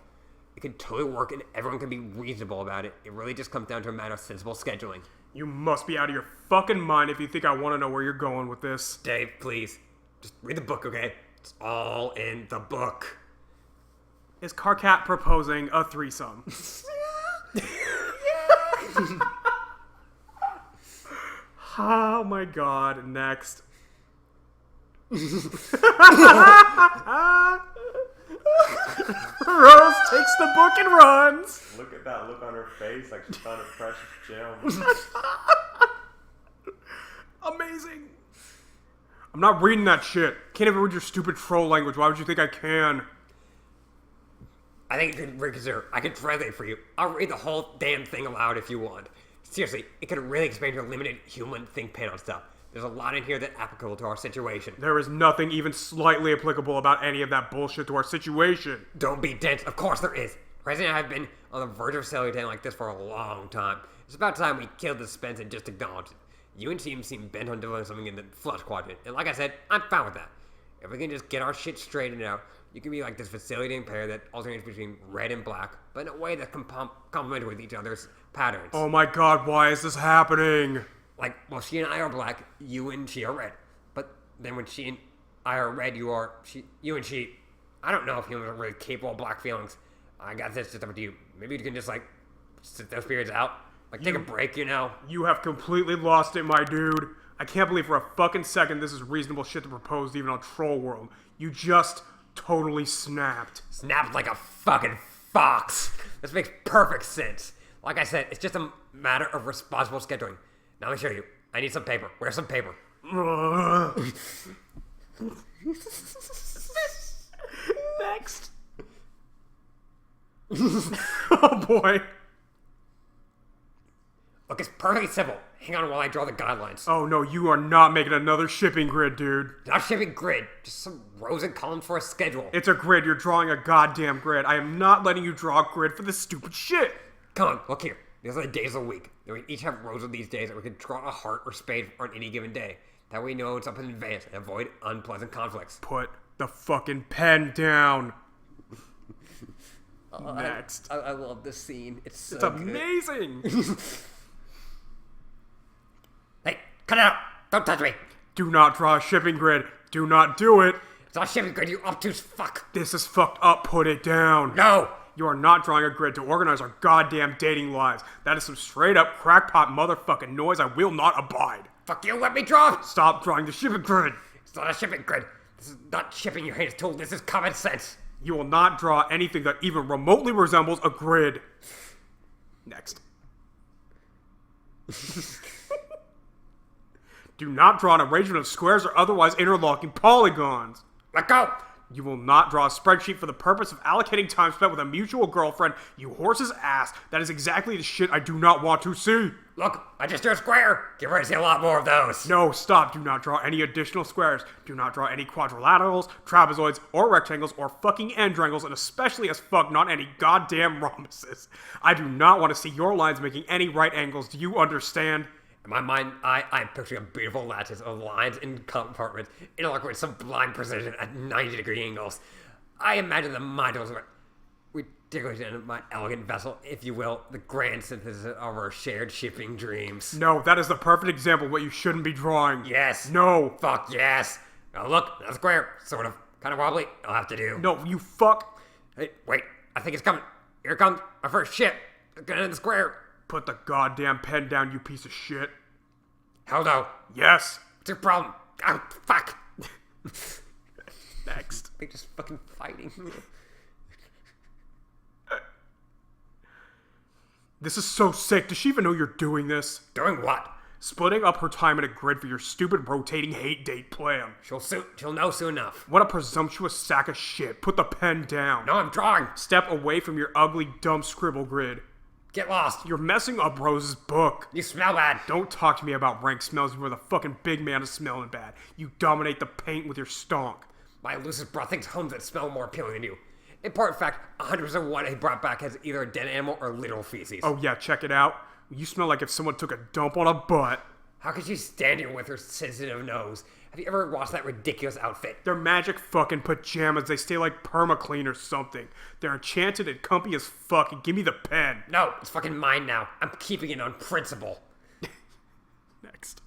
It can totally work and everyone can be reasonable about it. It really just comes down to a matter of sensible scheduling. You must be out of your fucking mind if you think I want to know where you're going with this. Dave, please. Just read the book, okay? It's all in the book. Is Carcat proposing a threesome? Oh my god, next. Rose takes the book and runs. Look at that look on her face, like she found a precious gem. Amazing. I'm not reading that shit. Can't even read your stupid troll language. Why would you think I can? I think you could reconsider. I can translate for you. I'll read the whole damn thing aloud if you want. Seriously, it could really expand your limited human think panel stuff. There's a lot in here that's applicable to our situation. There is nothing even slightly applicable about any of that bullshit to our situation. Don't be dense. Of course there is. President and I have been on the verge of celebrating like this for a long time. It's about time we killed the suspense and just acknowledged it. You and team seem bent on doing something in the flush quadrant, and like I said, I'm fine with that. If we can just get our shit straightened out, you can be like this facilitating pair that alternates between red and black, but in a way that complementary with each other's patterns. Oh my god, why is this happening? Like, well, she and I are black, you and she are red. But then when she and I are red, you and she. I don't know if humans are really capable of black feelings. I got this just up to you. Maybe you can just, like, sit those periods out. Like, take a break, you know? You have completely lost it, my dude. I can't believe for a fucking second this is reasonable shit to propose even on Troll World. You just totally snapped. Snapped like a fucking fox. This makes perfect sense. Like I said, it's just a matter of responsible scheduling. Now let me show you. I need some paper. Where's some paper? Next. Oh boy. Look, it's perfectly simple. Hang on while I draw the guidelines. Oh no, you are not making another shipping grid, dude. Not shipping grid. Just some rows and columns for a schedule. It's a grid. You're drawing a goddamn grid. I am not letting you draw a grid for this stupid shit. Come on, look here. These are the days of the week. We each have rows of these days that we can draw a heart or spade on any given day. That way we know it's up in advance and avoid unpleasant conflicts. Put the fucking pen down. Next. I love this scene. It's It's amazing. Hey, cut it out! Don't touch me! Do not draw a shipping grid. Do not do it. It's not shipping grid, you obtuse fuck! This is fucked up. Put it down. No! You are not drawing a grid to organize our goddamn dating lives. That is some straight up crackpot motherfucking noise I will not abide. Fuck you, let me draw! Stop drawing the shipping grid. It's not a shipping grid. This is not shipping your heinous tool. This is common sense. You will not draw anything that even remotely resembles a grid. Next. Do not draw an arrangement of squares or otherwise interlocking polygons. Let go! You will not draw a spreadsheet for the purpose of allocating time spent with a mutual girlfriend, you horse's ass. That is exactly the shit I do not want to see. Look, I just drew a square. Get ready to see a lot more of those. No, stop. Do not draw any additional squares. Do not draw any quadrilaterals, trapezoids, or rectangles, or fucking andrangles, and especially as fuck not any goddamn rhombuses. I do not want to see your lines making any right angles. Do you understand? In my mind, I'm picturing a beautiful lattice of lines and compartments interlocking with sublime precision at 90-degree angles. I imagine the modules were ridiculous in my elegant vessel, if you will, the grand synthesis of our shared shipping dreams. No, that is the perfect example of what you shouldn't be drawing. Yes. No. Fuck yes. Now look, that's square. Sort of. Kind of wobbly. I'll have to do. No, you fuck. Hey, wait. I think it's coming. Here comes my first ship. It's gonna end the square. Put the goddamn pen down, you piece of shit. Hell no. Yes. What's your problem? Oh, fuck. Next. They're just fucking fighting. This is so sick. Does she even know you're doing this? Doing what? Splitting up her time in a grid for your stupid rotating hate date plan. She'll know soon enough. What a presumptuous sack of shit. Put the pen down. No, I'm drawing. Step away from your ugly, dumb scribble grid. Get lost. You're messing up Rose's book. You smell bad. Don't talk to me about rank smells before the fucking big man is smelling bad. You dominate the paint with your stonk. My elusive brought things home that smell more appealing than you. In part fact, 100% of what he brought back has either a dead animal or literal feces. Oh yeah, check it out. You smell like if someone took a dump on a butt. How could she stand here with her sensitive nose? Have you ever watched that ridiculous outfit? They're magic fucking pajamas. They stay like permaclean or something. They're enchanted and comfy as fuck. And give me the pen. No, it's fucking mine now. I'm keeping it on principle. Next.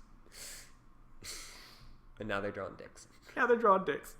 And now they're drawing dicks. Yeah, they're drawing dicks.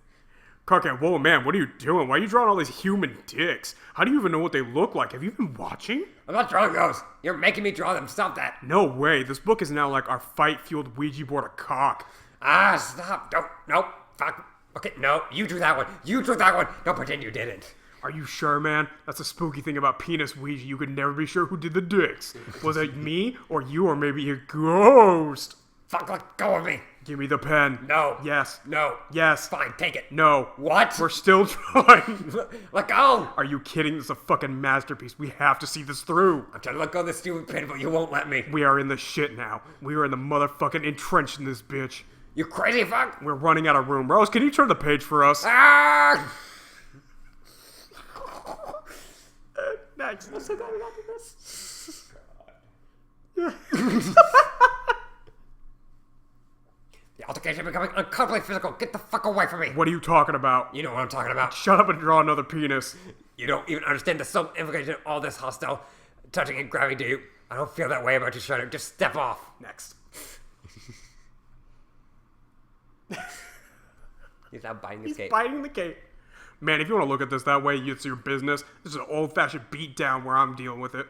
Carcat, whoa, man, what are you doing? Why are you drawing all these human dicks? How do you even know what they look like? Have you been watching? I'm not drawing those. You're making me draw them. Stop that. No way. This book is now like our fight-fueled Ouija board of cock. Ah, stop. Don't. Nope. Fuck. Okay, no. You drew that one. You drew that one. Don't pretend you didn't. Are you sure, man? That's a spooky thing about penis Ouija. You could never be sure who did the dicks. Was it me, or you, or maybe a ghost? Fuck, let go of me. Give me the pen. No. Yes. No. Yes. Fine, take it. No. What? We're still trying. Let go. Are you kidding? This is a fucking masterpiece. We have to see this through. I'm trying to let go of this stupid pen, but you won't let me. We are in the shit now. We are in the motherfucking entrenched in this bitch. You crazy fuck. We're running out of room. Rose, can you turn the page for us? Ah! Next. I'm so glad we got to this. The altercation becoming uncomfortably physical. Get the fuck away from me. What are you talking about? You know what I'm talking about. Shut up and draw another penis. You don't even understand the self-implication of all this hostile touching and grabbing, do you? I don't feel that way about you, Shredder. Just step off. Next. He's now biting his He's cape. biting the cape. Man, if you want to look at this that way, it's your business. This is an old-fashioned beatdown where I'm dealing with it.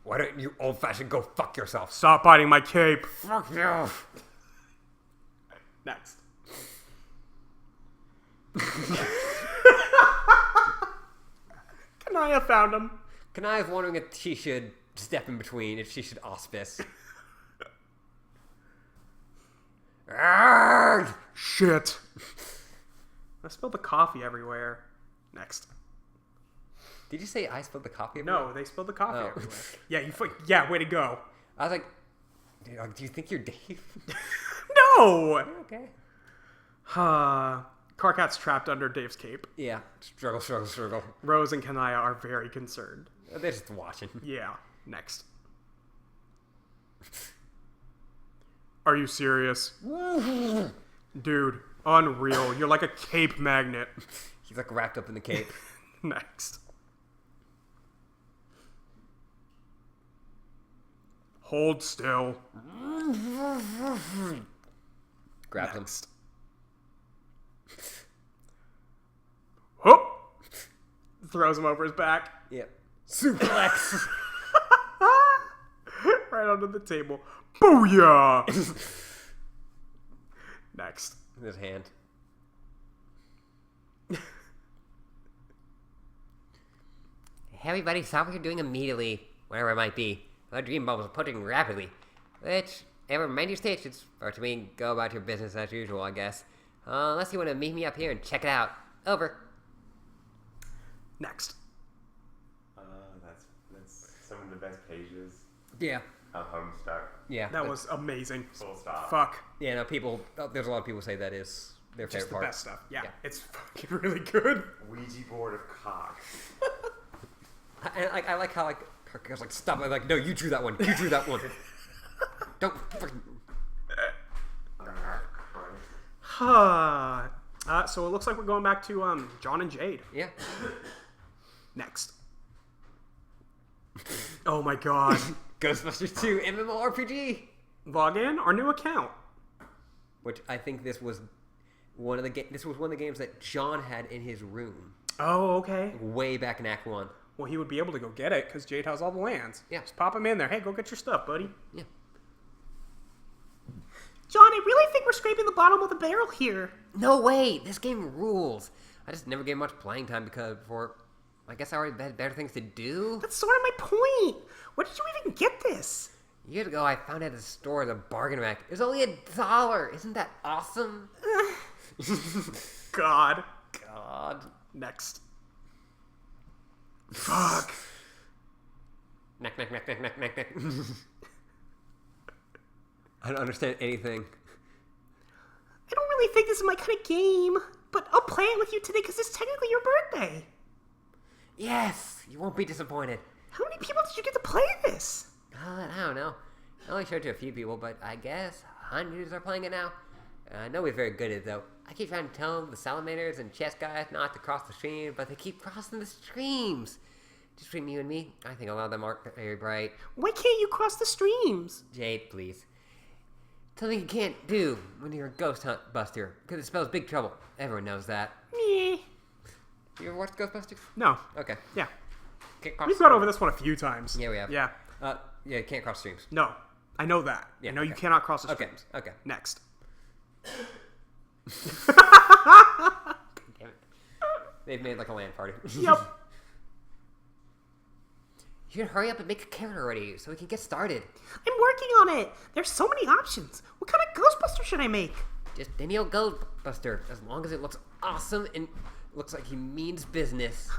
Why don't you old-fashioned go fuck yourself? Stop biting my cape. Fuck you. Next. Kanaya found him. Kanai is wondering if she should step in between, if she should auspice. Arrgh! Shit. I spilled the coffee everywhere. Next. Did you say I spilled the coffee? No, they spilled the coffee Oh. everywhere. Yeah, way to go. I was like, do you think you're Dave? No! Okay. Carcat's trapped under Dave's cape. Yeah. Struggle. Rose and Kanaya are very concerned. They're just watching. Yeah. Next. Are you serious? Dude, unreal. You're like a cape magnet. He's like wrapped up in the cape. Next. Hold still. Grabs him. Next. Whoop! Throws him over his back. Yep. Suplex. Right onto the table. Booyah! Next. In his hand. Hey everybody, stop what you're doing immediately, whatever it might be. My dream bubble is puttering rapidly. Whichever mind your stations, or to me, go about your business as usual, I guess. Unless you want to meet me up here and check it out. Over. Next. That's some of the best pages Yeah. of Homestuck. Yeah. That was amazing. Full stop. Fuck. Yeah, no, there's a lot of people say that is their Just favorite the part. best stuff. Yeah, it's fucking really good. Ouija board of cock. I like how Kirk goes stop. I'm like, no, you drew that one. You drew that one. Don't fucking. So it looks like we're going back to John and Jade. Yeah. Next. Oh my god. Ghostbusters 2 MMORPG. Log in our new account. Which I think this was one of the games that John had in his room Oh, okay. way back in Act 1. Well, he would be able to go get it because Jade has all the lands. Yeah. Just pop him in there. Hey, go get your stuff, buddy. Yeah. John, I really think we're scraping the bottom of the barrel here. No way! This game rules. I just never gave much playing time because I guess I already had better things to do. That's sort of my point. Where did you even get this? Years ago, I found it at the store as a bargain rack. It was only $1. Isn't that awesome? God. God. Next. Fuck. Knack. I don't understand anything. I don't really think this is my kind of game, but I'll play it with you today because it's technically your birthday. Yes! You won't be disappointed. How many people did you get to play this? I don't know. I only showed it to a few people, but I guess hundreds are playing it now. Nobody's very good at it, though. I keep trying to tell them, the salamanders and chess guys, not to cross the stream, but they keep crossing the streams. Just between you and me, I think a lot of them aren't very bright. Why can't you cross the streams? Jade, please. Something you can't do when you're a ghost hunt buster, because it spells big trouble. Everyone knows that. Meh. You ever watched Ghostbusters? No. Okay. Yeah. Can't cross We've gone over this one a few times. Yeah, we have. Yeah. Yeah, you can't cross streams. No. I know that. Yeah, I know you okay. cannot cross the Okay, streams. okay. Next. Damn it. They've made like a land party. Yep. You should hurry up and make a character already so we can get started. I'm working on it. There's so many options. What kind of Ghostbuster should I make? Just any old Ghostbuster, as long as it looks awesome and looks like he means business.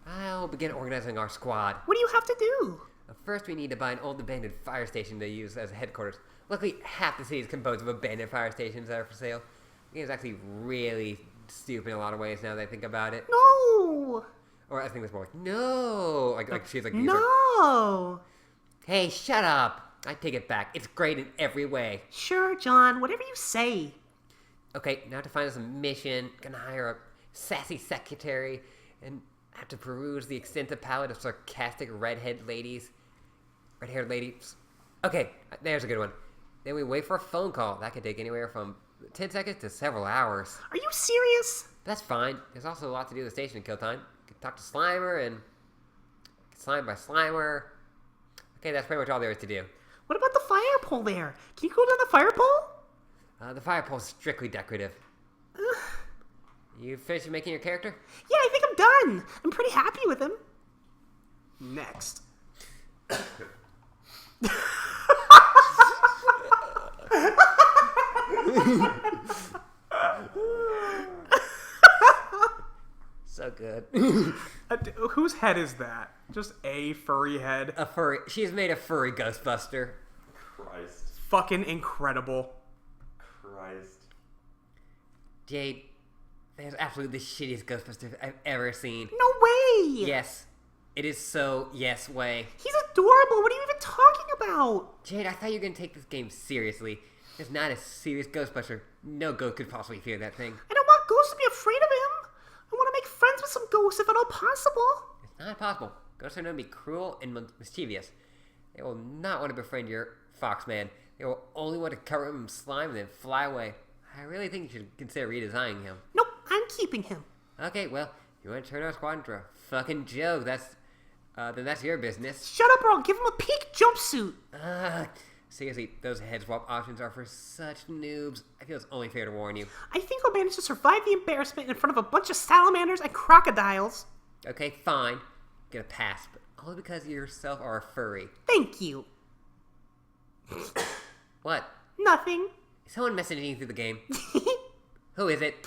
I'll begin organizing our squad. What do you have to do? First, we need to buy an old abandoned fire station to use as a headquarters. Luckily, half the city is composed of abandoned fire stations that are for sale. The game is actually really stupid in a lot of ways now that I think about it. No. Or I think it's more like, no! Like she's like, No. Hey, shut up! I take it back. It's great in every way. Sure, John. Whatever you say. Okay, now to find us a mission, gonna hire a sassy secretary, and have to peruse the extensive palette of sarcastic red-haired ladies. Okay, there's a good one. Then we wait for a phone call. That could take anywhere from 10 seconds to several hours. Are you serious? That's fine. There's also a lot to do at the station in kill time. You can talk to Slimer and get slimed by Slimer. Okay, that's pretty much all there is to do. What about the fire pole there? Can you go down the fire pole? The fire pole's strictly decorative. You finished making your character? Yeah, I think I'm done. I'm pretty happy with him. Next. So good. Whose head is that? Just a furry head. A furry. She's made a furry Ghostbuster. Christ. Fucking incredible. Christ. Jade, there's absolutely the shittiest Ghostbuster I've ever seen. No way. Yes. It is so yes way. He's adorable. What are you even talking about? Jade, I thought you were going to take this game seriously. It's not a serious Ghostbuster. No ghost could possibly fear that thing. I don't want ghosts to be afraid of him. I want to make friends with some ghosts if at all possible. It's not possible. Ghosts are known to be cruel and mischievous. They will not want to befriend your Foxman. They will only want to cover him in slime and then fly away. I really think you should consider redesigning him. Nope, I'm keeping him. Okay, well, you want to turn our squad into a fucking joke. Then that's your business. Shut up or I'll give him a pink jumpsuit. Seriously, those head swap options are for such noobs. I feel it's only fair to warn you. I think I'll manage to survive the embarrassment in front of a bunch of salamanders and crocodiles. Okay, fine. Get a pass, but only because you yourself are a furry. Thank you. What? Nothing. Is someone messaging you through the game? Who is it?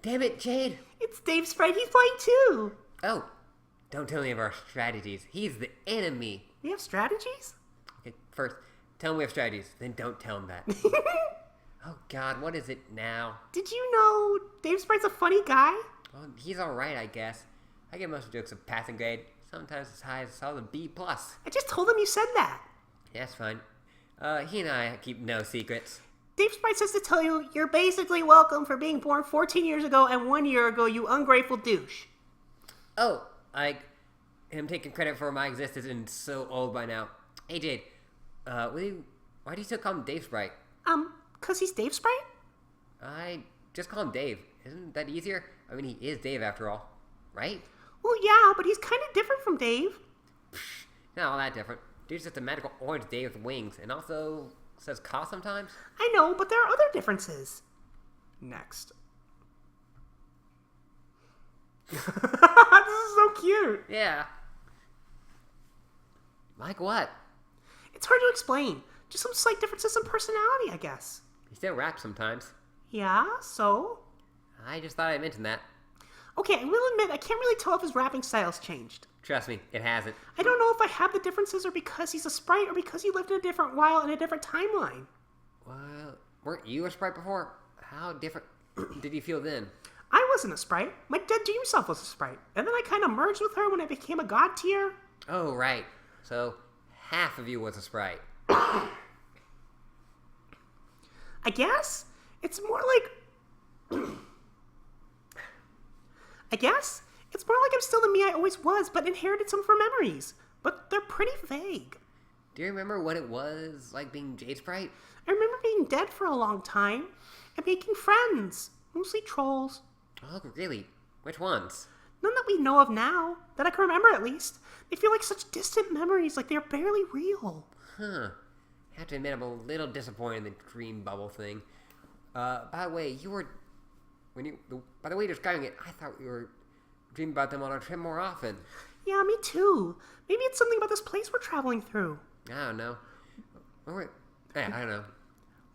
Damn it, Jade. It's Dave Sprite. He's playing too. Oh, don't tell me of our strategies. He's the enemy. We have strategies? Okay, first, tell him we have strategies. Then don't tell him that. Oh, God, what is it now? Did you know Dave Sprite's a funny guy? Well, he's alright, I guess. I get most jokes a passing grade. Sometimes as high as a solid B+. I just told him you said that. Yeah, that's fine. He and I keep no secrets. Dave Sprite says to tell you, you're basically welcome for being born 14 years ago and 1 year ago, you ungrateful douche. Oh, I am taking credit for my existence and so old by now. Hey, Jade, why do you still call him Dave Sprite? 'Cause he's Dave Sprite? I just call him Dave. Isn't that easier? I mean, he is Dave after all, right? Well, yeah, but he's kind of different from Dave. Not all that different. Dude's just a magical orange Dave with wings, and also says "ca" sometimes. I know, but there are other differences. Next. This is so cute. Yeah. Like what? It's hard to explain. Just some slight differences in personality, I guess. He still raps sometimes. Yeah, so? I just thought I'd mention that. Okay, I will admit, I can't really tell if his rapping style's changed. Trust me, it hasn't. I don't know if I have the differences or because he's a sprite or because he lived in a different while in a different timeline. Well, weren't you a sprite before? How different did you feel then? I wasn't a sprite. My dead dream self was a sprite. And then I kind of merged with her when I became a god tier. Oh, right. So, half of you was a sprite. I guess? It's more like... It's more like I'm still the me I always was, but inherited some of her memories. But they're pretty vague. Do you remember what it was like being Jade Sprite? I remember being dead for a long time and making friends. Mostly trolls. Oh, really? Which ones? None that we know of now. That I can remember, at least. They feel like such distant memories, like they're barely real. Huh. I have to admit I'm a little disappointed in the dream bubble thing. By the way, by the way you're describing it, I thought we were dreaming about them on our trip more often. Yeah, me too. Maybe it's something about this place we're traveling through. I don't know. I don't know.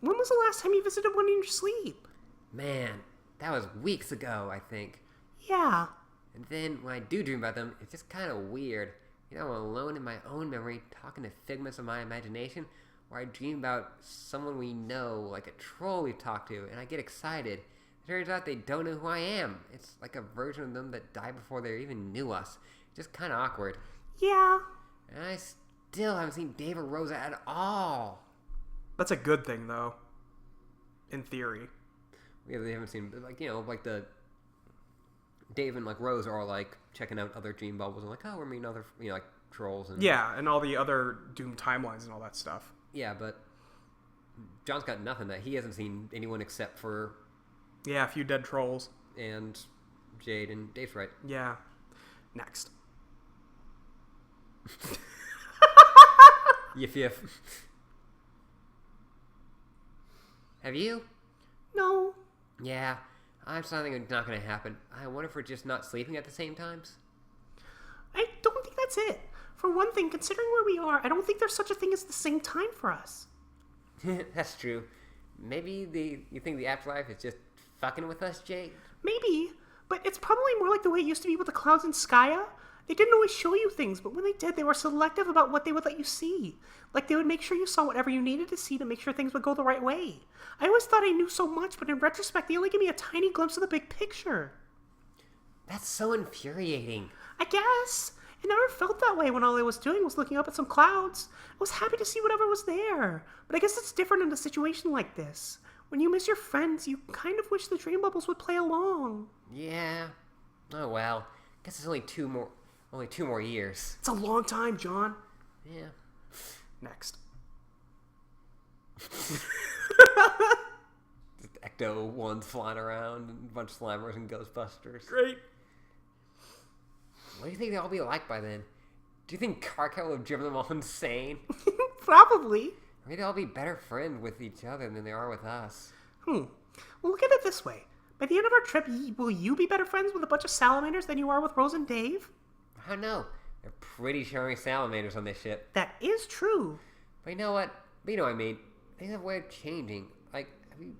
When was the last time you visited one in your sleep? Man, that was weeks ago, I think. Yeah. And then when I do dream about them, it's just kind of weird. You know, I'm alone in my own memory, talking to figments of my imagination, or I dream about someone we know, like a troll we've talked to, and I get excited. It turns out they don't know who I am. It's like a version of them that died before they even knew us. Just kind of awkward. Yeah. And I still haven't seen Dave or Rosa at all. That's a good thing, though. In theory. Yeah, they haven't seen, like the Dave and Rose are all checking out other dream bubbles and we're meeting other trolls and Yeah, and all the other Doom timelines and all that stuff. yeah, but John's got nothing that he hasn't seen anyone except for Yeah, a few dead trolls. and Jade and Dave's right. Yeah. Next. Yiff. Have you? No. Yeah, I'm starting it's not going to happen. I wonder if we're just not sleeping at the same times. I don't think that's it. For one thing, considering where we are, I don't think there's such a thing as the same time for us. That's true. Maybe you think the afterlife is just fucking with us, Jade? Maybe, but it's probably more like the way it used to be with the clouds in Skya. They didn't always show you things, but when they did, they were selective about what they would let you see. Like, they would make sure you saw whatever you needed to see to make sure things would go the right way. I always thought I knew so much, but in retrospect, they only give me a tiny glimpse of the big picture. That's so infuriating. I guess. I never felt that way when all I was doing was looking up at some clouds. I was happy to see whatever was there. But I guess it's different in a situation like this. When you miss your friends, you kind of wish the dream bubbles would play along. Yeah. Oh well. Guess it's only two more years. It's a long time, John. Yeah. Next. Just Ecto ones flying around and a bunch of Slimers and Ghostbusters. Great. What do you think they'll all be like by then? Do you think Karkat will have driven them all insane? Probably. Maybe they'll all be better friends with each other than they are with us. Well, look at it this way. By the end of our trip, will you be better friends with a bunch of salamanders than you are with Rose and Dave? I don't know. They're pretty charming salamanders on this ship. That is true. But you know what? But you know what I mean. Things have a way of changing. Like, have you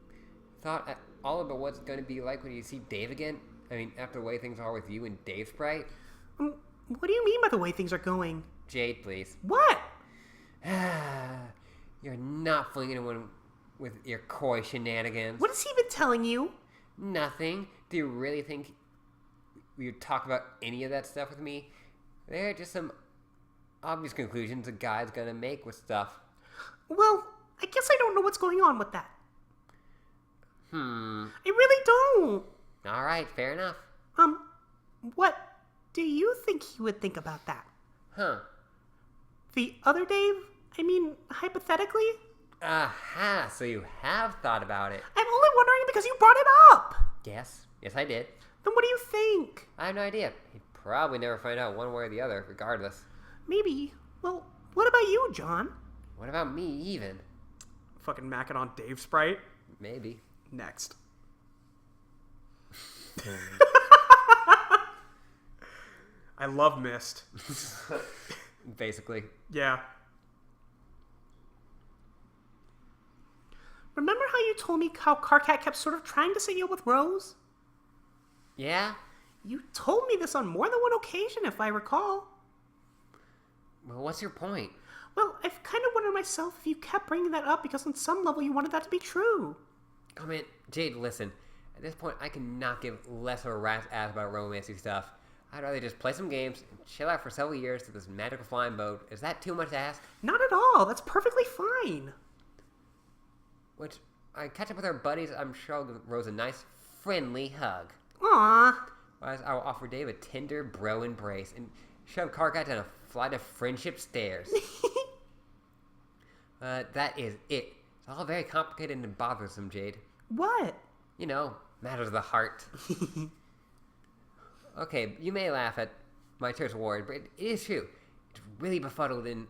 thought at all about what's going to be like when you see Dave again? I mean, after the way things are with you and Dave Sprite? What do you mean by the way things are going? Jade, please. What? You're not fooling anyone with your coy shenanigans. What has he been telling you? Nothing. Do you really think you'd talk about any of that stuff with me? They're just some obvious conclusions a guy's gonna make with stuff. Well, I guess I don't know what's going on with that. I really don't. Alright, fair enough. What do you think he would think about that? Huh. The other Dave? I mean, hypothetically? Aha, so you have thought about it. I'm only wondering because you brought it up. Yes, I did. Then what do you think? I have no idea. He'd probably never find out one way or the other, regardless. Maybe. Well, what about you, John? What about me, even? Fucking macking on Dave Sprite. Maybe. Next. I love Mist. Basically. Yeah. Remember how you told me how Karkat kept sort of trying to set you up with Rose? Yeah? You told me this on more than one occasion, if I recall. Well, what's your point? Well, I've kind of wondered myself if you kept bringing that up because on some level you wanted that to be true. I mean, Jade, listen. At this point, I cannot give less of a rat's ass about romancy stuff. I'd rather just play some games and chill out for several years to this magical flying boat. Is that too much to ask? Not at all. That's perfectly fine. Which, I catch up with our buddies, I'm sure I'll give Rose a nice, friendly hug. Aww. Otherwise, I will offer Dave a tender bro embrace and shove Karkat down a flight of friendship stairs. That is it. It's all very complicated and bothersome, Jade. What? You know, matters of the heart. Okay, you may laugh at my choice of word, but it is true. It's really befuddled and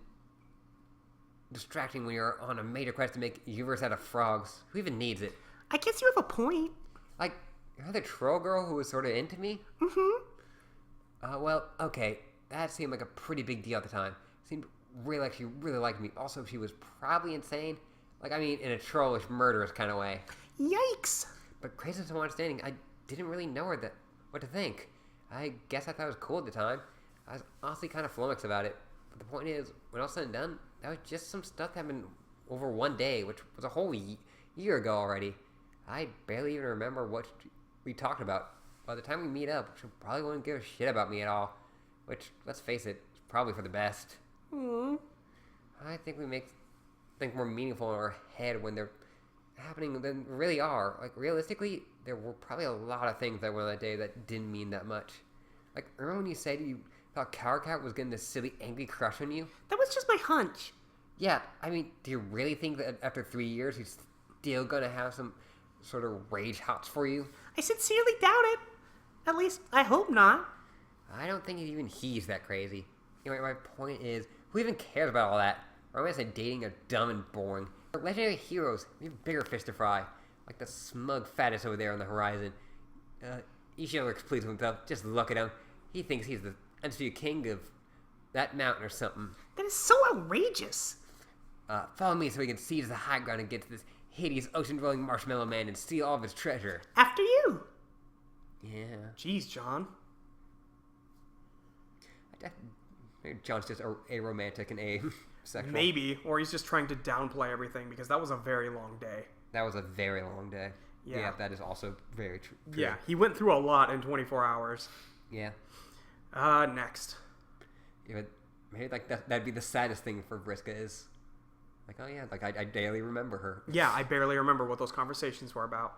distracting when you're on a major quest to make a universe out of frogs. Who even needs it? I guess you have a point. Like, you're the troll girl who was sort of into me? Well, okay. That seemed like a pretty big deal at the time. Seemed really like she really liked me. Also, she was probably insane. Like, I mean, in a trollish, murderous kind of way. Yikes. But crazy to my understanding, I didn't really know what to think. I guess I thought it was cool at the time. I was honestly kind of flummoxed about it. But the point is, when all said and done, that was just some stuff that happened over one day, which was a whole year ago already. I barely even remember what we talked about. By the time we meet up, she probably wouldn't give a shit about me at all. Which, let's face it, is probably for the best. I think we make things more meaningful in our head when they're happening than really are. Like, realistically, there were probably a lot of things that went on that day that didn't mean that much. Like, remember when you said you thought Karkat was getting this silly, angry crush on you? That was just my hunch. Yeah, I mean, do you really think that after 3 years he's still gonna have some sort of rage hots for you? I sincerely doubt it. At least, I hope not. I don't think even he's that crazy. Anyway, my point is, who even cares about all that? Romance and dating are dumb and boring. We're legendary heroes, we have bigger fish to fry. Like the smug fattest over there on the horizon. Ishio looks pleased with himself. Just look at him. He thinks he's the undisputed king of that mountain or something. That is so outrageous. Follow me so we can seize the high ground and get to this hideous ocean-dwelling marshmallow man and steal all of his treasure. After you. Yeah. Jeez, John. John's just a romantic and asexual. Maybe. Or he's just trying to downplay everything because that was a very long day. That was a very long day. Yeah. That is also very true. Yeah, he went through a lot in 24 hours. Yeah. Next. Maybe like that'd be the saddest thing for Vriska is like, oh yeah, like I barely remember her. Yeah, I barely remember what those conversations were about.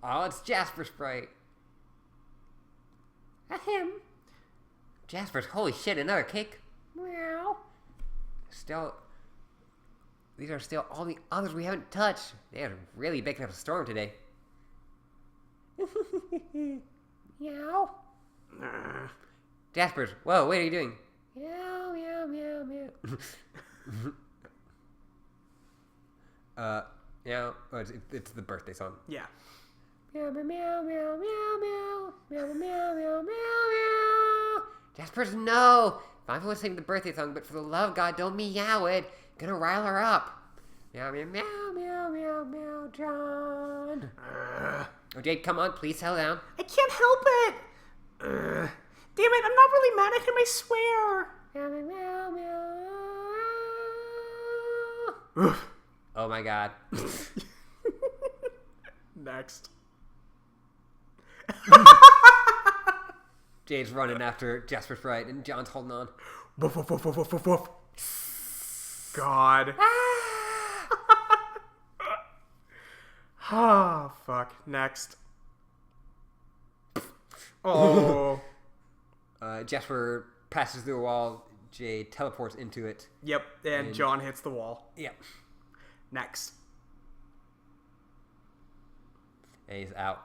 Oh, it's Jasper Sprite. Him. Jasper's, holy shit, another cake. Meow. These are still all the others we haven't touched. They are really baking up a storm today. Meow. Jasper's, whoa, what are you doing? Meow, meow, meow, meow. Meow. Oh, it's the birthday song. Yeah. Meow, meow, meow, meow, meow, meow, meow, meow, meow, meow. Jasper's, no. Fine, we'll sing the birthday song, but for the love of God, don't meow it. Gonna rile her up. Meow, meow, meow, meow, meow, meow, John. Oh, Jade, come on, please settle down. I can't help it. Damn it, I'm not really mad at him, I swear. Meow, meow, meow, meow. Oh my God. Next. Jade's running after Jasper Sprite, and John's holding on. Woof, woof, woof, woof, woof, woof, woof. God. Ah, fuck. Next. Oh. Jasper passes through a wall. Jade teleports into it. Yep, and John hits the wall. Yep. Next. And he's out.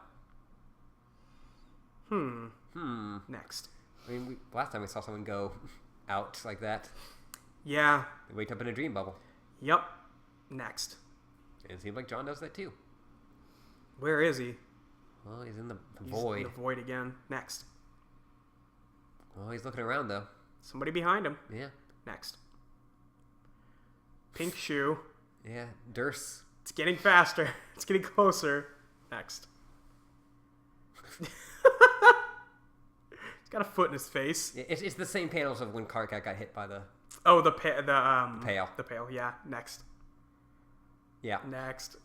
Next. I mean, last time we saw someone go out like that, Yeah. they wake up in a dream bubble. Yep. Next. And it seems like John does that too. Where is he? Well, he's in the He's void. in the void again. Next. Well, he's looking around though. Somebody behind him. Yeah. Next. Pink shoe. Yeah. Durst. It's getting faster. It's getting closer. Next. He's got a foot in his face. It's the same panels of when Karkat got hit by the Oh, the pail. The pail. Yeah. Next. Yeah. Next.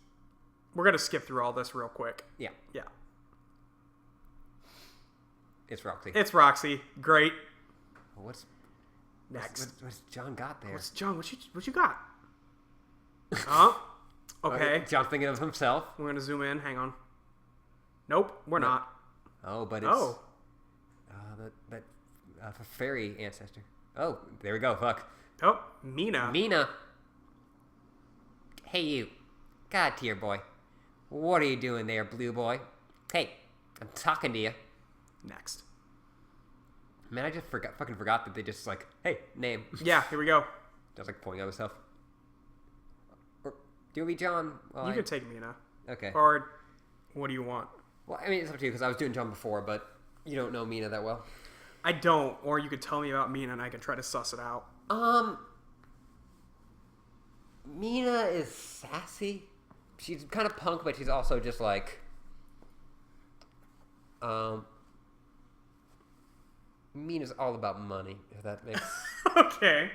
We're gonna skip through all this real quick. Yeah. Yeah. It's Roxy. It's Roxy. Great. Well, what's Next. what's John got there? What's John? What you got? Huh? Okay. John's thinking of himself. We're gonna zoom in. Hang on. Nope, we're not. Oh, but it's Oh. that fairy ancestor. Oh, there we go. Fuck. Oh, Mina. Mina. Hey, you. God tier boy. What are you doing there, blue boy? Hey, I'm talking to you. Next. Man, I just fucking forgot that they just like, hey, name. Yeah, here we go. Just like pointing at myself. Or do we, John? Well, You can take Mina. Okay. Or what do you want? Well, I mean, it's up to you because I was doing John before, but you don't know Mina that well. I don't. Or you could tell me about Mina and I can try to suss it out. Mina is sassy. She's kind of punk, but she's also just like, Mina's all about money, if that makes... Okay.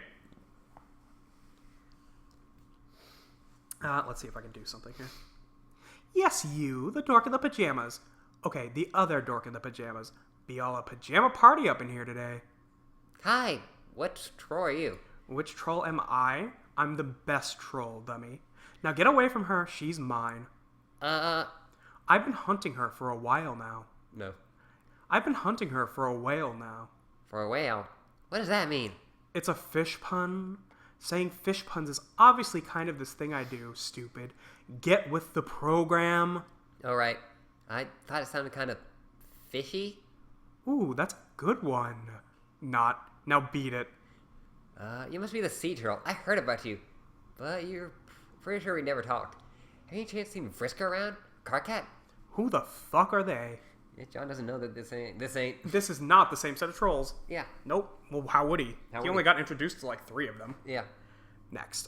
Let's see if I can do something here. Yes, you, the dork in the pajamas. Okay, the other dork in the pajamas. Be all a pajama party up in here today. Hi, what troll are you? Which troll am I? I'm the best troll, dummy. Now get away from her, she's mine. I've been hunting her for a while now. No. I've been hunting her for a whale now. For a whale? What does that mean? It's a fish pun. Saying fish puns is obviously kind of this thing I do, stupid. Get with the program. Alright. I thought it sounded kind of fishy. Ooh, that's a good one. Not. Now beat it. You must be the sea turtle. I heard about you. But you're pretty sure we never talked. Any chance seen Vriska around? Karkat? Who the fuck are they? Yeah, John doesn't know that this ain't... This is not the same set of trolls. Yeah. Nope. Well, how would he? How He would only he? got introduced to like 3 of them. Yeah. Next.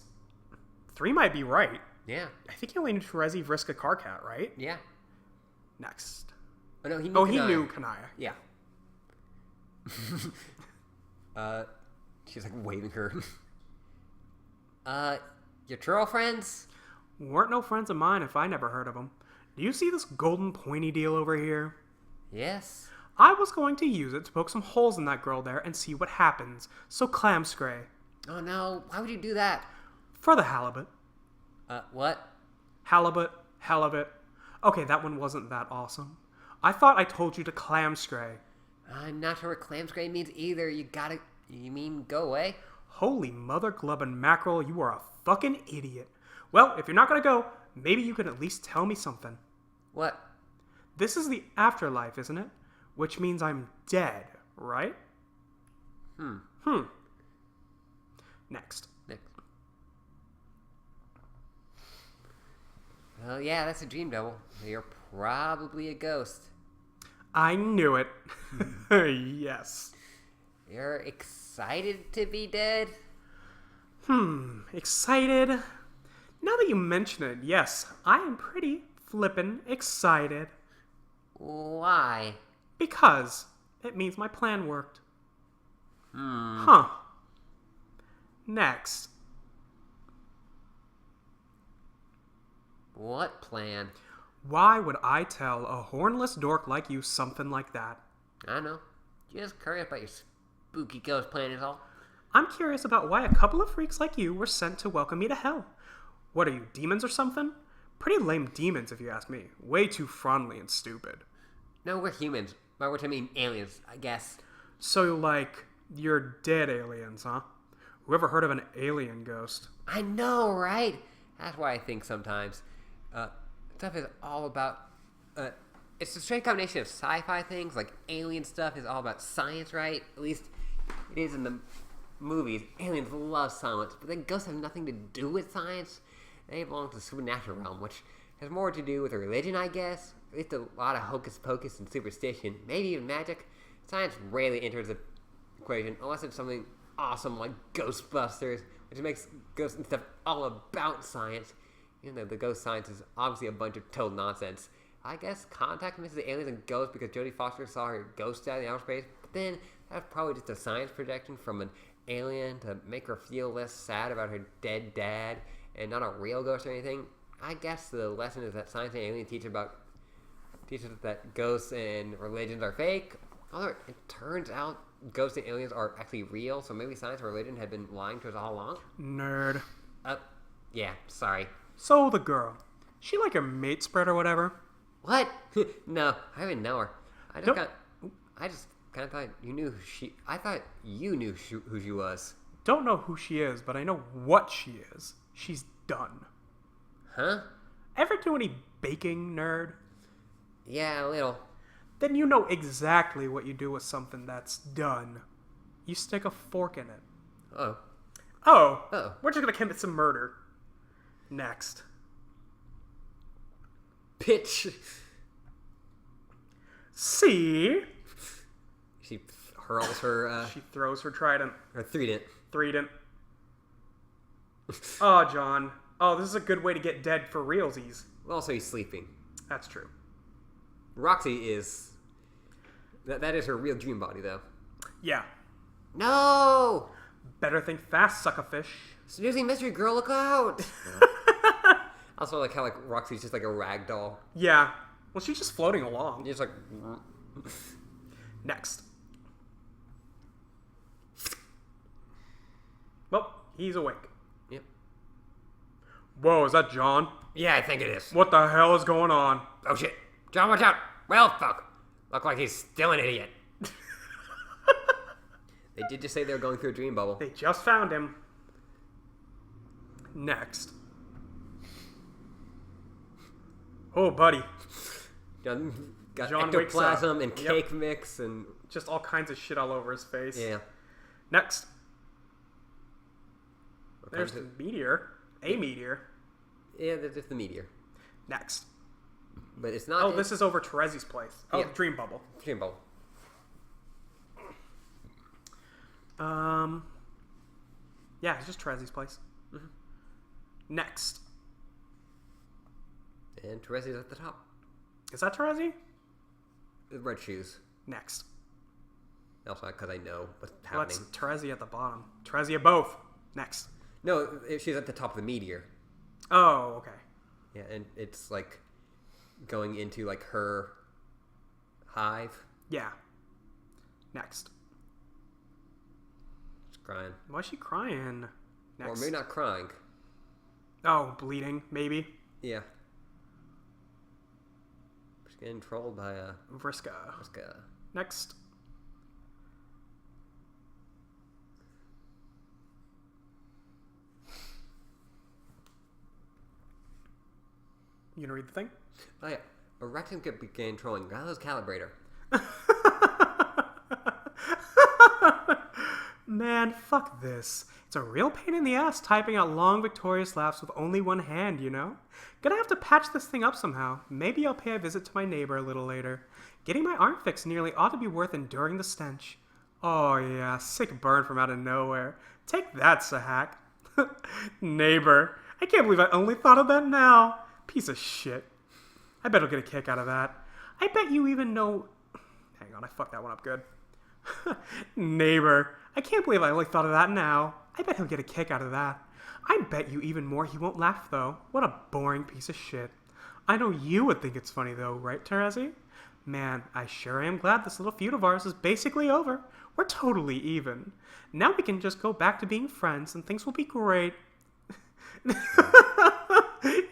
3 might be right. Yeah. I think he only knew Terezi, Vriska, Karkat, right? Yeah. Next. Oh, no, he knew He Kanaya. knew Kanaya. Yeah. She's like waving her. Your troll friends? Weren't no friends of mine if I never heard of them. Do you see this golden pointy deal over here? Yes. I was going to use it to poke some holes in that girl there and see what happens. So clam scray. Oh no, why would you do that? For the halibut. What? Halibut. Okay, that one wasn't that awesome. I thought I told you to clam scray. I'm not sure what clam scray means either. You mean go away? Holy mother glubbin' mackerel, you are a fucking idiot. Well, if you're not gonna go, maybe you can at least tell me something. What? This is the afterlife, isn't it? Which means I'm dead, right? Next. Well, yeah, that's a dream double. You're probably a ghost. I knew it. Yes. You're excited to be dead? Excited? Now that you mention it, yes, I am pretty flippin' excited. Why? Because it means my plan worked. Next. What plan? Why would I tell a hornless dork like you something like that? I don't know. Just curious about your spooky ghost plan is all. I'm curious about why a couple of freaks like you were sent to welcome me to hell. What are you, demons or something? Pretty lame demons, if you ask me. Way too friendly and stupid. No, we're humans. By which I mean aliens, I guess. So, like, you're dead aliens, huh? Whoever heard of an alien ghost? I know, right? That's why I think sometimes. Stuff is all about... it's a strange combination of sci-fi things, like alien stuff is all about science, right? At least it is in the movies. Aliens love science, but then ghosts have nothing to do with science. They belong to the supernatural realm, which has more to do with religion, I guess. At least a lot of hocus pocus and superstition, maybe even magic. Science rarely enters the equation unless it's something awesome like Ghostbusters, which makes ghosts and stuff all about science. Even though the ghost science is obviously a bunch of total nonsense. I guess Contact misses the aliens and ghosts because Jodie Foster saw her ghost out in outer space, but then that's probably just a science projection from an alien to make her feel less sad about her dead dad and not a real ghost or anything. I guess the lesson is that science and aliens teach us that ghosts and religions are fake. Although it turns out ghosts and aliens are actually real, so maybe science and religion had been lying to us all along. Nerd. Yeah, sorry. So the girl. She like a mate spread or whatever? What? No, I don't even know her. I just kind of thought you knew I thought you knew who she was. Don't know who she is, but I know what she is. She's done. Huh? Ever do any baking, nerd? Yeah, a little. Then you know exactly what you do with something that's done. You stick a fork in it. Oh. Oh. We're just gonna commit some murder. Next. Pitch. See? She hurls her, She throws her trident. her trident. Oh, John. Oh, this is a good way to get dead for realsies. Also, he's sleeping. That's true. Roxy is... That is her real dream body, though. Yeah. No! Better think fast, suckerfish. Snoozing mystery girl, look out! Also, like how like Roxy's just like a rag doll. Yeah. Well, she's just floating along. You're just like... Next. Well, he's awake. Yep. Whoa, is that John? Yeah, I think it is. What the hell is going on? Oh shit. John, watch out! Well, fuck. Look like he's still an idiot. They did just say they were going through a dream bubble. They just found him. Next. Oh, buddy. John got John wakes up. ectoplasm and cake mix and... Just all kinds of shit all over his face. Yeah. Next. What There's kinds the of- meteor. A meteor. Yeah, that's the meteor. Next. But it's not... Oh, this is over Terezi's place. Oh, Yeah. Dream Bubble. Dream bubble. Yeah, it's just Terezi's place. Next. And Teresa's at the top. Is that Terezi? With red shoes. Next. Also, because I know what's Well, that's happening. Terezi at the bottom. Terezi at both. Next. No, she's at the top of the meteor. Oh, okay. Yeah, and it's like going into like her hive. Yeah. Next. She's crying. Why is she crying? Or Next. maybe not crying. Oh, bleeding, maybe. Yeah. She's getting trolled by Vriska. Next. You gonna read the thing? Oh yeah. A rectum could begin trolling. Gallows Calibrator. Man, fuck this. It's a real pain in the ass typing out long, victorious laughs with only one hand, you know? Gonna have to patch this thing up somehow. Maybe I'll pay a visit to my neighbor a little later. Getting my arm fixed nearly ought to be worth enduring the stench. Oh yeah, sick burn from out of nowhere. Take that, Sahak. Neighbor. I can't believe I only thought of that now. Piece of shit. I bet he'll get a kick out of that. I bet you even know... Hang on, I fucked that one up good. Neighbor. I can't believe I only thought of that now. I bet he'll get a kick out of that. I bet you even more he won't laugh, though. What a boring piece of shit. I know you would think it's funny, though, right, Terezi? Man, I sure am glad this little feud of ours is basically over. We're totally even. Now we can just go back to being friends, and things will be great.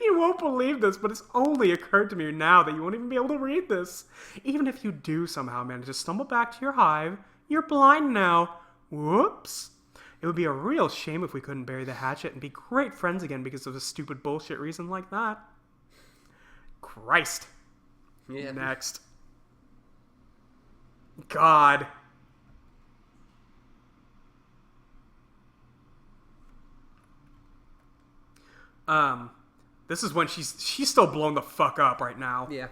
You won't believe this, but it's only occurred to me now that you won't even be able to read this. Even if you do somehow manage to stumble back to your hive, you're blind now. Whoops. It would be a real shame if we couldn't bury the hatchet and be great friends again because of a stupid bullshit reason like that. Christ. Yeah. Next. God. This is when she's still blown the fuck up right now. Yeah.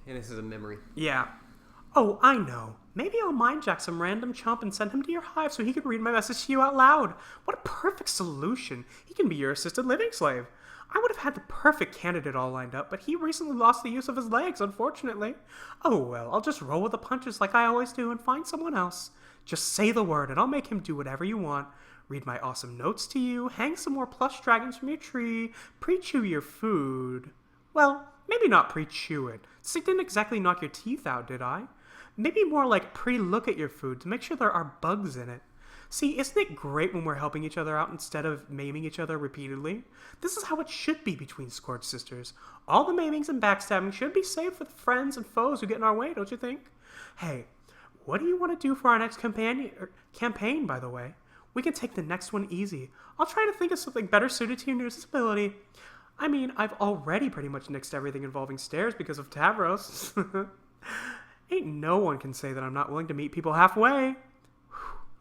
And this is a memory. Yeah. Oh, I know. Maybe I'll mind jack some random chump and send him to your hive so he can read my message to you out loud. What a perfect solution. He can be your assisted living slave. I would have had the perfect candidate all lined up, but he recently lost the use of his legs, unfortunately. Oh well, I'll just roll with the punches like I always do and find someone else. Just say the word and I'll make him do whatever you want. Read my awesome notes to you, hang some more plush dragons from your tree, pre-chew your food. Well, maybe not pre-chew it, since I didn't exactly knock your teeth out, did I? Maybe more like pre-look at your food to make sure there are bugs in it. See, isn't it great when we're helping each other out instead of maiming each other repeatedly? This is how it should be between Scorch sisters. All the maimings and backstabbing should be saved for the friends and foes who get in our way, don't you think? Hey, what do you want to do for our next campaign, by the way? We can take the next one easy. I'll try to think of something better suited to your new disability. I mean, I've already pretty much nixed everything involving stairs because of Tavros. Ain't no one can say that I'm not willing to meet people halfway.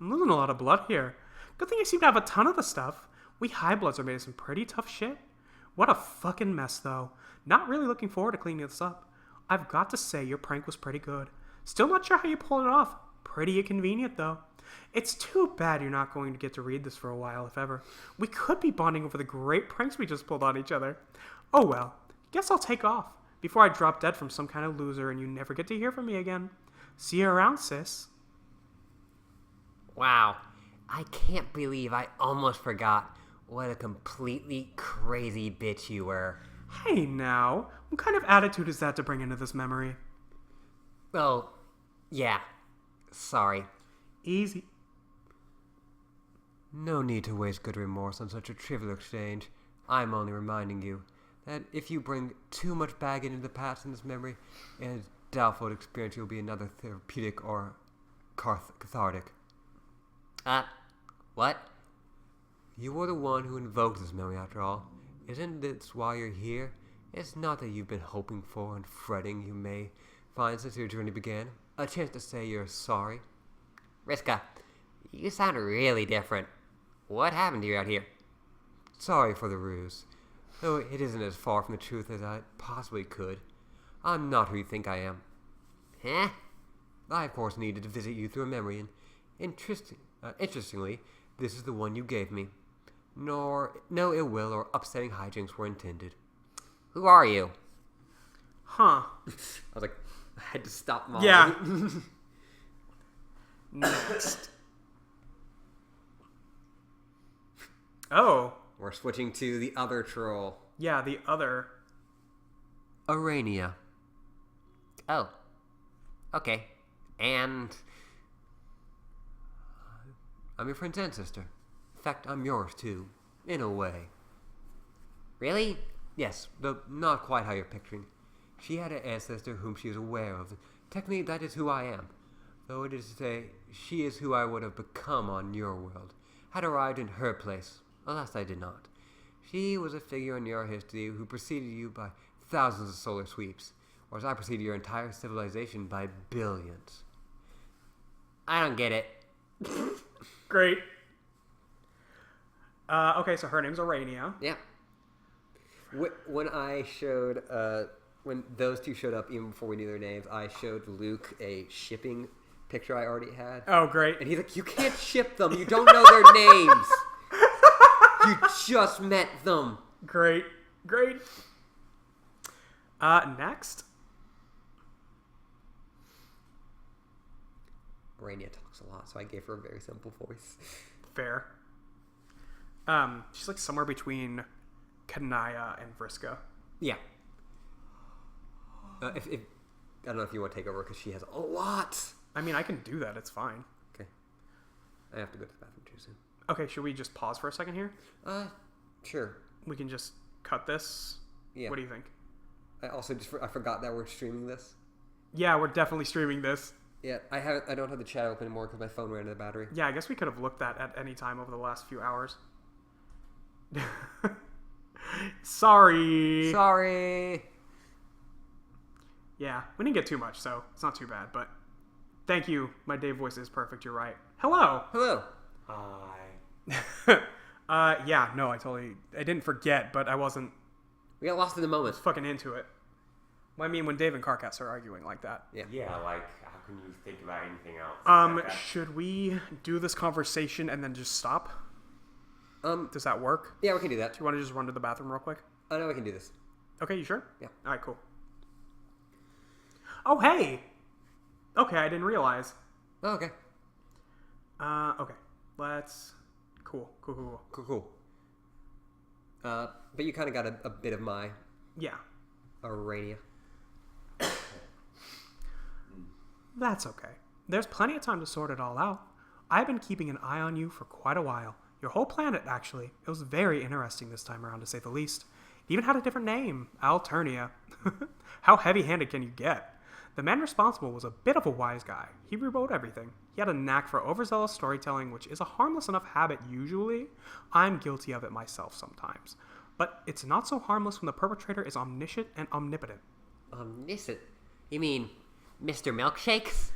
I'm losing a lot of blood here. Good thing I seem to have a ton of the stuff. We high bloods are made of some pretty tough shit. What a fucking mess, though. Not really looking forward to cleaning this up. I've got to say, your prank was pretty good. Still not sure how you pulled it off. Pretty inconvenient, though. It's too bad you're not going to get to read this for a while, if ever. We could be bonding over the great pranks we just pulled on each other. Oh well, guess I'll take off, before I drop dead from some kind of loser and you never get to hear from me again. See you around, sis. Wow. I can't believe I almost forgot what a completely crazy bitch you were. Hey now, what kind of attitude is that to bring into this memory? Oh, yeah. Sorry. Easy. No need to waste good remorse on such a trivial exchange. I'm only reminding you that if you bring too much baggage into the past in this memory, it is doubtful to experience will be another therapeutic or cathartic. What? You were the one who invoked this memory after all. Isn't this why you're here? It's not that you've been hoping for and fretting you may find since your journey began. A chance to say you're sorry. Riska, you sound really different. What happened to you out here? Sorry for the ruse, though it isn't as far from the truth as I possibly could. I'm not who you think I am. Huh? I, of course, needed to visit you through a memory, and interestingly, this is the one you gave me. No ill will or upsetting hijinks were intended. Who are you? Huh. I was like, I had to stop Molly. Yeah. Next. Oh. We're switching to the other troll. Yeah, the other. Arania. Oh. Okay. And I'm your friend's ancestor. In fact, I'm yours too, in a way. Really? Yes, though not quite how you're picturing. She had an ancestor whom she is aware of. Technically, that is who I am. Though it is to say, she is who I would have become on your world, had arrived in her place. Alas, I did not. She was a figure in your history who preceded you by thousands of solar sweeps, whereas I preceded your entire civilization by billions. I don't get it. Great. Okay, so her name's Aurania. Yeah. When I showed, when those two showed up, even before we knew their names, I showed Luke a shipping picture I already had. Oh, great. And he's like, you can't ship them. You don't know their names. You just met them. Great. Next. Rania talks a lot, so I gave her a very simple voice. Fair. She's like somewhere between Kanaya and Vriska. Yeah. If I don't know if you want to take over because she has a lot. I mean, I can do that. It's fine. Okay. I have to go to the bathroom too soon. Okay, should we just pause for a second here? Sure. We can just cut this. Yeah. What do you think? I also I forgot that we're streaming this. Yeah, we're definitely streaming this. Yeah, I don't have the chat open anymore because my phone ran out of battery. Yeah, I guess we could have looked at any time over the last few hours. Sorry. Yeah, we didn't get too much, so it's not too bad. But thank you. My Dave voice is perfect. You're right. Hello. Hi. Yeah, no, I didn't forget, but I wasn't We got lost in the moment. fucking into it. Well, I mean, when Dave and Carcass are arguing like that. Yeah, like, how can you think about anything else? except that? Should we do this conversation and then just stop? Does that work? Yeah, we can do that. Do you want to just run to the bathroom real quick? Oh, no, we can do this. Okay, you sure? Yeah. All right, cool. Oh, hey! Okay, I didn't realize. Oh, okay. Okay. Let's... Cool. Cool. But you kind of got a bit of my Yeah. Arania. That's okay. There's plenty of time to sort it all out. I've been keeping an eye on you for quite a while. Your whole planet, actually. It was very interesting this time around, to say the least. It even had a different name, Alternia. How heavy-handed can you get? The man responsible was a bit of a wise guy. He rewrote everything. He had a knack for overzealous storytelling, which is a harmless enough habit usually. I'm guilty of it myself sometimes. But it's not so harmless when the perpetrator is omniscient and omnipotent. Omniscient? You mean Mr. Milkshakes?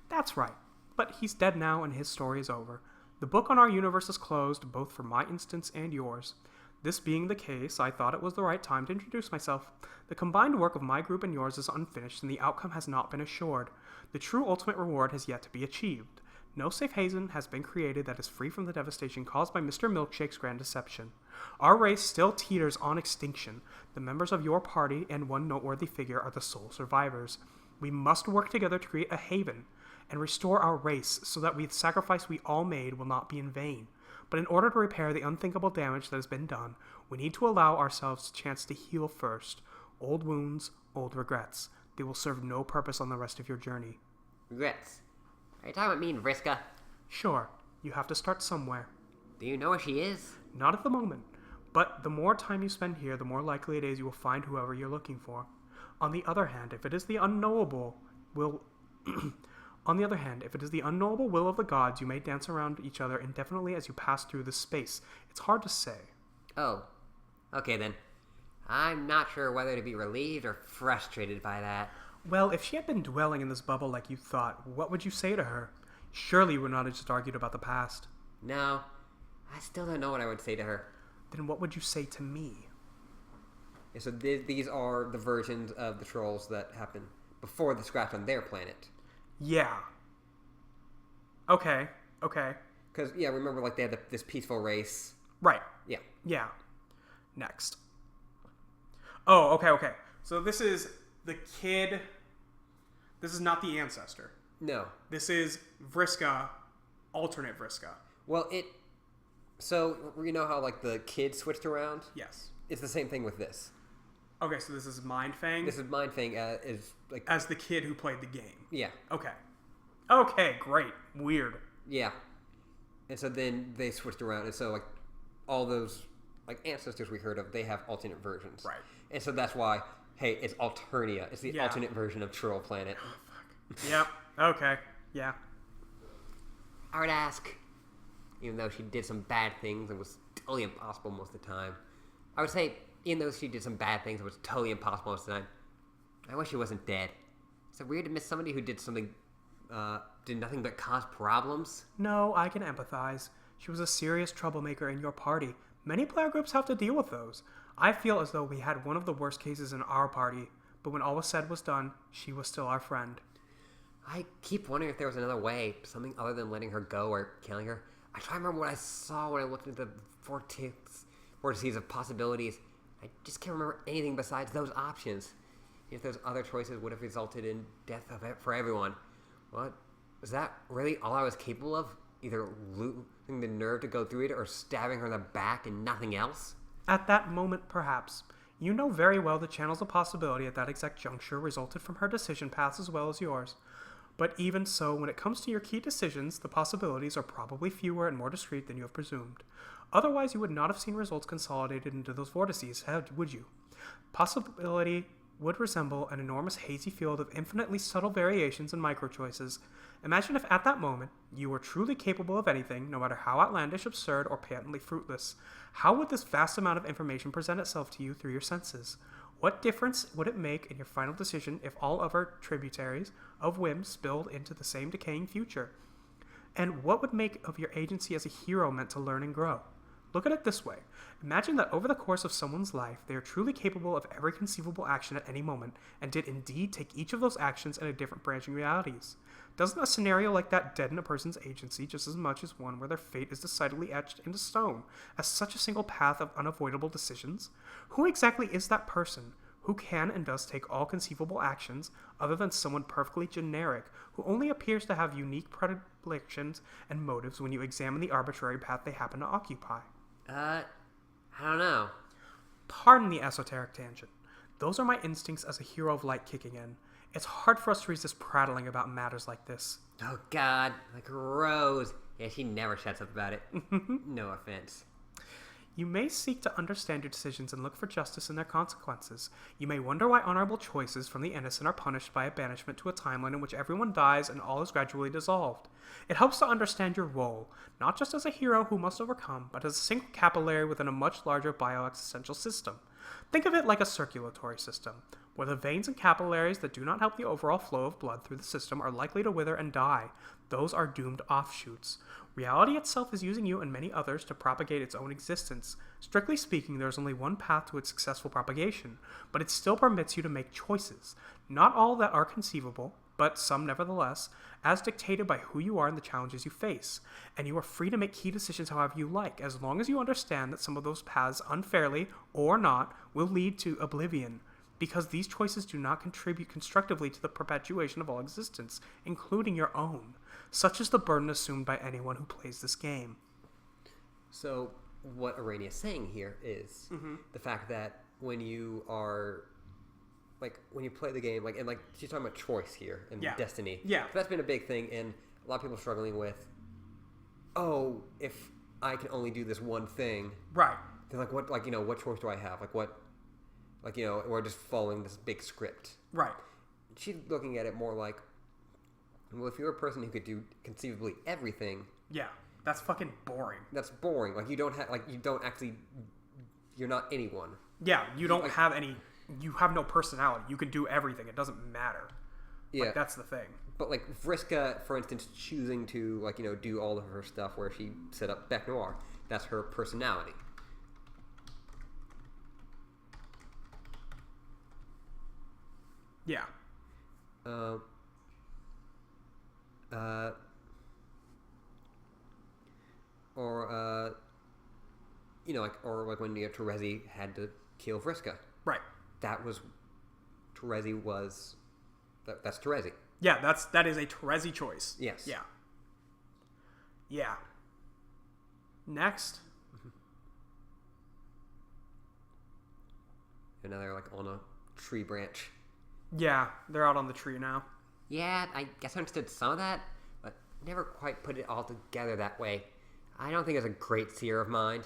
That's right. But he's dead now and his story is over. The book on our universe is closed, both for my instance and yours. This being the case, I thought it was the right time to introduce myself. The combined work of my group and yours is unfinished, and the outcome has not been assured. The true ultimate reward has yet to be achieved. No safe haven has been created that is free from the devastation caused by Mr. Milkshake's grand deception. Our race still teeters on extinction. The members of your party and one noteworthy figure are the sole survivors. We must work together to create a haven and restore our race so that the sacrifice we all made will not be in vain. But in order to repair the unthinkable damage that has been done, we need to allow ourselves a chance to heal first. Old wounds, old regrets. They will serve no purpose on the rest of your journey. Regrets? Are you talking about me and Vriska? Sure, you have to start somewhere. Do you know where she is? Not at the moment, but the more time you spend here, the more likely it is you will find whoever you're looking for. On the other hand, if it is the unknowable will... if it is the unknowable will of the gods, you may dance around each other indefinitely as you pass through this space. It's hard to say. Oh. Okay, then. I'm not sure whether to be relieved or frustrated by that. Well, if she had been dwelling in this bubble like you thought, what would you say to her? Surely you would not have just argued about the past. No. I still don't know what I would say to her. Then what would you say to me? Yeah, so these are the versions of the trolls that happened before the scratch on their planet. Yeah. Okay. Because, yeah, remember, like, they had this peaceful race. Right. Yeah. Next. Oh, okay. So this is the kid. This is not the ancestor. No. This is Vriska, alternate Vriska. Well, so, you know how, like, the kid switched around? Yes. It's the same thing with this. Okay, so this is Mind Fang This is Mind Fang is, like... as the kid who played the game. Yeah. Okay. Okay, great. Weird. Yeah. And so then they switched around, and so like all those like ancestors we heard of, they have alternate versions. Right. And so that's why, hey, it's Alternia. It's the Yeah. alternate version of Troll Planet. Yep. Okay. Yeah. I would ask, even though she did some bad things and was totally impossible most of the time, I would say, even though she did some bad things and was totally impossible most of the time, I wish she wasn't dead. Is it weird to miss somebody who did something, did nothing but cause problems? No, I can empathize. She was a serious troublemaker in your party. Many player groups have to deal with those. I feel as though we had one of the worst cases in our party, but when all was said was done, she was still our friend. I keep wondering if there was another way, something other than letting her go or killing her. I try to remember what I saw when I looked at the vortices of possibilities. I just can't remember anything besides those options. If those other choices would have resulted in death for everyone. What? Was that really all I was capable of? Either losing the nerve to go through it or stabbing her in the back and nothing else? At that moment, perhaps. You know very well the channels of possibility at that exact juncture resulted from her decision paths as well as yours. But even so, when it comes to your key decisions, the possibilities are probably fewer and more discrete than you have presumed. Otherwise, you would not have seen results consolidated into those vortices, would you? Possibility would resemble an enormous hazy field of infinitely subtle variations and micro-choices. Imagine if at that moment you were truly capable of anything, no matter how outlandish, absurd, or patently fruitless. How would this vast amount of information present itself to you through your senses? What difference would it make in your final decision if all other tributaries of whim spilled into the same decaying future? And what would make of your agency as a hero meant to learn and grow? Look at it this way. Imagine that over the course of someone's life, they are truly capable of every conceivable action at any moment, and did indeed take each of those actions in a different branching realities. Doesn't a scenario like that deaden a person's agency just as much as one where their fate is decidedly etched into stone, as such a single path of unavoidable decisions? Who exactly is that person? Who can and does take all conceivable actions, other than someone perfectly generic, who only appears to have unique predilections and motives when you examine the arbitrary path they happen to occupy? I don't know. Pardon the esoteric tangent. Those are my instincts as a hero of light kicking in. It's hard for us to resist prattling about matters like this. Oh God, like Rose. Yeah, she never shuts up about it. No offense. You may seek to understand your decisions and look for justice in their consequences. You may wonder why honorable choices from the innocent are punished by a banishment to a timeline in which everyone dies and all is gradually dissolved. It helps to understand your role, not just as a hero who must overcome, but as a single capillary within a much larger bioexistential system. Think of it like a circulatory system, where the veins and capillaries that do not help the overall flow of blood through the system are likely to wither and die. Those are doomed offshoots. Reality itself is using you and many others to propagate its own existence. Strictly speaking, there is only one path to its successful propagation, but it still permits you to make choices. Not all that are conceivable, but some nevertheless, as dictated by who you are and the challenges you face. And you are free to make key decisions however you like, as long as you understand that some of those paths, unfairly or not, will lead to oblivion, because these choices do not contribute constructively to the perpetuation of all existence, including your own. Such is the burden assumed by anyone who plays this game. So, what Arania is saying here is the fact that when you are, like, when you play the game, like, and like, she's talking about choice here and Destiny. Yeah. So that's been a big thing, and a lot of people are struggling with, oh, if I can only do this one thing. Right. They're like, what, like, you know, what choice do I have? Like, what, like, you know, we're just following this big script. Right. She's looking at it more like, well, if you're a person who could do conceivably everything, Yeah. That's fucking boring. that's boring. Like, you don't have, like, you don't actually, you're not anyone. Yeah, you don't have any... You have no personality. You can do everything. It doesn't matter. Yeah. Like, that's the thing. But, like, Vriska, for instance, choosing to, like, you know, do all of her stuff where she set up Bec Noir, that's her personality. Yeah. You know, like, or like when Terezi had to kill Vriska. Right. That was, Terezi was, that's Terezi. Yeah, that is a Terezi choice. Yes. Yeah. Yeah. Next. And now they're, like, on a tree branch. Yeah, they're out on the tree now. Yeah, I guess I understood some of that. never quite put it all together that way. I don't think it's a great seer of mind.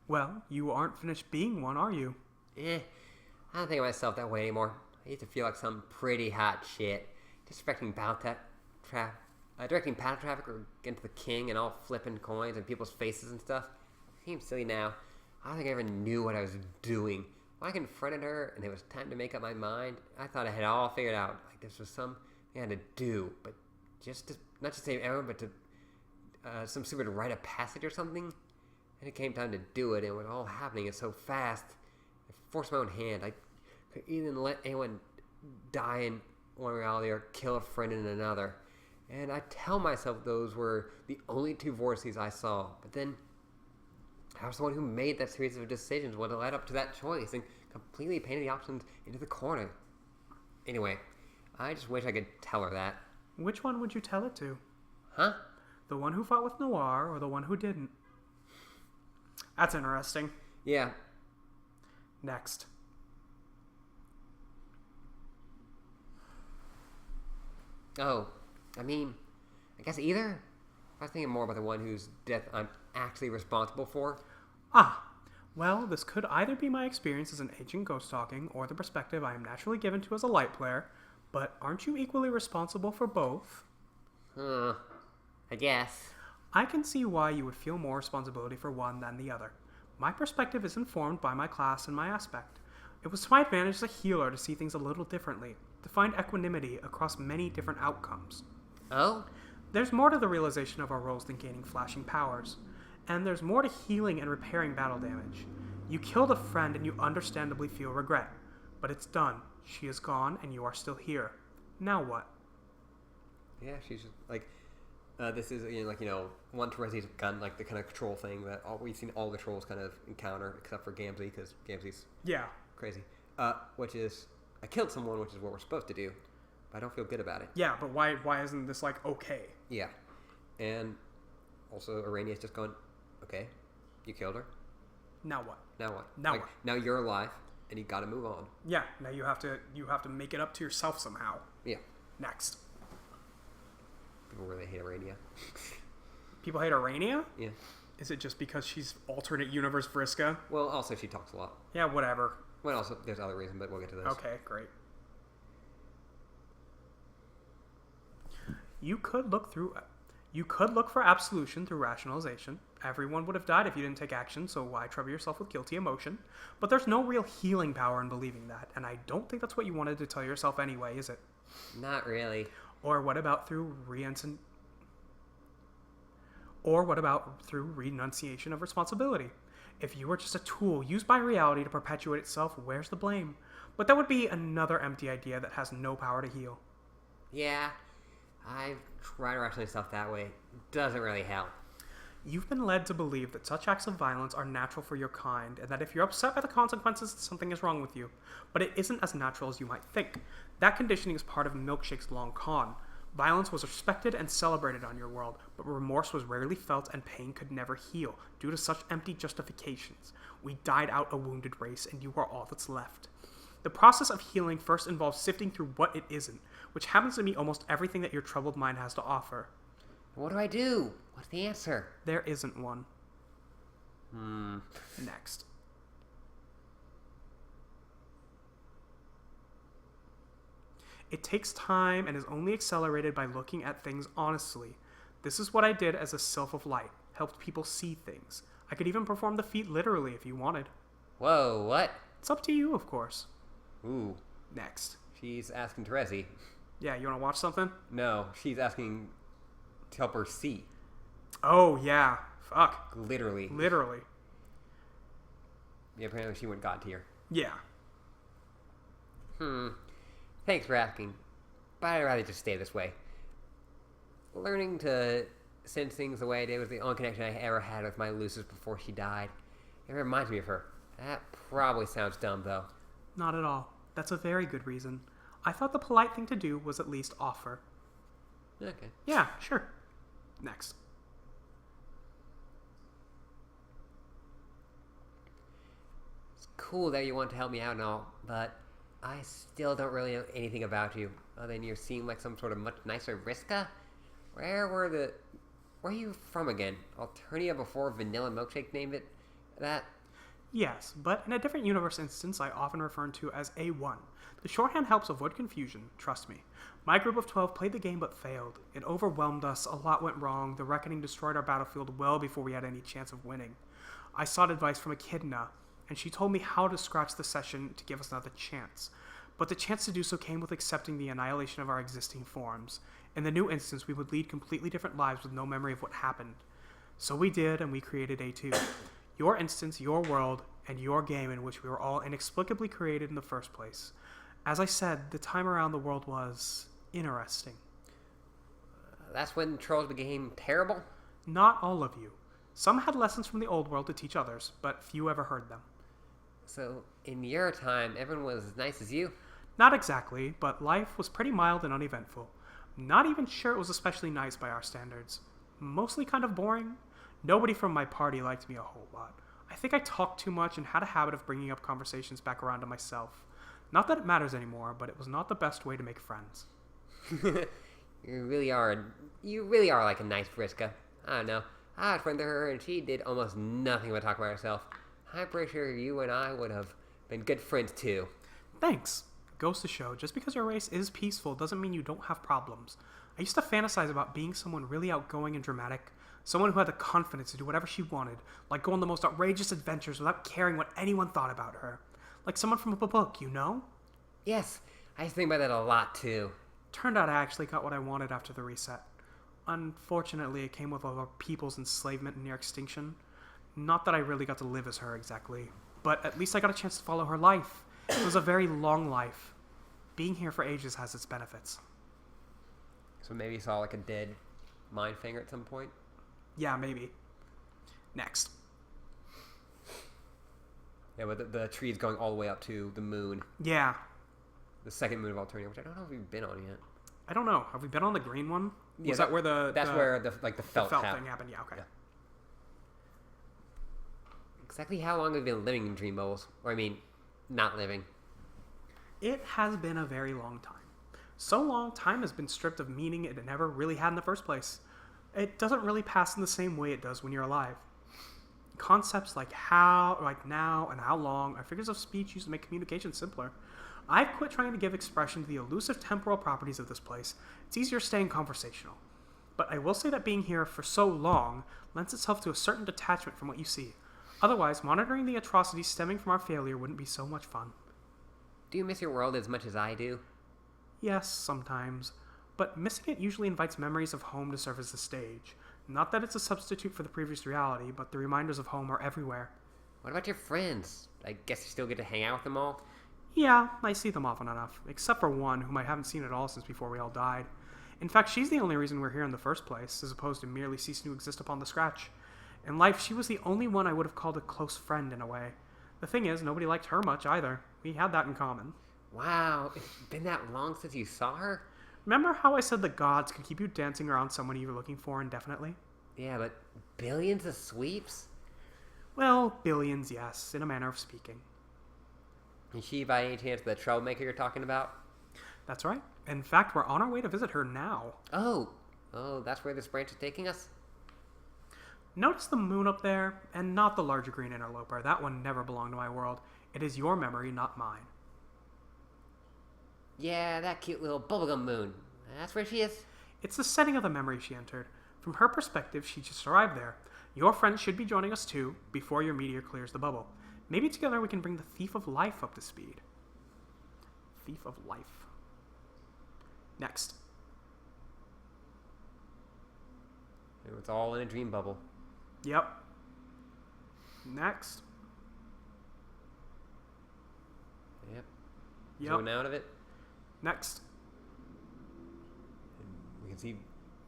Well, you aren't finished being one, are you? I don't think of myself that way anymore. I used to feel like some pretty hot shit. Directing battle traffic into the king and all flipping coins and people's faces and stuff. Seems silly now. I don't think I ever knew what I was doing. When I confronted her and it was time to make up my mind, I thought I had all figured out. Like this was something I had to do, but not to save everyone, but to some stupid rite of passage or something. And it came time to do it, and it was all happening so fast. I forced my own hand. I could either let anyone die in one reality or kill a friend in another. And I tell myself those were the only two vortices I saw. But then I was the one who made that series of decisions when it led up to that choice and completely painted the options into the corner. Anyway, I just wish I could tell her that. Which one would you tell it to? Huh? The one who fought with Noir or the one who didn't? That's interesting. Yeah. Next. Oh, I guess either. I was thinking more about the one whose death I'm actually responsible for. Well, this could either be my experience as an agent ghost talking or the perspective I am naturally given to as a light player, but aren't you equally responsible for both? I guess. I can see why you would feel more responsibility for one than the other. My perspective is informed by my class and my aspect. It was to my advantage as a healer to see things a little differently, to find equanimity across many different outcomes. Oh? There's more to the realization of our roles than gaining flashing powers, and there's more to healing and repairing battle damage. You killed a friend and you understandably feel regret, but it's done. She is gone and you are still here. Now what? Yeah, she's just like... this is, one Terezi's gun, like the kind of control thing that we've seen all the trolls kind of encounter, except for Gamzee, because Gamzee's crazy. Which is, I killed someone, which is what we're supposed to do, but I don't feel good about it. Yeah, but why isn't this, okay? Yeah. And also, Irania's just going, okay, you killed her. Now what? Now what? Now what? Now you're alive, and you gotta move on. Yeah, now you have to make it up to yourself somehow. Yeah. Next. People really hate Irania. People hate Irania? Yeah. Is it just because she's alternate universe Vriska? Well, also she talks a lot. Yeah, whatever. Well, also there's other reason, but we'll get to those. Okay, great. You could look for absolution through rationalization. Everyone would have died if you didn't take action, so why trouble yourself with guilty emotion? But there's no real healing power in believing that, and I don't think that's what you wanted to tell yourself anyway, is it? Not really. Or what about through renunciation of responsibility? If you were just a tool used by reality to perpetuate itself, where's the blame? But that would be another empty idea that has no power to heal. Yeah, I've tried to rationalize stuff that way. Doesn't really help. You've been led to believe that such acts of violence are natural for your kind, and that if you're upset by the consequences, something is wrong with you. But it isn't as natural as you might think. That conditioning is part of Milkshake's long con. Violence was respected and celebrated on your world, but remorse was rarely felt and pain could never heal, due to such empty justifications. We died out a wounded race, and you are all that's left. The process of healing first involves sifting through what it isn't, which happens to be almost everything that your troubled mind has to offer. What do I do? What's the answer? There isn't one. Hmm. Next. It takes time and is only accelerated by looking at things honestly. This is what I did as a sylph of light, helped people see things. I could even perform the feat literally if you wanted. Whoa, what? It's up to you, of course. Ooh, Next. she's asking Terezi. Yeah, you want to watch something? No, she's asking to help her see. Oh, yeah. Fuck. Literally. Literally. Yeah, apparently she went God tier. Yeah. Thanks for asking, but I'd rather just stay this way. Learning to sense things the way I did was the only connection I ever had with my Lucis before she died. It reminds me of her. That probably sounds dumb, though. Not at all. That's a very good reason. I thought the polite thing to do was at least offer. Okay. Yeah, sure. Next. It's cool that you want to help me out and all, but I still don't really know anything about you. then you seem like some sort of much nicer Vriska? Where are you from again? Alternia before Vanilla Milkshake named it that? Yes, but in a different universe instance, I often refer to as A1. The shorthand helps avoid confusion, trust me. My group of 12 played the game but failed. It overwhelmed us, a lot went wrong, the Reckoning destroyed our battlefield well before we had any chance of winning. I sought advice from Echidna, and she told me how to scratch the session to give us another chance. But the chance to do so came with accepting the annihilation of our existing forms. In the new instance, we would lead completely different lives with no memory of what happened. So we did, and we created A2. Your instance, your world, and your game in which we were all inexplicably created in the first place. As I said, the time around the world was interesting. That's when trolls became terrible? Not all of you. Some had lessons from the old world to teach others, but few ever heard them. So, in your time, everyone was as nice as you? Not exactly, but life was pretty mild and uneventful. Not even sure it was especially nice by our standards. Mostly kind of boring. Nobody from my party liked me a whole lot. I think I talked too much and had a habit of bringing up conversations back around to myself. Not that it matters anymore, but it was not the best way to make friends. You really are like a nice Vriska. I don't know. I had a friend to her and she did almost nothing but talk about herself. I'm pretty sure you and I would have been good friends too. Thanks. Goes to show, just because your race is peaceful doesn't mean you don't have problems. I used to fantasize about being someone really outgoing and dramatic. Someone who had the confidence to do whatever she wanted, like go on the most outrageous adventures without caring what anyone thought about her. Like someone from a book, you know? Yes, I used to think about that a lot too. Turned out I actually got what I wanted after the reset. Unfortunately, it came with all our people's enslavement and near extinction. Not that I really got to live as her exactly, but at least I got a chance to follow her life. It was a very long life. Being here for ages has its benefits. So maybe you saw like a dead mind finger at some point? Yeah, maybe. Next. Yeah, but the tree's going all the way up to the moon. Yeah. The second moon of Alternia, which I don't know if we've been on yet. I don't know. Have we been on the green one? Yeah, Was that where the where the felt thing happened. happened? Yeah, okay. Yeah. Exactly how long have we been living in dream bubbles? Or I mean, not living. It has been a very long time. So long, time has been stripped of meaning it never really had in the first place. It doesn't really pass in the same way it does when you're alive. Concepts like how, like now, and how long are figures of speech used to make communication simpler. I've quit trying to give expression to the elusive temporal properties of this place. It's easier staying conversational. But I will say that being here for so long lends itself to a certain detachment from what you see. Otherwise, monitoring the atrocities stemming from our failure wouldn't be so much fun. Do you miss your world as much as I do? Yes, sometimes. But missing it usually invites memories of home to serve as the stage. Not that it's a substitute for the previous reality, but the reminders of home are everywhere. What about your friends? I guess you still get to hang out with them all? Yeah, I see them often enough, except for one whom I haven't seen at all since before we all died. In fact, she's the only reason we're here in the first place, as opposed to merely ceasing to exist upon the scratch. In life, she was the only one I would have called a close friend in a way. The thing is, nobody liked her much either. We had that in common. Wow, it's been that long since you saw her? Remember how I said the gods could keep you dancing around someone you were looking for indefinitely? Yeah, but billions of sweeps? Well, billions, yes, in a manner of speaking. Is she by any chance the troublemaker you're talking about? That's right. In fact, we're on our way to visit her now. Oh, that's where this branch is taking us? Notice the moon up there, and not the larger green interloper. That one never belonged to my world. It is your memory, not mine. Yeah, that cute little bubblegum moon. That's where she is? It's the setting of the memory she entered. From her perspective, she just arrived there. Your friends should be joining us too, before your meteor clears the bubble. Maybe together we can bring the Thief of Life up to speed. Thief of Life. Next. It's all in a dream bubble. Yep. Next. Yep. Yep. Zooming out of it. Next. And we can see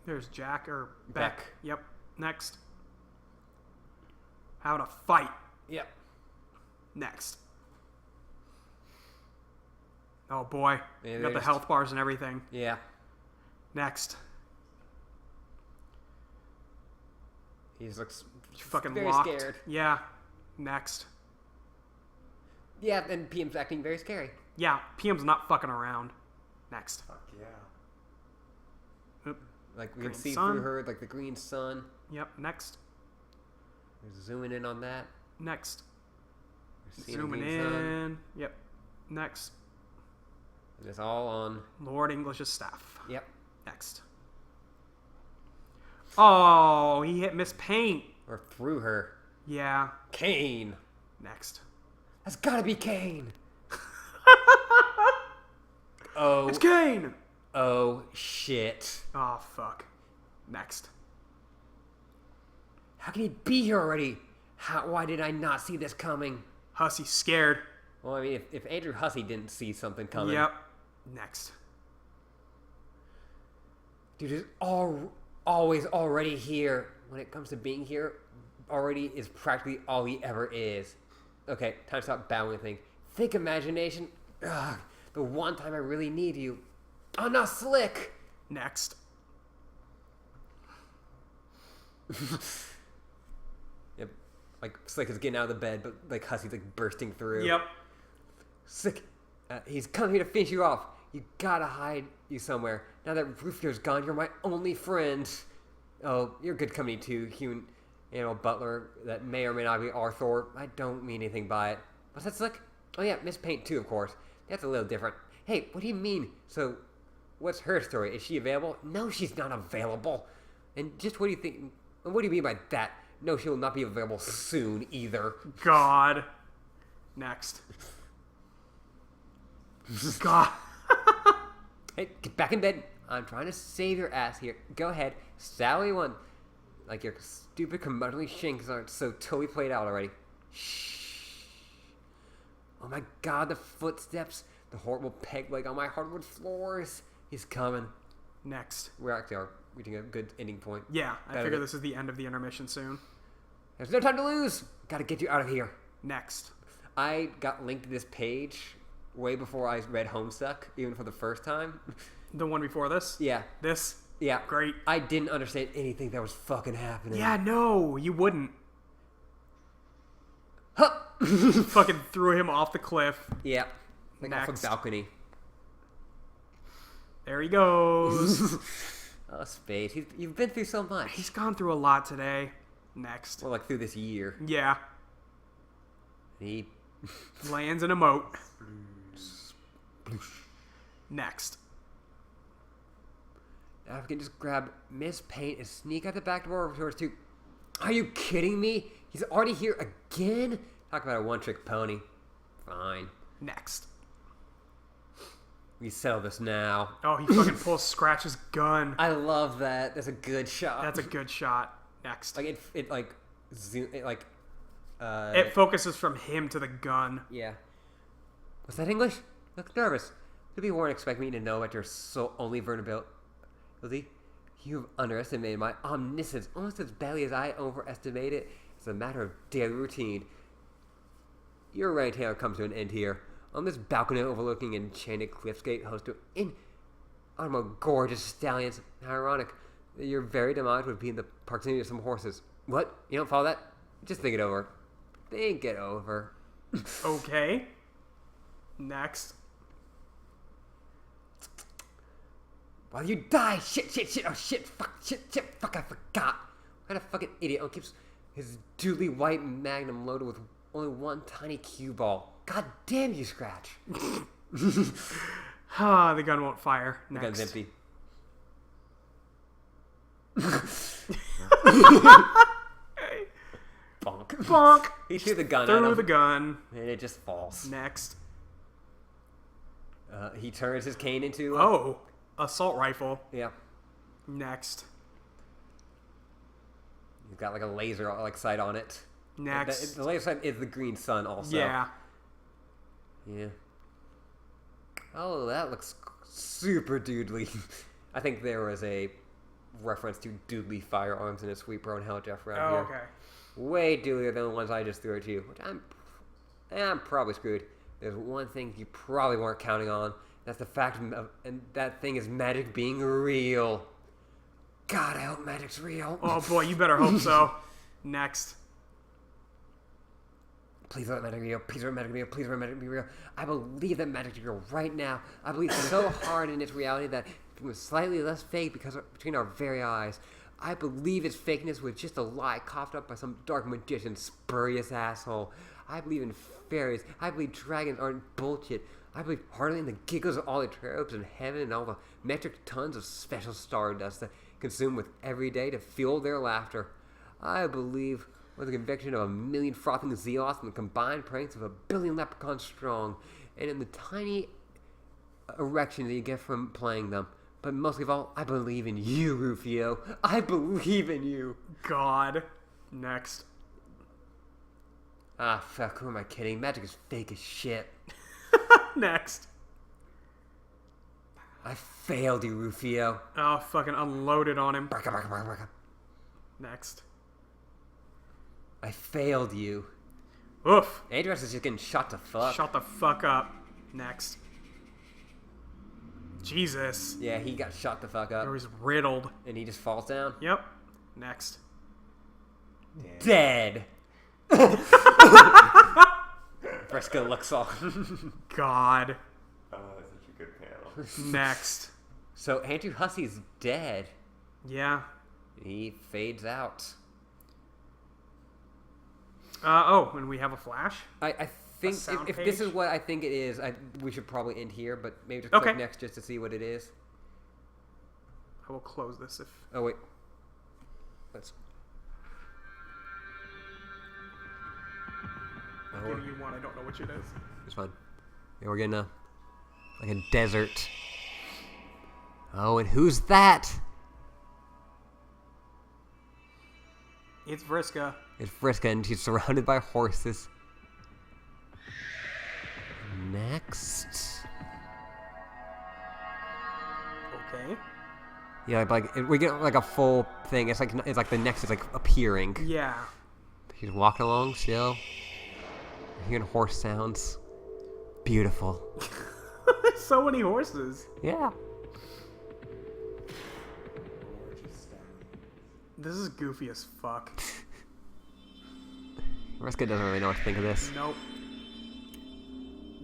There's Jack or Beck. Beck. Yep. Next. Having a fight. Yep. Next. Oh boy. Yeah, You got the there's- health bars and everything. Yeah. Next. He just looks Fucking very locked. scared. Yeah. Next. Yeah, and PM's acting very scary. Yeah, PM's not fucking around. Next. Fuck yeah. Oop. Like we Green can see sun. through her, like the green sun. Yep. Next. We're zooming in on that. Next. We're seeing the Zooming green sun. in. Yep. Next. And it's all on. Lord English's staff. Yep. Next. Oh, he hit Miss Paint. Or through her. Yeah. Kane. Next. That's gotta be Kane. Oh. It's Kane! Oh shit. Oh, fuck. Next. How can he be here already? Why did I not see this coming? Hussey scared. Well, I mean, if Andrew Hussey didn't see something coming. Yep. Next. Dude is always already here. When it comes to being here, already is practically all he ever is. Okay, time to stop bowing and think imagination. Ugh, the one time I really need you. I'm not slick. Next. Yep. Like Slick is getting out of the bed, but like Hussey's like bursting through. Yep. Slick, he's coming here to finish you off. You gotta hide you somewhere. Now that Rufio's gone, you're my only friend. Oh, you're good company too, human animal butler that may or may not be Arthur. I don't mean anything by it. What's that, Slick? Oh yeah, Miss Paint too, of course. That's a little different. Hey, what do you mean? So, what's her story? Is she available? No, she's not available. And just what do you think? And what do you mean by that? No, she will not be available soon either. God. Next. God. Hey, get back in bed. I'm trying to save your ass here. Go ahead. Sally one. Like your stupid curmudgeonly shinks aren't so totally played out already. Shh. Oh my god, the footsteps. The horrible peg leg on my hardwood floors. He's coming. Next. We actually are reaching a good ending point. Yeah, I Better figure than- this is the end of the intermission soon. There's no time to lose. Gotta get you out of here. Next. I got linked to this page way before I read Homestuck, even for the first time. The one before this? Yeah. This? Yeah. Great. I didn't understand anything that was fucking happening. Yeah, no, you wouldn't. Huh! Fucking threw him off the cliff. Yeah. Like off Next. a balcony. There he goes. Oh, Spade. You've been through so much. He's gone through a lot today. Next. Well, like through this year. Yeah. He. Lands in a moat. Next. Now if we can just grab Miss Paint and sneak out the back door over towards two. Are you kidding me? He's already here again? Talk about a one-trick pony. Fine. Next. We settle this now. Oh, he fucking pulls Scratch's gun. I love that. That's a good shot. That's a good shot. Next. Like it like zoom it like It focuses from him to the gun. yeah. Was that English? Look nervous. To be warned, expect me to know about your soul only vulnerability. You've underestimated my omniscience almost as badly as I overestimate it. It's a matter of daily routine. Your reign tale comes to an end here. On this balcony overlooking enchanted cliffscape host to gorgeous stallions. How ironic that your very demise would be in the proximity of some horses. What? You don't follow that? Just think it over. Think it over. Okay. Next. While you die! Shit! Oh shit! Fuck! I forgot! What kind of fucking idiot keeps his duly white magnum loaded with only one tiny cue ball? God damn you, Scratch! Ah, the gun won't fire. The Next. gun's empty. Bonk. Bonk. He threw the gun at Threw him, the gun. and it just falls. Next. He turns his cane into... Oh, assault rifle. Yeah. Next. He's got like a laser like sight on it. Next. The laser sight is the green sun also. Yeah. Yeah. Oh, that looks super doodly. I think there was a reference to doodly firearms in a sweeper on Hell Jeff around Oh, here. okay. Way doodlier than the ones I just threw at you, which I'm probably screwed. There's one thing you probably weren't counting on. That's the fact and that thing is magic being real. God, I hope magic's real. Oh boy, you better hope so. Next. Please let magic be real. Please let magic be real. Please let magic be real. I believe that magic is real right now. I believe so hard in its reality that it was slightly less fake because between our very eyes. I believe its fakeness was just a lie coughed up by some dark magician, spurious asshole. I believe in fairies. I believe dragons aren't bullshit. I believe heartily in the giggles of all the tropes in heaven and all the metric tons of special stardust that consume with every day to fuel their laughter. I believe with the conviction of 1,000,000 frothing zealots and the combined pranks of 1,000,000,000 leprechauns strong, and in the tiny erection that you get from playing them. But mostly of all, I believe in you, Rufio. I believe in you. God. Next. Ah, fuck, who am I kidding? Magic is fake as shit. Next. I failed you, Rufio. Oh, fucking unloaded on him. Barka, barka, barka, barka. Next. I failed you. Oof. Adrius is just getting shot to fuck. Shut the fuck up. Next. Jesus. Yeah, he got shot the fuck up. Or he's riddled. And he just falls down. Yep. Next. Dead. Fresco looks all. God. Oh, that's such a good panel. Next. So Andrew Hussey's dead. Yeah. He fades out. Oh, and we have a flash? I think sound if this page? is what I think it is, we should probably end here, but maybe just click Okay. next just to see what it is. I will close this if... Oh, wait. Let's... I'm giving you one. I don't know which it is. It's fine. Yeah, we're getting like a desert. Oh, and who's that? It's Vriska. It's Friska, and she's surrounded by horses. Next. Okay. Yeah, we get like a full thing. It's like the next is like appearing. Yeah. She's walking along still. Hearing horse sounds. Beautiful. So many horses. Yeah. This is goofy as fuck. Reska doesn't really know what to think of this. Nope.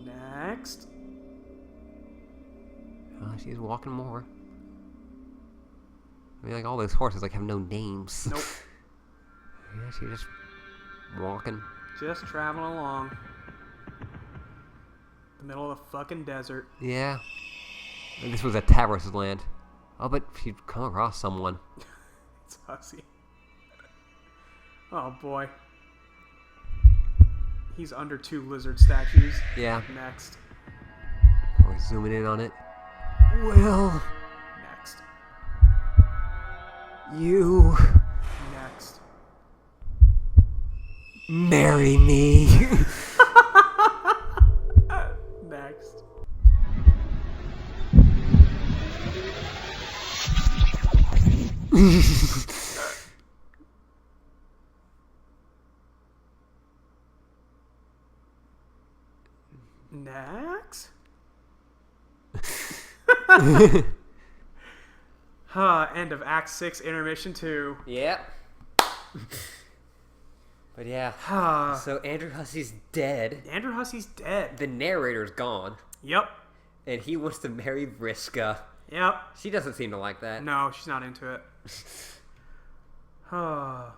Next. She's walking more. I mean, like all those horses like have no names. Nope. Yeah, she's just walking. Just traveling along. The middle of the fucking desert. Yeah. And this was a Tavros' land. Oh, but she'd come across someone. It's Hussey. Oh boy. He's under 2 lizard statues. Yeah. Next. We're zooming in on it. Will Next. you Next. marry me? Next. Next. End of Act 6, Intermission 2. Yep. But yeah. So Andrew Hussey's dead. Andrew Hussey's dead. The narrator's gone. Yep. And he wants to marry Vriska. Yep. She doesn't seem to like that. No, she's not into it. Yeah.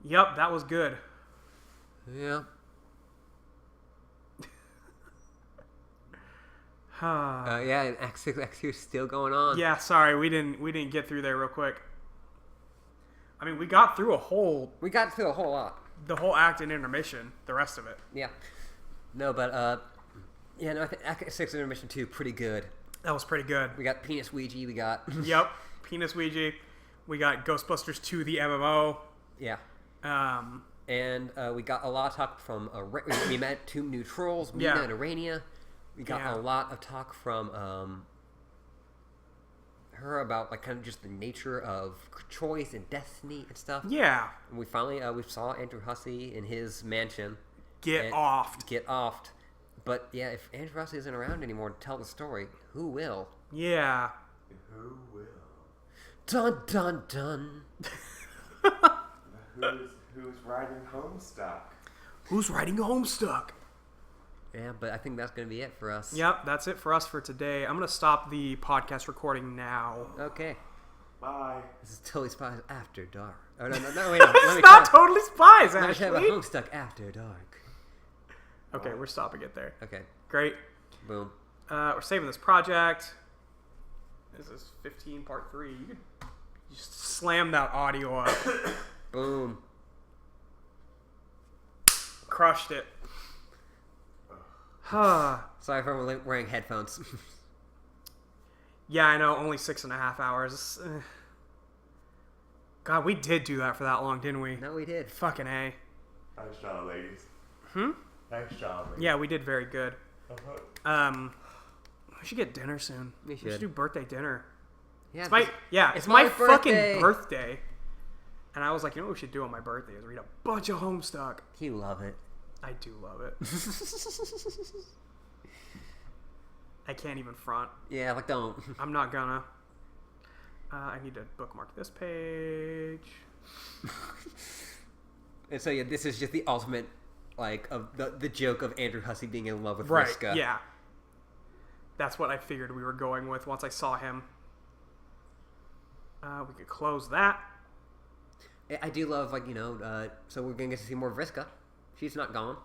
Yep, that was good. Yeah. Yeah, and Act 6, Act 2 is still going on. Yeah, sorry, we didn't get through there real quick. I mean, we got through We got through a whole lot. the whole act in intermission, the rest of it. Yeah. No, but, yeah, no, I think Act 6 Intermission 2, pretty good. That was pretty good. We got Penis Ouija, we got... Yep, Penis Ouija. We got Ghostbusters 2, the MMO. Yeah. Um, And we got a lot of talk from... we met 2 new trolls, Mina Yeah. and Arania. We got Yeah. a lot of talk from her about like kind of just the nature of choice and destiny and stuff. yeah. And we finally we saw Andrew Hussey in his mansion. Get offed. Get offed. But yeah, if Andrew Hussey isn't around anymore to tell the story, who will? Yeah. Who will? Dun dun dun. Who's riding Homestuck? Who's riding Homestuck? Yeah, but I think that's going to be it for us. Yep, that's it for us for today. I'm going to stop the podcast recording now. Okay. Bye. This is Totally Spies After Dark. Oh, no, wait. Let It's me not try- Totally Spies, Let me try about Ashley. Homestuck After Dark. Okay, we're stopping it there. Okay. Great. Boom. We're saving this project. This is 15 part 3. You could just slam that audio up. Boom. Crushed it. Huh. Sorry for wearing headphones. Yeah, I know. Only 6.5 hours. God, we did do that for that long, didn't we? No, we did. Fucking A. Nice job, ladies. Hmm? Nice job, ladies. Yeah, we did very good. Uh-huh. We should get dinner soon. We We should should. do birthday dinner. Yeah, It's my it's my birthday. fucking birthday. And I was like, you know what we should do on my birthday is read a bunch of Homestuck. You love it. I do love it. I can't even front. Yeah, like don't. I'm not gonna. I need to bookmark this page. And so yeah, this is just the ultimate, like, of the joke of Andrew Hussey being in love with Right. Vriska. Yeah. That's what I figured we were going with once I saw him. We could close that. I do love, like, so we're gonna get to see more Vriska. She's not gone.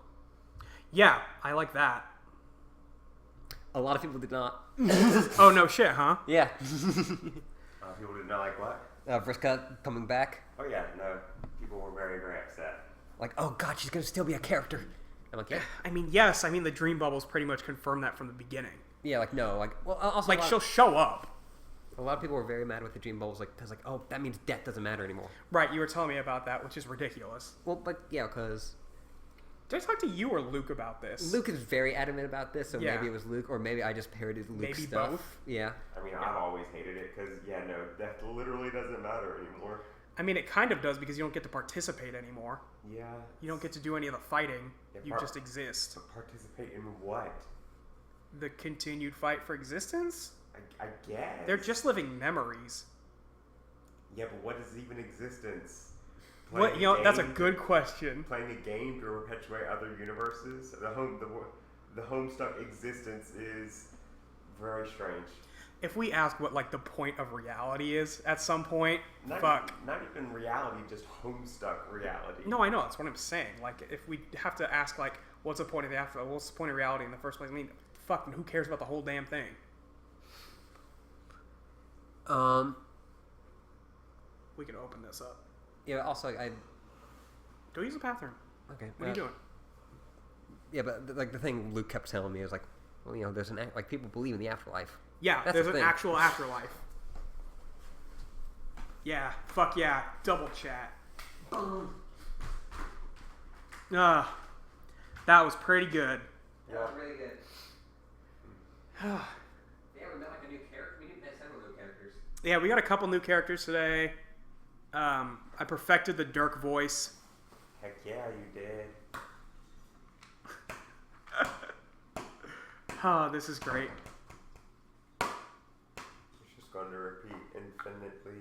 Yeah, I like that. A lot of people did not. Oh, no shit, huh? Yeah. People did not like what? Vriska coming back. Oh yeah, no. People were very, very upset. Like, oh god, she's gonna still be a character. I'm like, yeah. I mean, yes, the Dream Bubbles pretty much confirmed that from the beginning. Yeah, like, no. Like, well, also, Like, she'll show up. a lot of people were very mad with the Dream Bubbles, like, because, like, oh, that means death doesn't matter anymore. Right, you were telling me about that, which is ridiculous. Well, but, yeah, because Did I talk to you or Luke about this? Luke is very adamant about this, so Yeah. maybe it was Luke, or maybe I just parodied Luke's Maybe stuff. both. Yeah. I mean, I've always hated it because, death literally doesn't matter anymore. I mean, it kind of does because you don't get to participate anymore. Yeah. You don't get to do any of the fighting. Yeah, You just exist. To participate in what? The continued fight for existence? I guess. They're just living memories. Yeah, but what is even existence? What? Playing a That's a game good question. Playing a game to perpetuate other universes. The Homestuck existence is very strange. If we ask what, like, the point of reality is at some point, Not even reality, just Homestuck reality. No, I know. That's what I'm saying. Like, if we have to ask, like, what's the point of the afterlife? What's the point of reality in the first place? I mean, fucking who cares about the whole damn thing? We can open this up. Yeah, also, Go use the bathroom. okay. What are you doing? Yeah, but, like, the thing Luke kept telling me is, like, well, there's like, people believe in the afterlife. Yeah, That's there's the an thing. actual afterlife. Yeah, fuck yeah. Double chat. Boom. That was pretty good. That was really good. Yeah, we met, like, a new character. We met several new characters. Yeah, we got a couple new characters today. I perfected the Dirk voice. Heck yeah, you did. Oh, this is great. It's just going to repeat infinitely.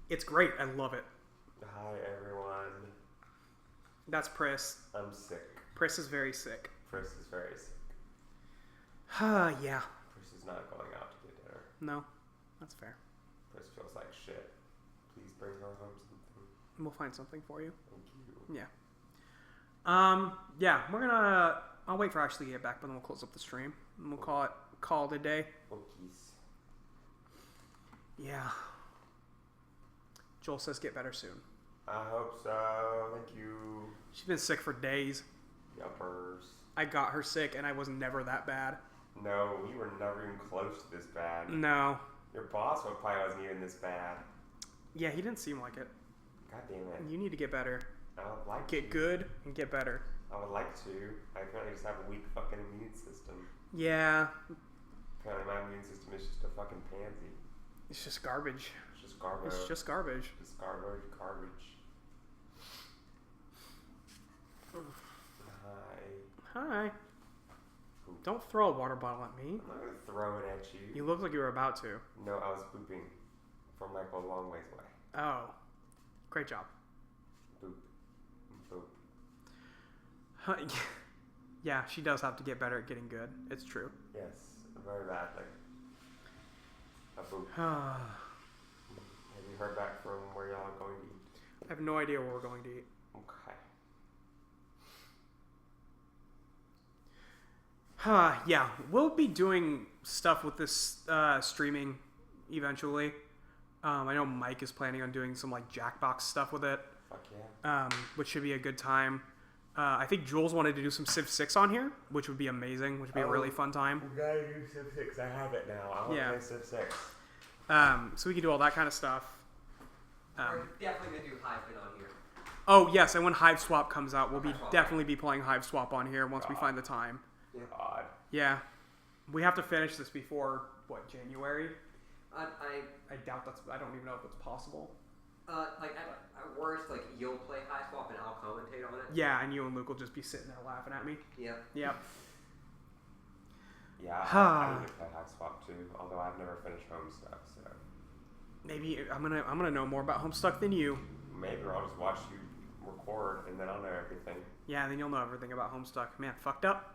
It's great. I love it. Hi, everyone. That's Pris. I'm sick. Pris is very sick. Chris is very sick. Yeah. Chris is not going out to get dinner. No, that's fair. Chris feels like shit. Please bring her home something. We'll find something for you. Thank you. Yeah. Yeah, we're gonna... I'll wait for Ashley to get back, but then we'll close up the stream. And we'll call it a day. Okies. Yeah. Joel says get better soon. I hope so. Thank you. She's been sick for days. Yuppers. I got her sick, and I was never that bad. No, we were never even close to this bad. No. Your boss probably wasn't even this bad. Yeah, he didn't seem like it. God damn it. You need to get better. I would like Get to. good and get better. I would like to. I apparently just have a weak fucking immune system. Yeah. Apparently my immune system is just a fucking pansy. It's just garbage. It's just garbage. It's just garbage. Just garbage. Hi. Hi. Don't throw a water bottle at me. I'm not gonna throw it at you. You look like you were about to. No, I was pooping from like a long ways away. Oh. Great job. Boop. Boop. Huh, yeah, she does have to get better at getting good. It's true. Yes, very badly. A boop. Have you heard back from where y'all are going to eat? I have no idea where we're going to eat. Okay. Yeah, we'll be doing stuff with this streaming eventually. I know Mike is planning on doing some like Jackbox stuff with it, Fuck yeah. which should be a good time. I think Jules wanted to do some Civ 6 on here, which would be amazing, which would be a really fun time. We gotta do Civ 6. I have it now. I want to play Civ 6. So we can do all that kind of stuff. We're definitely gonna do Hyphen on here. Oh yes, and when Hive Swap comes out, we'll be Hive Swap, definitely be playing Hive Swap on here once we find the time. God. Yeah, we have to finish this before what, January? I doubt that's. I don't even know if it's possible. like at worst, like you'll play High Swap and I'll commentate on it. Yeah, and you and Luke will just be sitting there laughing at me. Yep. Yep. Yeah, I need to play High Swap too, although I've never finished Homestuck, so Maybe I'm gonna know more about Homestuck than you. maybe I'll just watch you record and then I'll know everything. Yeah, then you'll know everything about Homestuck. Man, fucked up.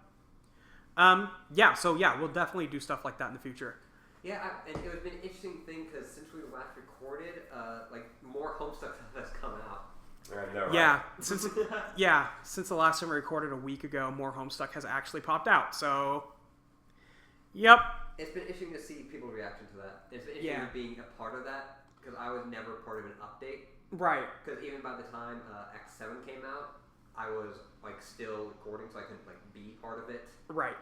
Yeah, so yeah, we'll definitely do stuff like that in the future. Yeah, and it would be an interesting thing because since we last recorded, like more Homestuck stuff has come out. I know, right? Yeah, since the last time we recorded a week ago, more Homestuck has actually popped out. So, yep. It's been interesting to see people's reaction to that. It's been interesting being a part of that because I was never part of an update. Right. Because even by the time X7 came out, I was like still recording, so I couldn't like be part of it. Right.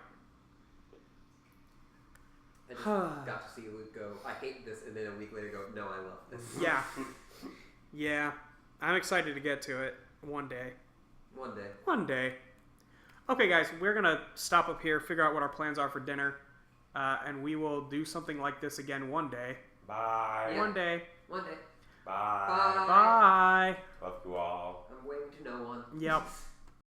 I just got to see Luke go, I hate this, and then a week later go, no, I love this. Yeah. Yeah. I'm excited to get to it one day. One day. One day. Okay, guys, we're going to stop up here, figure out what our plans are for dinner, and we will do something like this again one day. Bye. Yeah. One day. One day. Bye. Bye. Bye. Love you all. I'm waiting to know one. Yep.